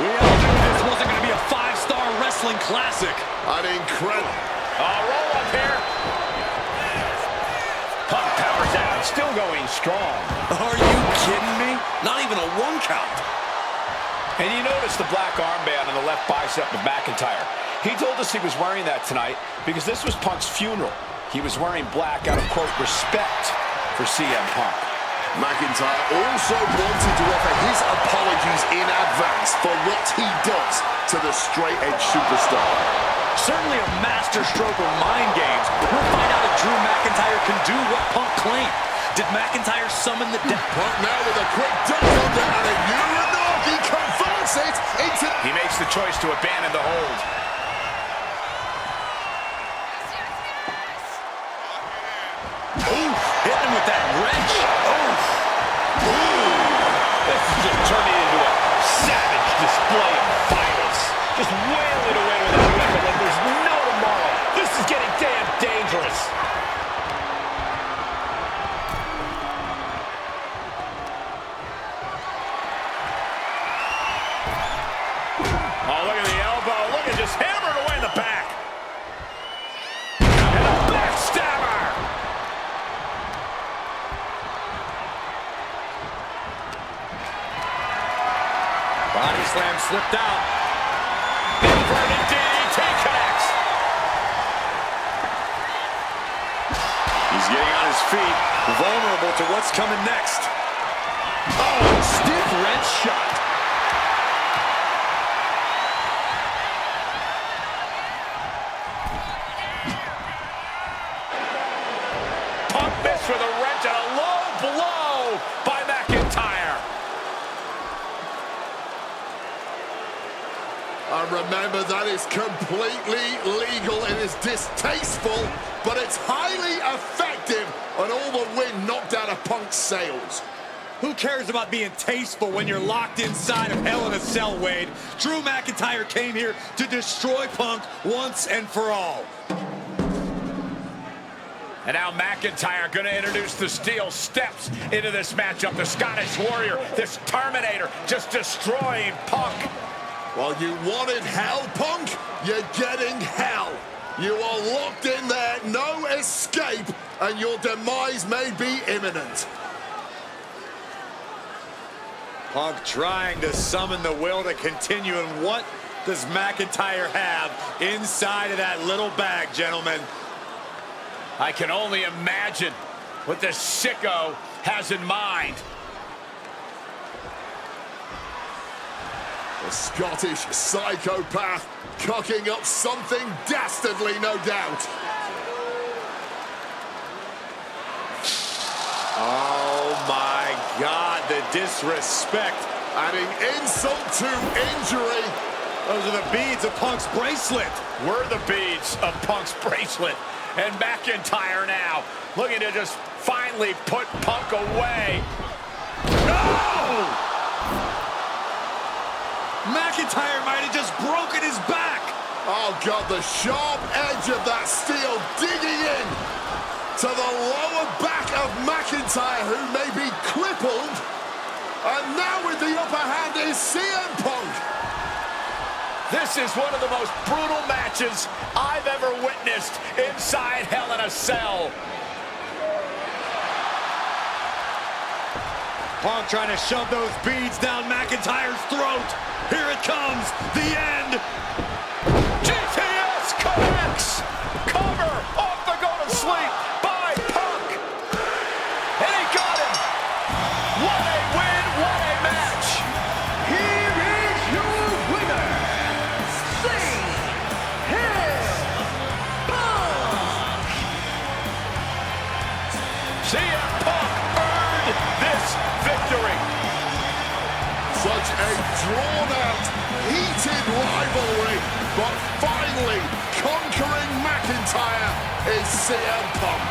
We all knew this wasn't going to be a 5-star wrestling classic. An incredible. Roll up here. Punk powers out, still going strong. Are you kidding me? Not even a 1 count. And you notice the black armband on the left bicep of McIntyre. He told us he was wearing that tonight because this was Punk's funeral. He was wearing black out of, quote, respect for CM Punk. McIntyre also wanted to offer his apologies in advance for what he does to the straight-edge superstar. Certainly a master stroke of mind games. We'll find out if Drew McIntyre can do what Punk claimed. Did McIntyre summon the death? Punk now with a quick duck under and a Uranagi converts it into... He makes the choice to abandon the hold. Oof, hitting him with that wrench. Oof. Ooh. This is just turning into a savage display of violence. Just wailing away with that weapon like there's no tomorrow. This is getting damn dangerous. Oh, look at the elbow. Look at just hammered away in the back. And a backstabber. Body slam slipped out. Inverted DDT connects. He's getting on his feet, vulnerable to what's coming next. Oh, stiff wrench shot. Punk missed with a wrench and a low blow by McIntyre. And remember, that is completely legal. It is distasteful, but it's highly effective, and all the wind knocked out of Punk's sails. Who cares about being tasteful when you're locked inside of Hell in a Cell, Wade? Drew McIntyre came here to destroy Punk once and for all. And now McIntyre going to introduce the steel steps into this matchup. The Scottish Warrior, this Terminator, just destroying Punk. Well, you wanted hell, Punk? You're getting hell. You are locked in there, no escape, and your demise may be imminent. Punk trying to summon the will to continue, and what does McIntyre have inside of that little bag, gentlemen? I can only imagine what this sicko has in mind. The Scottish psychopath cooking up something dastardly, no doubt. Oh my God, the disrespect. Adding insult to injury. Those are the beads of Punk's bracelet. Were the beads of Punk's bracelet. And McIntyre now looking to just finally put Punk away. No! McIntyre might have just broken his back. Oh God, the sharp edge of that steel digging in to the lower back of McIntyre, who may be crippled. And now with the upper hand is CM Punk. This is one of the most brutal matches I've ever witnessed inside Hell in a Cell. Punk trying to shove those beads down McIntyre's throat. Here it comes, the end. GTS connects. Cover off the go to sleep by Punk. And he got him. What a win, what a match. Here is your winner, CM Punk earned this victory. Such a drawn-out, heated rivalry, but finally conquering McIntyre is CM Punk.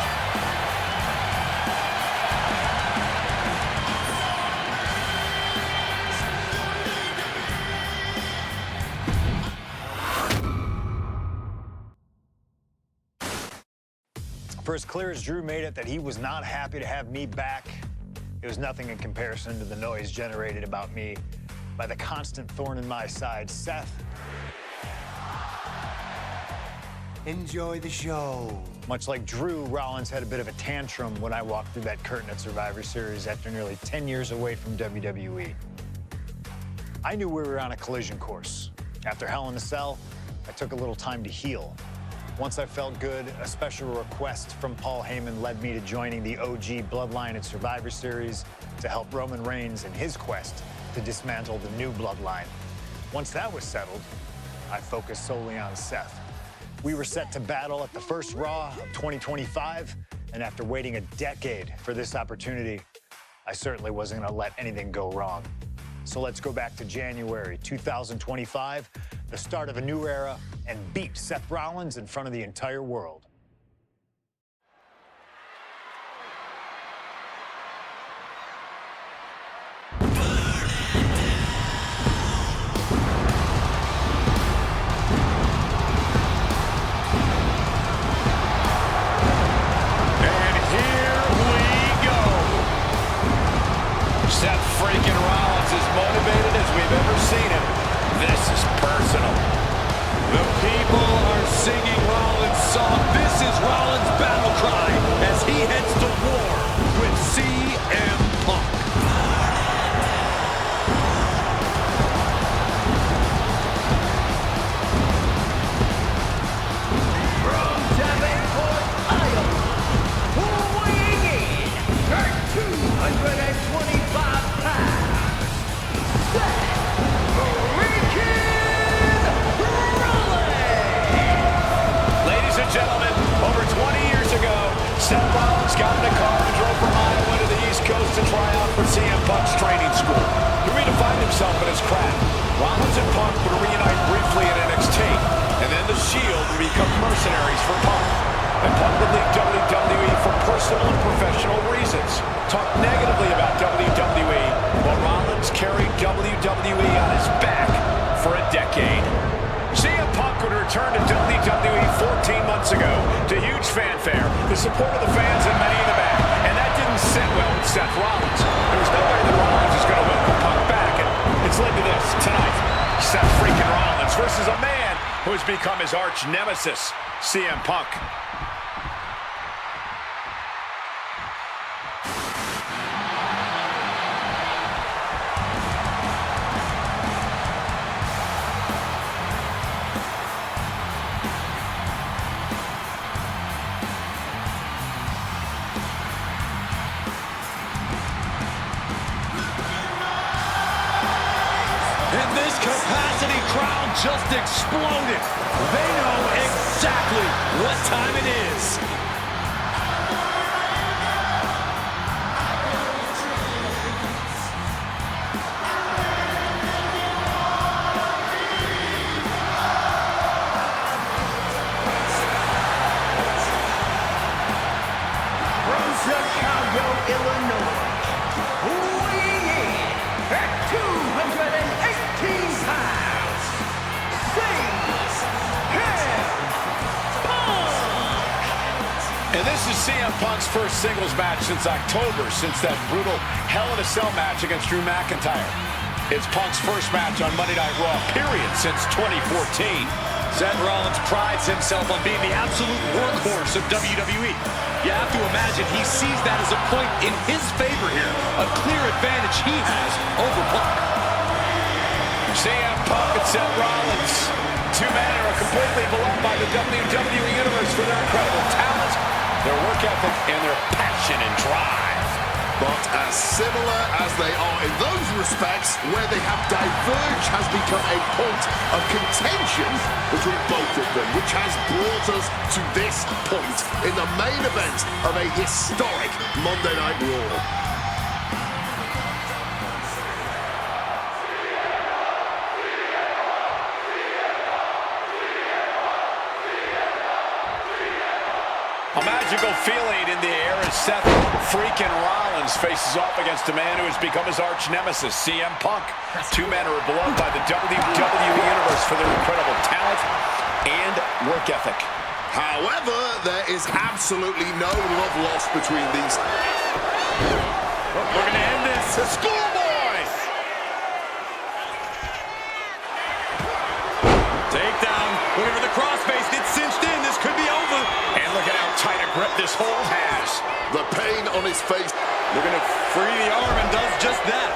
For as clear as Drew made it that he was not happy to have me back, it was nothing in comparison to the noise generated about me by the constant thorn in my side, Seth. Enjoy the show. Much like Drew, Rollins had a bit of a tantrum when I walked through that curtain at Survivor Series after nearly 10 years away from WWE. I knew we were on a collision course. After Hell in a Cell, I took a little time to heal. Once I felt good, a special request from Paul Heyman led me to joining the OG Bloodline at Survivor Series to help Roman Reigns in his quest to dismantle the new Bloodline. Once that was settled, I focused solely on Seth. We were set to battle at the first Raw of 2025, and after waiting a decade for this opportunity, I certainly wasn't gonna let anything go wrong. So let's go back to January 2025, the start of a new era, and beat Seth Rollins in front of the entire world. Seth freaking Rollins is motivated as we've ever seen him. This is personal. The people are singing Rollins' song. This is Rollins' battle cry as he heads to war with CM Punk. From Davenport, Iowa, weighing in at 225 pounds, Seth freaking Rollins! Ladies and gentlemen, over 20 years ago, Seth Rollins got in a car and drove from Iowa to the East Coast to try out for CM Punk's training school. He redefined himself in his craft. Rollins and Punk would reunite briefly in NXT, and then the Shield would become mercenaries for Punk. And Punk would leave WWE for personal and professional reasons. Talk negatively about WWE, while Rollins carried WWE on his back for a decade. CM Punk would return to WWE 14 months ago to huge fanfare, the support of the fans, and many in the back. And that didn't sit well with Seth Rollins. There was no way that Rollins was going to welcome Punk back, and it's led to this tonight. Seth freaking Rollins versus a man who has become his arch nemesis, CM Punk. And this capacity crowd just exploded. They know exactly what time it is. From Chicago, Illinois, weighing in at 218 pounds, CM Punk! And this is CM Punk's first singles match since October, since that brutal Hell in a Cell match against Drew McIntyre. It's Punk's first match on Monday Night Raw, period, since 2014. Seth Rollins prides himself on being the absolute workhorse of WWE. You have to imagine he sees that as a point in his favor here, a clear advantage he has over Punk. CM Punk and Seth Rollins, two men who are completely beloved by the WWE Universe for their incredible talent, their work ethic, and their passion and drive. But as similar as they are in those respects, where they have diverged has become a point of contention between both of them, which has brought us to this point in the main event of a historic Monday Night Raw. A magical feeling in the air as Seth freaking Rollins faces off against a man who has become his arch nemesis, CM Punk. Two men who are beloved by the WWE Universe for their incredible talent and work ethic. However, there is absolutely no love lost between these. We're going to end this. The schoolboy! Takedown. Looking for the crossface. Gets cinched in. This could be over. And look at how tight a grip this hold has. The pain on his face. Looking to free the arm and does just that.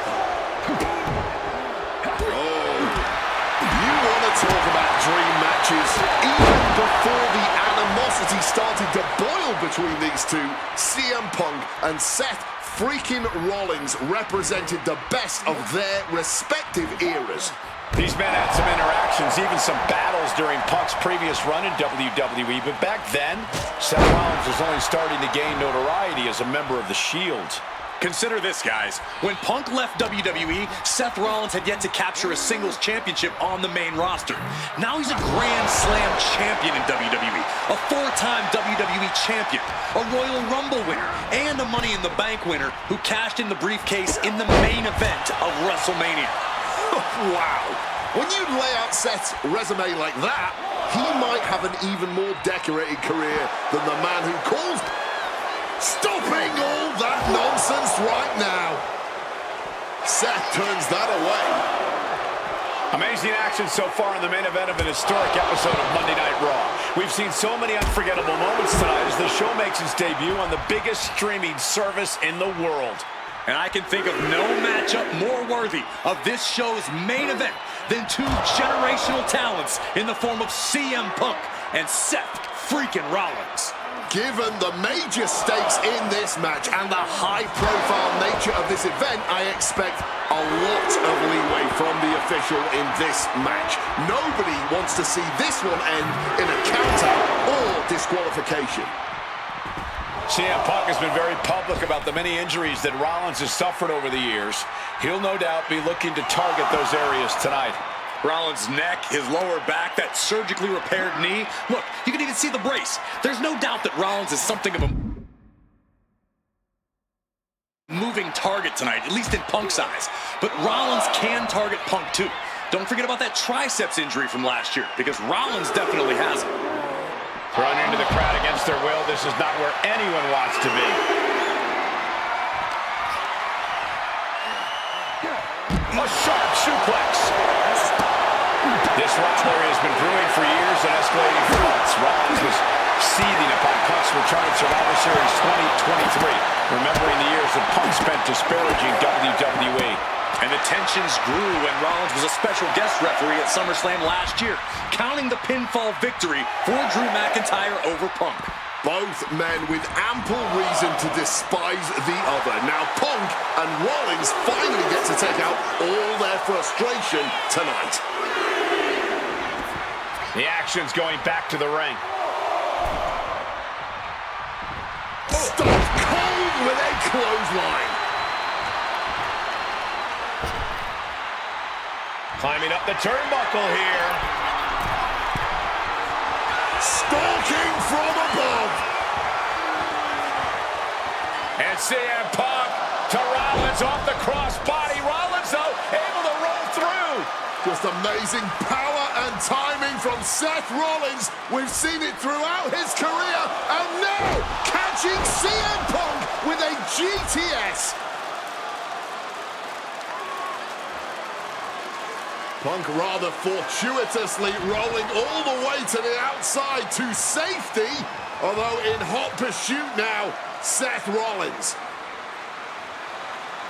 You want to talk about dream matches. Even before the animosity started to boil between these two, CM Punk and Seth freaking Rollins represented the best of their respective eras. These men had some interactions, even some battles during Punk's previous run in WWE, but back then, Seth Rollins was only starting to gain notoriety as a member of the Shield. Consider this, guys. When Punk left WWE, Seth Rollins had yet to capture a singles championship on the main roster. Now he's a Grand Slam champion in WWE, a four-time WWE champion, a Royal Rumble winner, and a Money in the Bank winner who cashed in the briefcase in the main event of WrestleMania. Wow. When you lay out Seth's resume like that, he might have an even more decorated career than the man who calls... Stopping all that nonsense right now. Seth turns that away. Amazing action so far in the main event of an historic episode of Monday Night Raw. We've seen so many unforgettable moments tonight as the show makes its debut on the biggest streaming service in the world. And I can think of no matchup more worthy of this show's main event than two generational talents in the form of CM Punk and Seth freaking Rollins. Given the major stakes in this match and the high-profile nature of this event, I expect a lot of leeway from the official in this match. Nobody wants to see this one end in a countout or disqualification. CM Punk has been very public about the many injuries that Rollins has suffered over the years. He'll no doubt be looking to target those areas tonight. Rollins' neck, his lower back, that surgically repaired knee. Look, you can even see the brace. There's no doubt that Rollins is something of a moving target tonight, at least in Punk's eyes. But Rollins can target Punk too. Don't forget about that triceps injury from last year, because Rollins definitely has it. Thrown into the crowd against their will. This is not where anyone wants to be. A sharp suplex. This rivalry has been brewing for years and escalating for months. Rollins was seething upon Punk's return at Survivor Series 2023, remembering the years that Punk spent disparaging WWE. And the tensions grew when Rollins was a special guest referee at SummerSlam last year, counting the pinfall victory for Drew McIntyre over Punk. Both men with ample reason to despise the other. Now Punk and Rollins finally get to take out all their frustration tonight. The action's going back to the ring. Stop cold with a clothesline. Climbing up the turnbuckle here. Stalking from above. And CM Punk to Rollins off the crossbody. Rollins, though, able to roll through. Just amazing power and timing from Seth Rollins. We've seen it throughout his career. And now, catching CM Punk with a GTS. Punk rather fortuitously rolling all the way to the outside to safety. Although in hot pursuit now, Seth Rollins.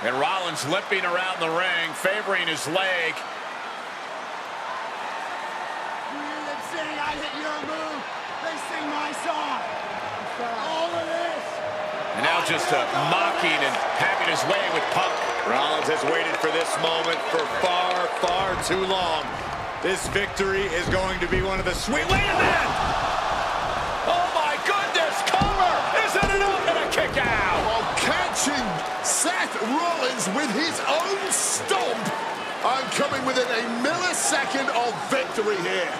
And Rollins limping around the ring, favoring his leg. I hit your move. They sing my song. All of this. And now just mocking and having his way with Punk. Rollins has waited for this moment for far, far too long. This victory is going to be one of the sweet... Wait a minute! Oh my goodness, cover! Isn't it up and a kick out? While catching Seth Rollins with his own stomp. I'm coming within a millisecond of victory here.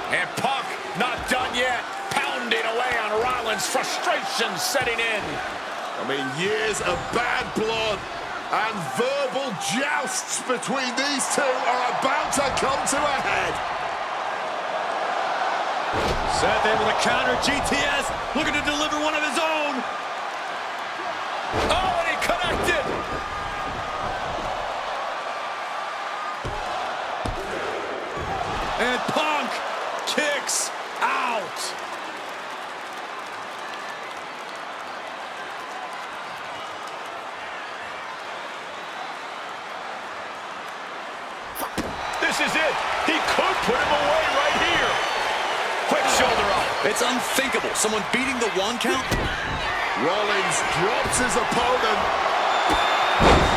And Punk not done yet, pounding away on Rollins, frustration setting in. I mean, years of bad blood And verbal jousts between these two are about to come to a head. Seth able to counter GTS, looking to deliver one of his own. Oh, and he connected. And Punk kicks out. This is it. He could put him away right here. Quick shoulder up. It's unthinkable. Someone beating the 1 count. Rollins drops his opponent.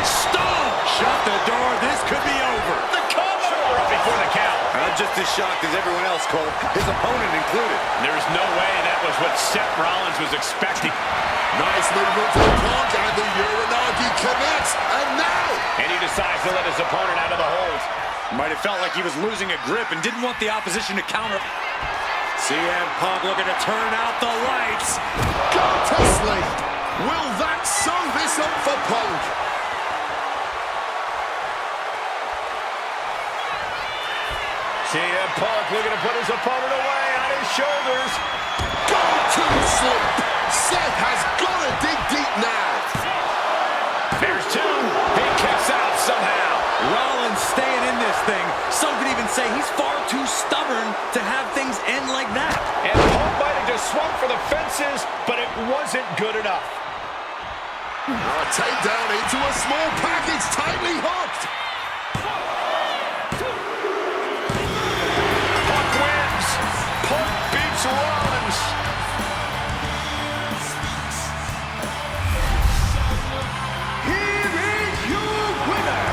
Stop! Shut the door. This could be over. The combo shoulder up before the count. I'm just as shocked as everyone else, Cole. His opponent included. There's no way that was what Seth Rollins was expecting. Nice movement from Punk, and the Uranagi connects. And now, And he decides to let his opponent out of the hold. Might have felt like he was losing a grip and didn't want the opposition to counter. CM Punk looking to turn out the lights. go to sleep. Will that sew this up for Punk? CM Punk looking to put his opponent away on his shoulders. Go to sleep. Seth has got to dig deep now. There's 2. He kicks out somehow. Rollins staying in this thing. Some could even say he's far too stubborn to have things end like that. And Punk might have just swung for the fences, but it wasn't good enough. A takedown into a small package, tightly hooked. Punk wins. Punk beats Rollins. Here is your winner,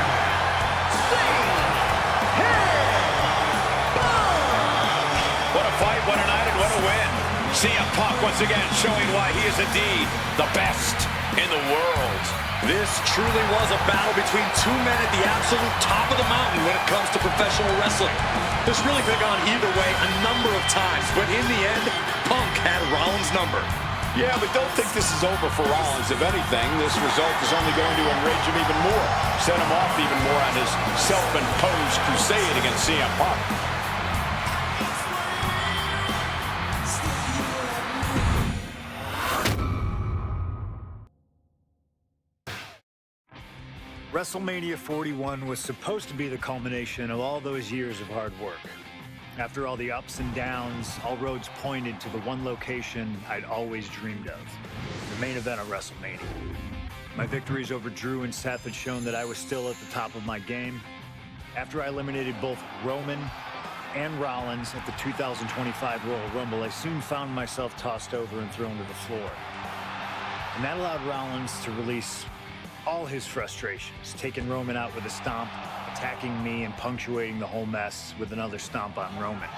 What a fight, what a night, and what a win. CM Punk once again showing why he is indeed the best in the world. This truly was a battle between 2 men at the absolute top of the mountain when it comes to professional wrestling. This really could have gone either way a number of times, but in the end, Punk had Rollins' number. Yeah, but don't think this is over for Rollins. If anything, this result is only going to enrage him even more, set him off even more on his self-imposed crusade against CM Punk. WrestleMania 41 was supposed to be the culmination of all those years of hard work. After all the ups and downs, all roads pointed to the one location I'd always dreamed of, the main event of WrestleMania. My victories over Drew and Seth had shown that I was still at the top of my game. After I eliminated both Roman and Rollins at the 2025 Royal Rumble, I soon found myself tossed over and thrown to the floor. And that allowed Rollins to release all his frustrations, taking Roman out with a stomp, attacking me, and punctuating the whole mess with another stomp on Roman.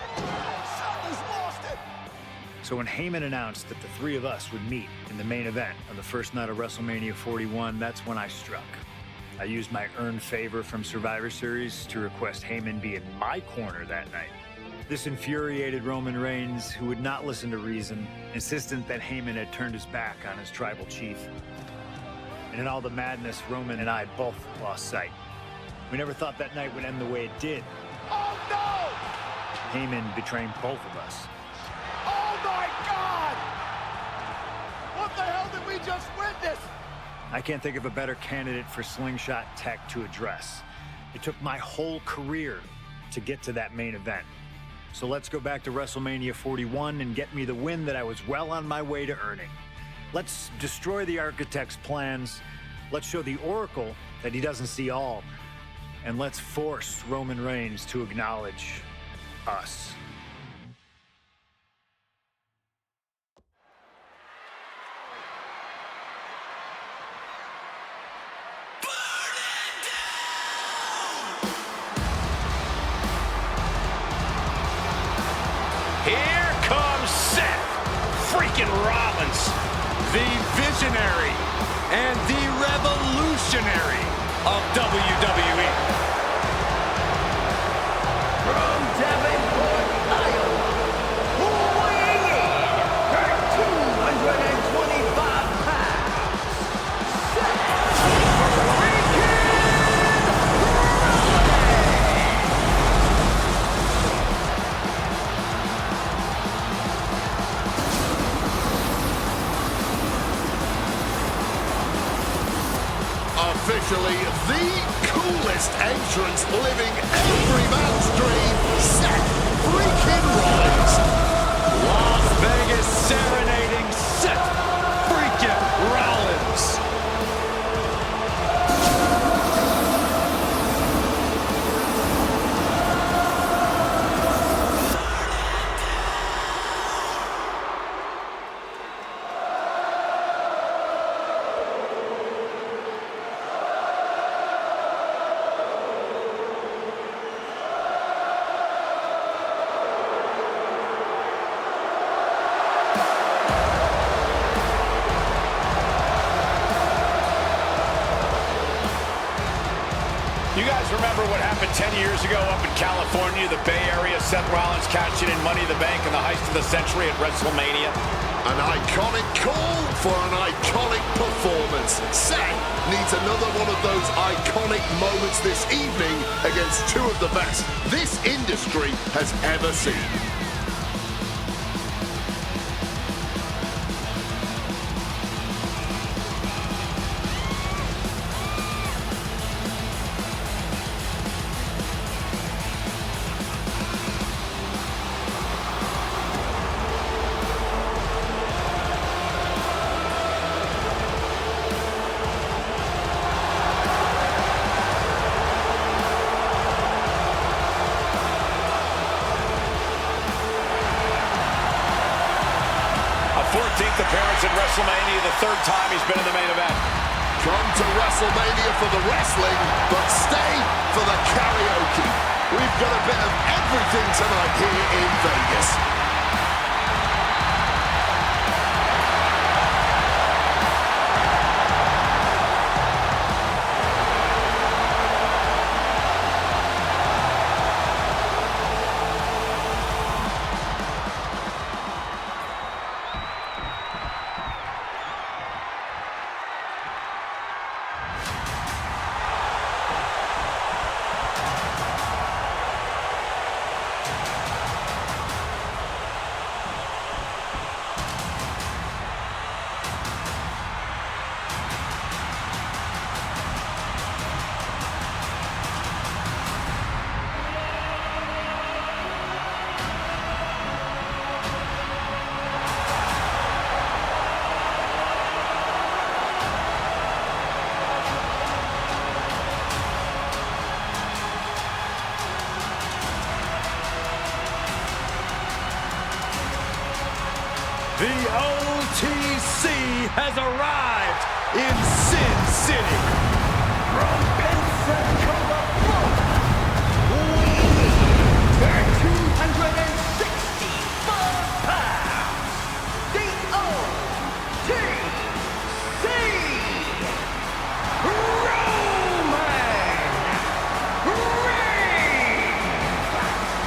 So when Heyman announced that the 3 of us would meet in the main event of the first night of WrestleMania 41, that's when I struck. I used my earned favor from Survivor Series to request Heyman be in my corner that night. This infuriated Roman Reigns, who would not listen to reason, insistent that Heyman had turned his back on his tribal chief. And in all the madness, Roman and I both lost sight. We never thought that night would end the way it did. Oh, no! Heyman betraying both of us. Oh, my God! What the hell did we just witness? I can't think of a better candidate for slingshot tech to address. It took my whole career to get to that main event. So let's go back to WrestleMania 41 and get me the win that I was well on my way to earning. Let's destroy the architect's plans. Let's show the Oracle that he doesn't see all. And let's force Roman Reigns to acknowledge us. Here comes Seth freaking Rollins, The visionary and the revolutionary of WWE. From Davenport, Iowa, weighing in at 225 pounds, Seth freaking guest entrance, living every man's dream, Seth freaking Rollins. Las Vegas serenading Seth freaking Rollins. You guys remember what happened 10 years ago up in California, the Bay Area, Seth Rollins catching in Money in the Bank in the heist of the century at WrestleMania? An iconic call for an iconic performance. Seth needs another one of those iconic moments this evening against two of the best this industry has ever seen. A 14th appearance at WrestleMania, the third time he's been in the main event. Come to WrestleMania for the wrestling, but stay for the karaoke. We've got a bit of everything tonight here in Vegas. The OTC has arrived in Sin City. From Pensacola, Florida, weighing 265 pounds, the OTC, Roman Reigns.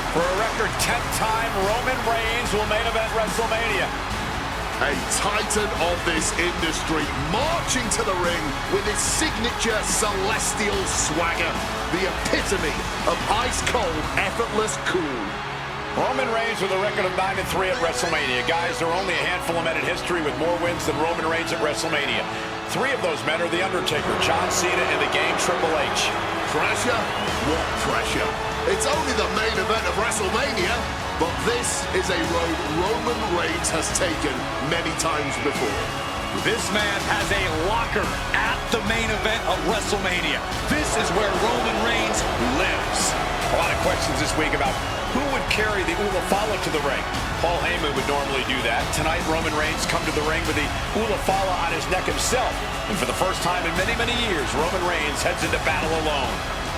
For a record 10th time, Roman Reigns will main event WrestleMania. A titan of this industry, marching to the ring with his signature celestial swagger, the epitome of ice-cold, effortless cool. Roman Reigns with a record of 9-3 at WrestleMania. Guys, there are only a handful of men in history with more wins than Roman Reigns at WrestleMania. 3 of those men are The Undertaker, John Cena, and the Game Triple H. Pressure? What pressure? It's only the main event of WrestleMania, but this is a road Roman Reigns has taken many times before. This man has a locker at the main event of WrestleMania. This is where Roman Reigns lives. A lot of questions this week about who would carry the Ula Fala to the ring. Paul Heyman would normally do that. Tonight, Roman Reigns come to the ring with the Ula Fala on his neck himself. And for the first time in many, many years, Roman Reigns heads into battle alone.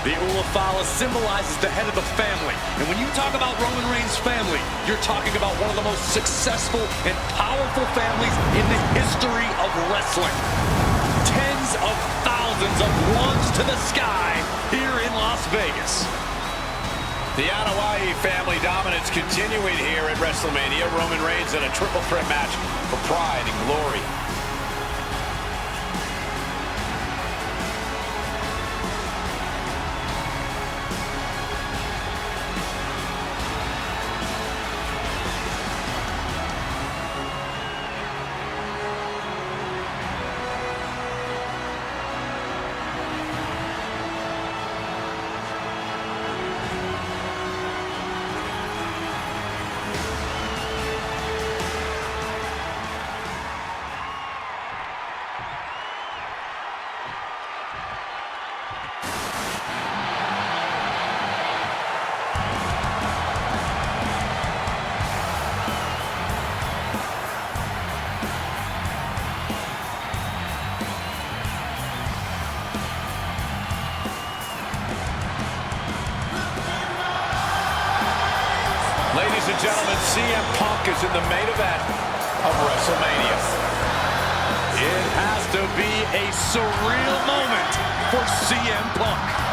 The Ula Fala symbolizes the head of the family. And when you talk about Roman Reigns' family, you're talking about one of the most successful and powerful families in the history of wrestling. Tens of thousands of ones to the sky here in Las Vegas. The Anoa'i family dominance continuing here at WrestleMania. Roman Reigns in a triple threat match for pride and glory. and gentlemen, CM Punk is in the main event of WrestleMania. It has to be a surreal moment for CM Punk.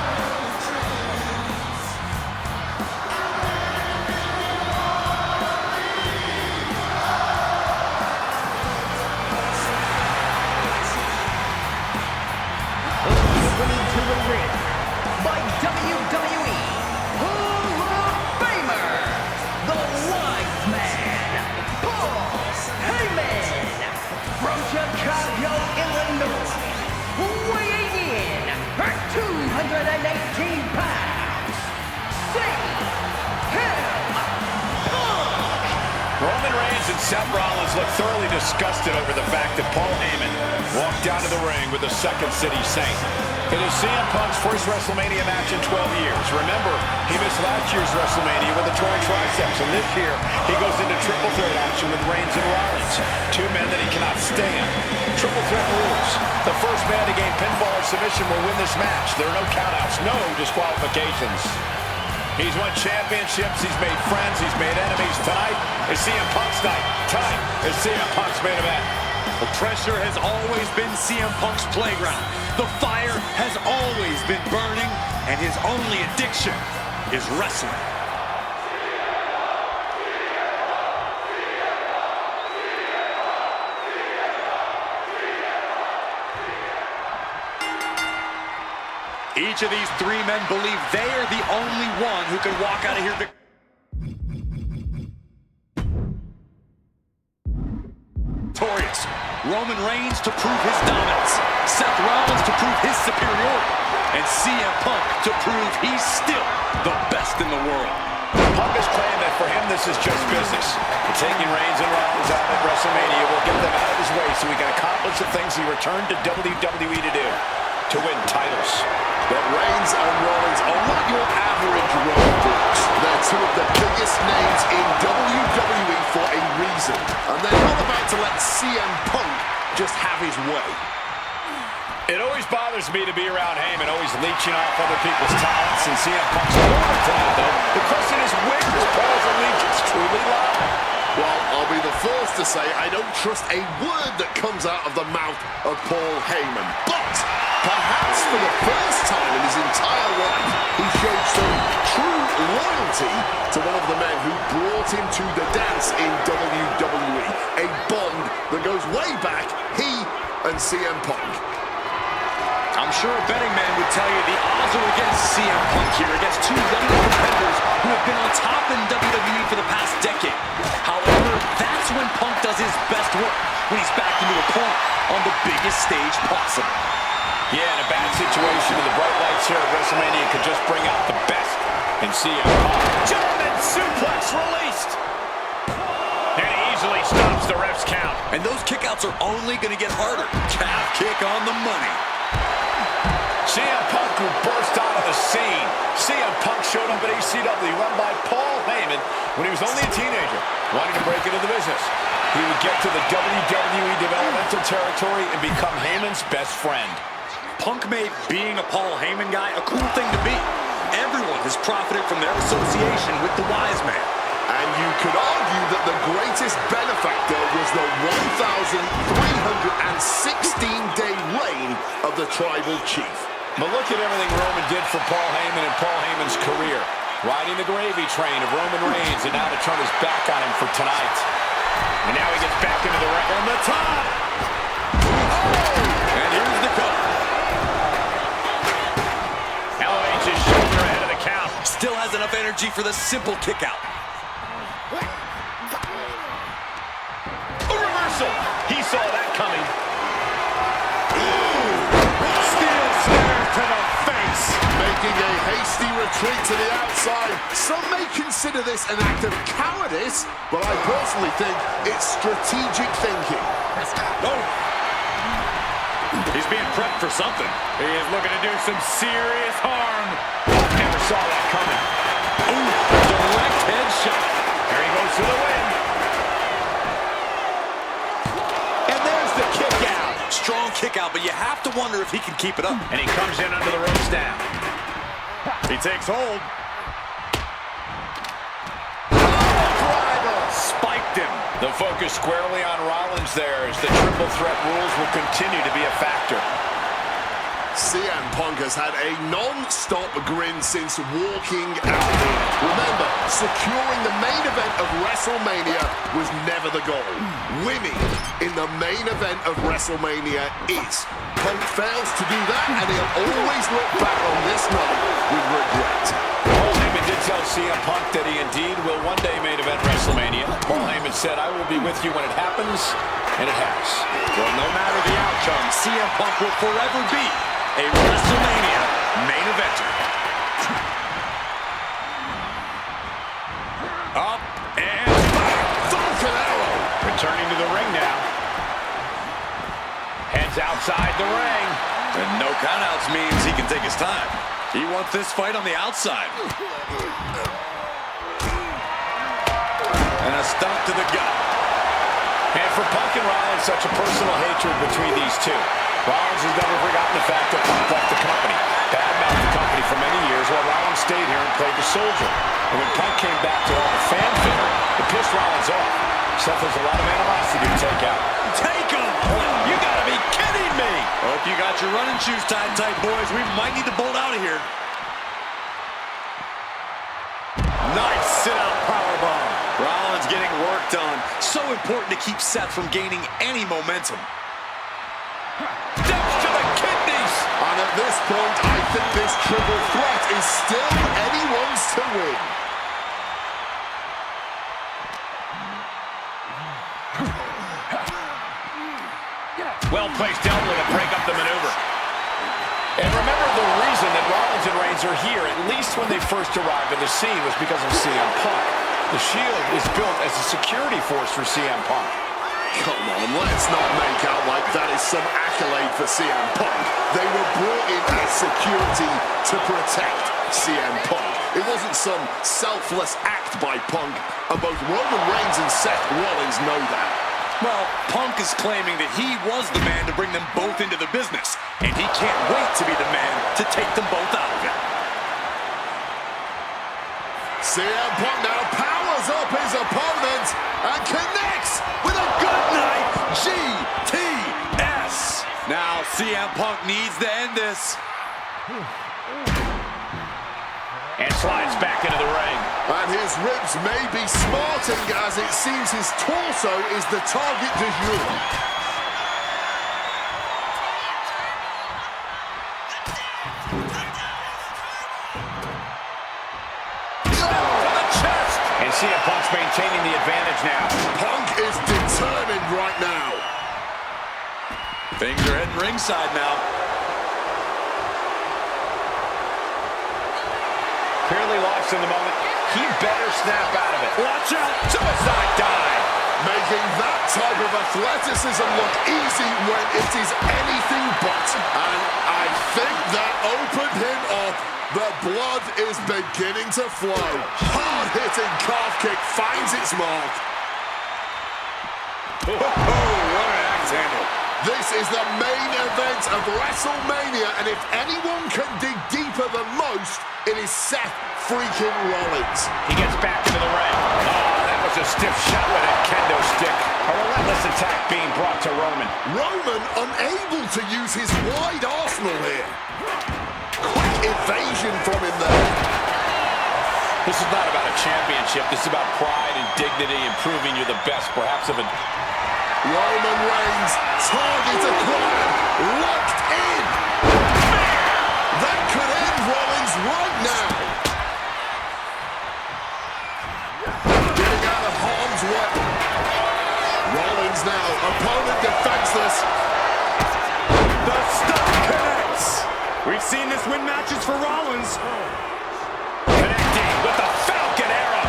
To the ring by WWE Hall of Famer, the Wise Man, Paul Heyman, from Chicago, Illinois, weighing in at 218 pounds, CM Punk. Roman Reigns and Seth Rollins look thoroughly disgusted over the fact that Paul Heyman walked out of the ring with the Second City Saint. It is CM Punk's first WrestleMania match in 12 years. Remember, he missed last year's WrestleMania with a torn triceps, and this year he goes into triple threat action with Reigns and Rollins, two men that he cannot stand. Triple threat rules. The first man to gain pinfall or submission will win this match. There are no countouts, no disqualifications. He's won championships, he's made friends, he's made enemies. Tonight is CM Punk's night. Tonight is CM Punk's main event. The pressure has always been CM Punk's playground. The fire has always been burning, and his only addiction is wrestling. Each of these three men believe they are the only one who can walk out of here victorious. Roman Reigns to prove his dominance, Seth Rollins to prove his superiority, and CM Punk to prove he's still the best in the world. Punk has claimed that for him this is just business. And taking Reigns and Rollins out at WrestleMania will get them out of his way so he can accomplish the things he returned to WWE to do, to win titles. But Reigns and Rollins are not your average roadblocks. They're two of the biggest names in WWE for a reason. And they're not about to let CM Punk just have his way. It always bothers me to be around Heyman, always leeching off other people's talents, and CM Punk's over tonight, though. The question is, where does Paul's allegiance truly lie? Well, I'll be the first to say I don't trust a word that comes out of the mouth of Paul Heyman. But perhaps for the first time in his entire life, he showed some true loyalty to one of the men who brought him to the dance in WWE. A bond that goes way back, he and CM Punk. I'm sure a betting man would tell you the odds are against CM Punk here, against two young competitors who have been on top in WWE for the past decade. However, that's when Punk does his best work, when he's backed into a corner on the biggest stage possible. Yeah, in a bad situation, and the bright lights here at WrestleMania could just bring out the best in CM Punk. German suplex released! And he easily stops the ref's count. And those kickouts are only going to get harder. Calf kick on the money. CM Punk, who burst out of the scene. CM Punk showed up at ECW, run by Paul Heyman, when he was only a teenager, wanting to break into the business. He would get to the WWE developmental territory and become Heyman's best friend. Punk made being a Paul Heyman guy a cool thing to be. Everyone has profited from their association with the Wise Man. And you could argue that the greatest benefactor was the 1,316-day reign of the Tribal Chief. But look at everything Roman did for Paul Heyman and Paul Heyman's career. Riding the gravy train of Roman Reigns, and now to turn his back on him for tonight. And now he gets back into the ring on the top. Oh! And here's the cover. Elevates his shoulder ahead of the count. Still has enough energy for the simple kick out. A reversal. He saw that coming. Steel snare to the face. Making a hasty retreat to the outside. Some may consider this an act of cowardice, but I personally think it's strategic thinking. Oh. He's being prepped for something. He is looking to do some serious harm. Never saw that coming. Ooh, direct headshot. There he goes to the win. And there's the kick out. Strong kick out, but you have to wonder if he can keep it up. And he comes in under the ropes down. He takes hold. Oh, The focus squarely on Rollins there as the triple threat rules will continue to be a factor. CM Punk has had a non-stop grin since walking out here. Remember, securing the main event of WrestleMania was never the goal. Winning in the main event of WrestleMania is. Punk fails to do that, and he'll always look back on this night with regret. Paul Heyman did tell CM Punk that he indeed will one day main event WrestleMania. Paul Heyman said, "I will be with you when it happens," and it has. Well, no matter the outcome, CM Punk will forever be a WrestleMania main eventer. Up and back. Falcon Arrow. Returning to the ring now. Heads outside the ring. And no countouts means he can take his time. He wants this fight on the outside. And a stomp to the gut. And for Punk and Rollins, such a personal hatred between these two. Rollins has never forgotten the fact that Punk left the company, badmouthed the company for many years, while Rollins stayed here and played the soldier. And when Punk came back to all the fanfare, it pissed Rollins off. Seth has a lot of animosity to take out. Take him! You gotta be kidding me! Hope you got your running shoes tied tight, boys. We might need to bolt out of here. Nice sit-out powerbomb. Rollins getting work done. So important to keep Seth from gaining any momentum. Steps to the kidneys! And at this point, I think this triple threat is still anyone's to win. Well-placed elbow to break up the maneuver. And remember, the reason that Rollins and Reigns are here, at least when they first arrived at the scene, was because of CM Punk. The Shield is built as a security force for CM Punk. Come on, let's not make out like that is some accolade for CM Punk. They were brought in as security to protect CM Punk. It wasn't some selfless act by Punk, and both Roman Reigns and Seth Rollins know that. Well, Punk is claiming that he was the man to bring them both into the business, and he can't wait to be the man to take them both out of it. CM Punk now powers up his opponent and connects with a good night GTS. Now CM Punk needs to end this. And slides back into the ring. And his ribs may be smarting as it seems his torso is the target du jour. And CM Punk's maintaining the advantage now. Punk is determined right now. Things are heading ringside now. Clearly lost in the moment. He better snap out of it. Watch out! Suicide dive. Making that type of athleticism look easy when it is anything but. And I think that opened him up. The blood is beginning to flow. Hard-hitting calf kick finds its mark. Oh, what an axe handle. This is the main event of WrestleMania, and if anyone can dig deeper than most, it is Seth freaking Rollins. He gets back into the ring. Oh, that was a stiff shot with a kendo stick. A relentless attack being brought to Roman. Roman unable to use his wide arsenal here. Quick evasion from him there. This is not about a championship. This is about pride and dignity and proving you're the best, perhaps of a... Roman Reigns, target acquired, locked in. That could end Rollins right now. Getting out of harm's way. Rollins now, opponent defenseless. The stomp connects. We've seen this win matches for Rollins. Connecting with the Falcon Arrow.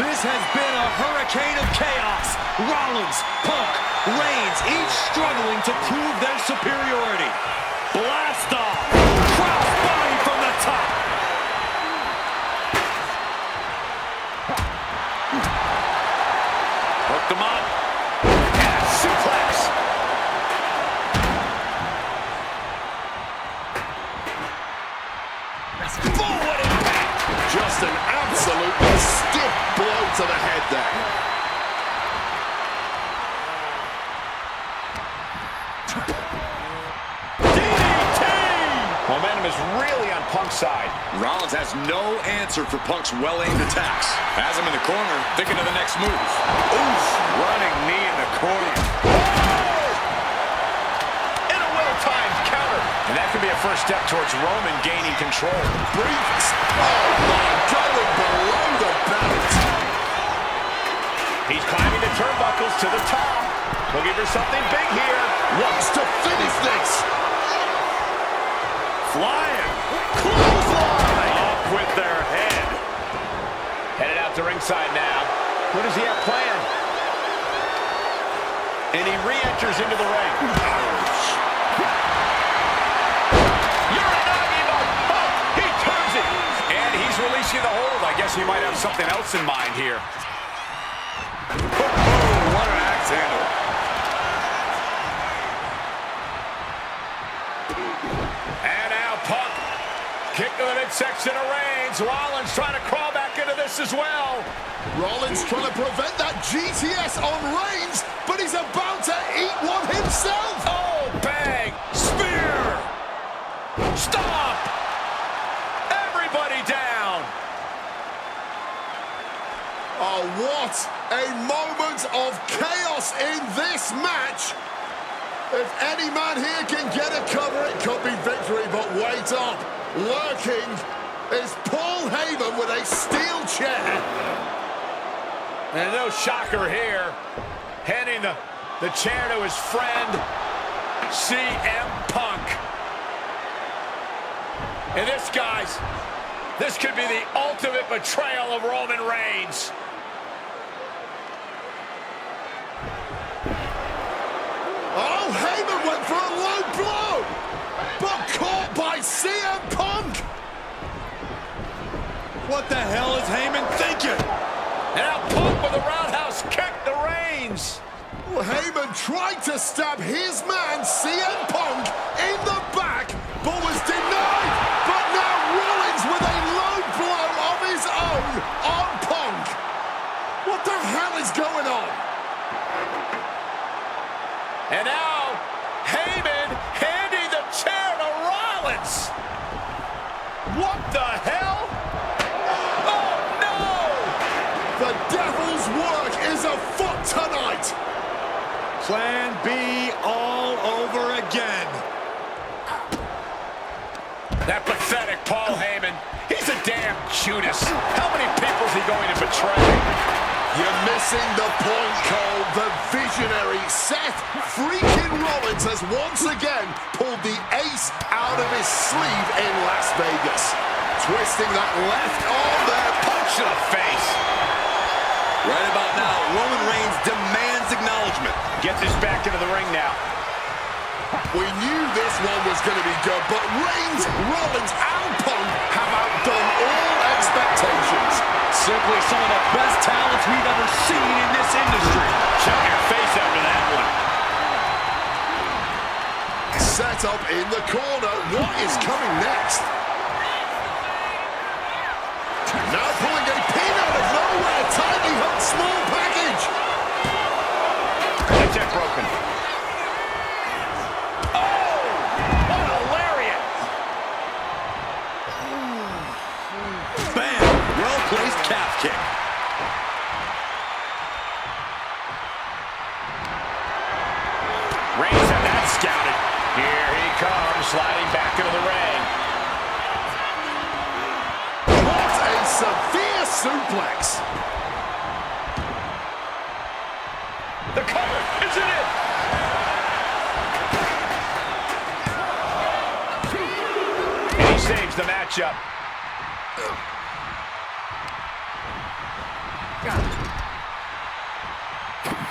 This has been a hurricane of chaos. Rollins, Punk, Reigns, each struggling to prove their superiority. Blast off. Cross body from the top. Hooked him up. And suplex. Forward impact. Just an absolutely stiff blow to the head there. DDT! Momentum is really on Punk's side. Rollins has no answer for Punk's well-aimed attacks. Has him in the corner, thinking of the next move. Oof! Running knee in the corner. And a well-timed counter. And that could be a first step towards Roman gaining control. Briefs. Oh, my, going below the belt. He's climbing the turnbuckles to the top. Looking for something big here. Wants to finish this. Flying. Clothesline. Off with their head. Headed out to ringside now. What does he have planned? And he re-enters into the ring. Ouch. Uranagi by Punk. He turns it. And he's releasing the hold. I guess he might have something else in mind here. Oh, what an axe handle. And now Punk. Kick to the midsection of Reigns. Rollins trying to crawl back into this as well. Rollins trying to prevent that GTS on Reigns, but he's about to eat one himself. Oh, bang. Spear. Stop. Everybody down. Oh, what a moment of chaos in this match. If any man here can get a cover, it could be victory, but wait up. Lurking is Paul Heyman with a steel chair. And no shocker here. Handing the chair to his friend, CM Punk. And this, guys, this could be the ultimate betrayal of Roman Reigns. Oh, Heyman went for a low blow, but caught by CM Punk. What the hell is Heyman thinking? And now Punk with a roundhouse kick to Reigns. Well, Heyman tried to stab his man, CM Punk, in the back, but was denied. But now Rollins with a low blow of his own on Punk. What the hell is going on? And now Heyman handing the chair to Rollins. What the hell? Oh, no! The devil's work is afoot tonight. Plan B all over again. That pathetic Paul Heyman. He's a damn Judas. How many people is he going to betray? You're missing the point, Cole. The visionary Seth freaking Rollins has once again pulled the ace out of his sleeve in Las Vegas. Twisting that left arm there. Punch to the face. Right about now, Roman Reigns demands acknowledgement. Gets his back into the ring now. We knew this one was going to be good, but Reigns, Rollins, and Punk have outdone all expectations. Simply some of the best talents we've ever seen in this industry. Shut your face after that one. Set up in the corner. What is coming next? Now pulling a pin out of nowhere. Tightly hooked small package. That's it, broken. Oh! What a lariat! Bam! Well-placed calf kick. Reigns had that scouted. Here he comes, sliding back into the ring. What a severe suplex. The cover, isn't it? And he saves the matchup.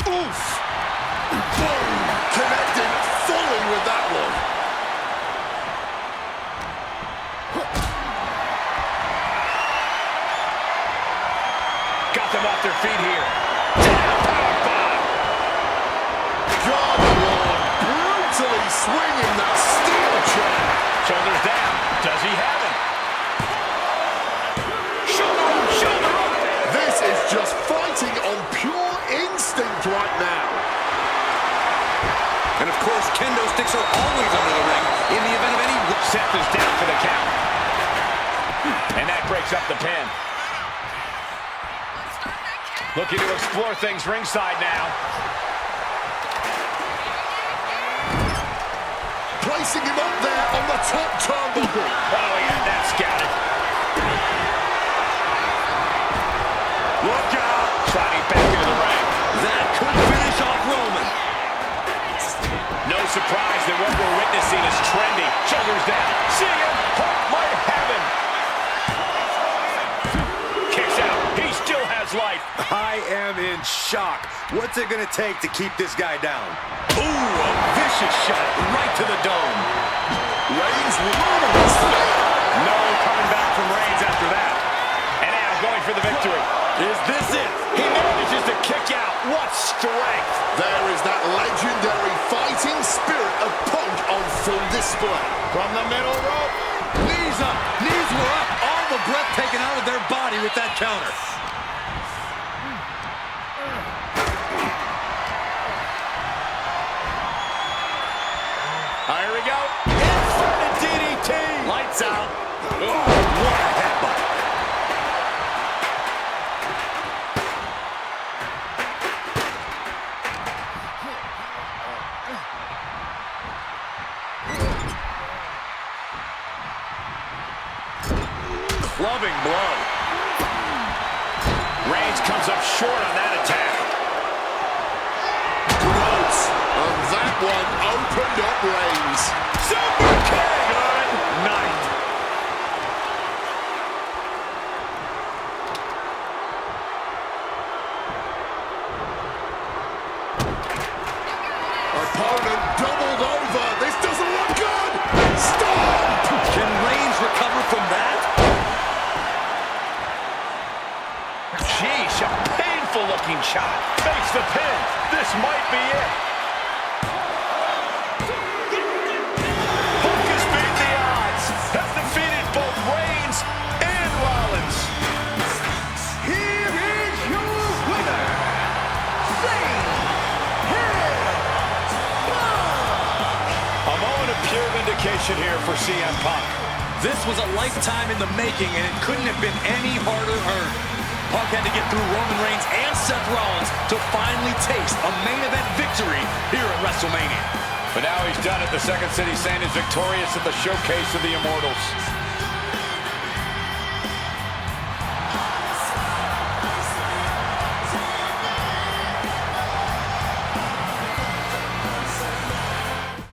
Oof. Boom. Connected fully with that one. Got them off their feet here. God, Lord, brutally swinging that steel chair. Shoulders down. Does he have him? Shoulder up, shoulder up. This is just fighting on pure instinct right now. are always under the ring in the event of any... Seth is down for the count. And that breaks up the pin. Looking to explore things ringside now. Placing him up there on the top turnbuckle. Oh, yeah, that's scouted. Look out! Sliding back into the ring. That could finish off Roman. No surprise that what we're witnessing is trendy. Shoulders down. CM Punk might have him. Kicks out. He still has life. I am in shock. What's it going to take to keep this guy down? Ooh, a vicious shot right to the dome. Reigns removing his feet. No coming back from Reigns after that. And now going for the victory. Is this it? He manages to kick out. What strength. There is that legendary fighting spirit of Punk on full display. From the middle rope. Knees up. Knees were up. All the breath taken out of their body with that counter. Here we go. Inverted DDT. Lights out. Oh, what a headbutt. Clubbing blow. Reigns comes up short on that attack. Gross. And that one opened up Reigns. Super kick. Good night. Opponent doubled over. This doesn't look good. Stop. Can Reigns recover from that? Sheesh, a painful looking shot. Fakes the pin. This might be it. Punk has beat the odds. Has defeated both Reigns and Rollins. Here is your winner, A moment of pure vindication here for CM Punk. This was a lifetime in the making, and it couldn't have been any harder earned. Punk had to get through Roman Reigns and Seth Rollins to finally taste a main event victory here at WrestleMania. But now he's done it. The Second City Saint is victorious at the Showcase of the Immortals.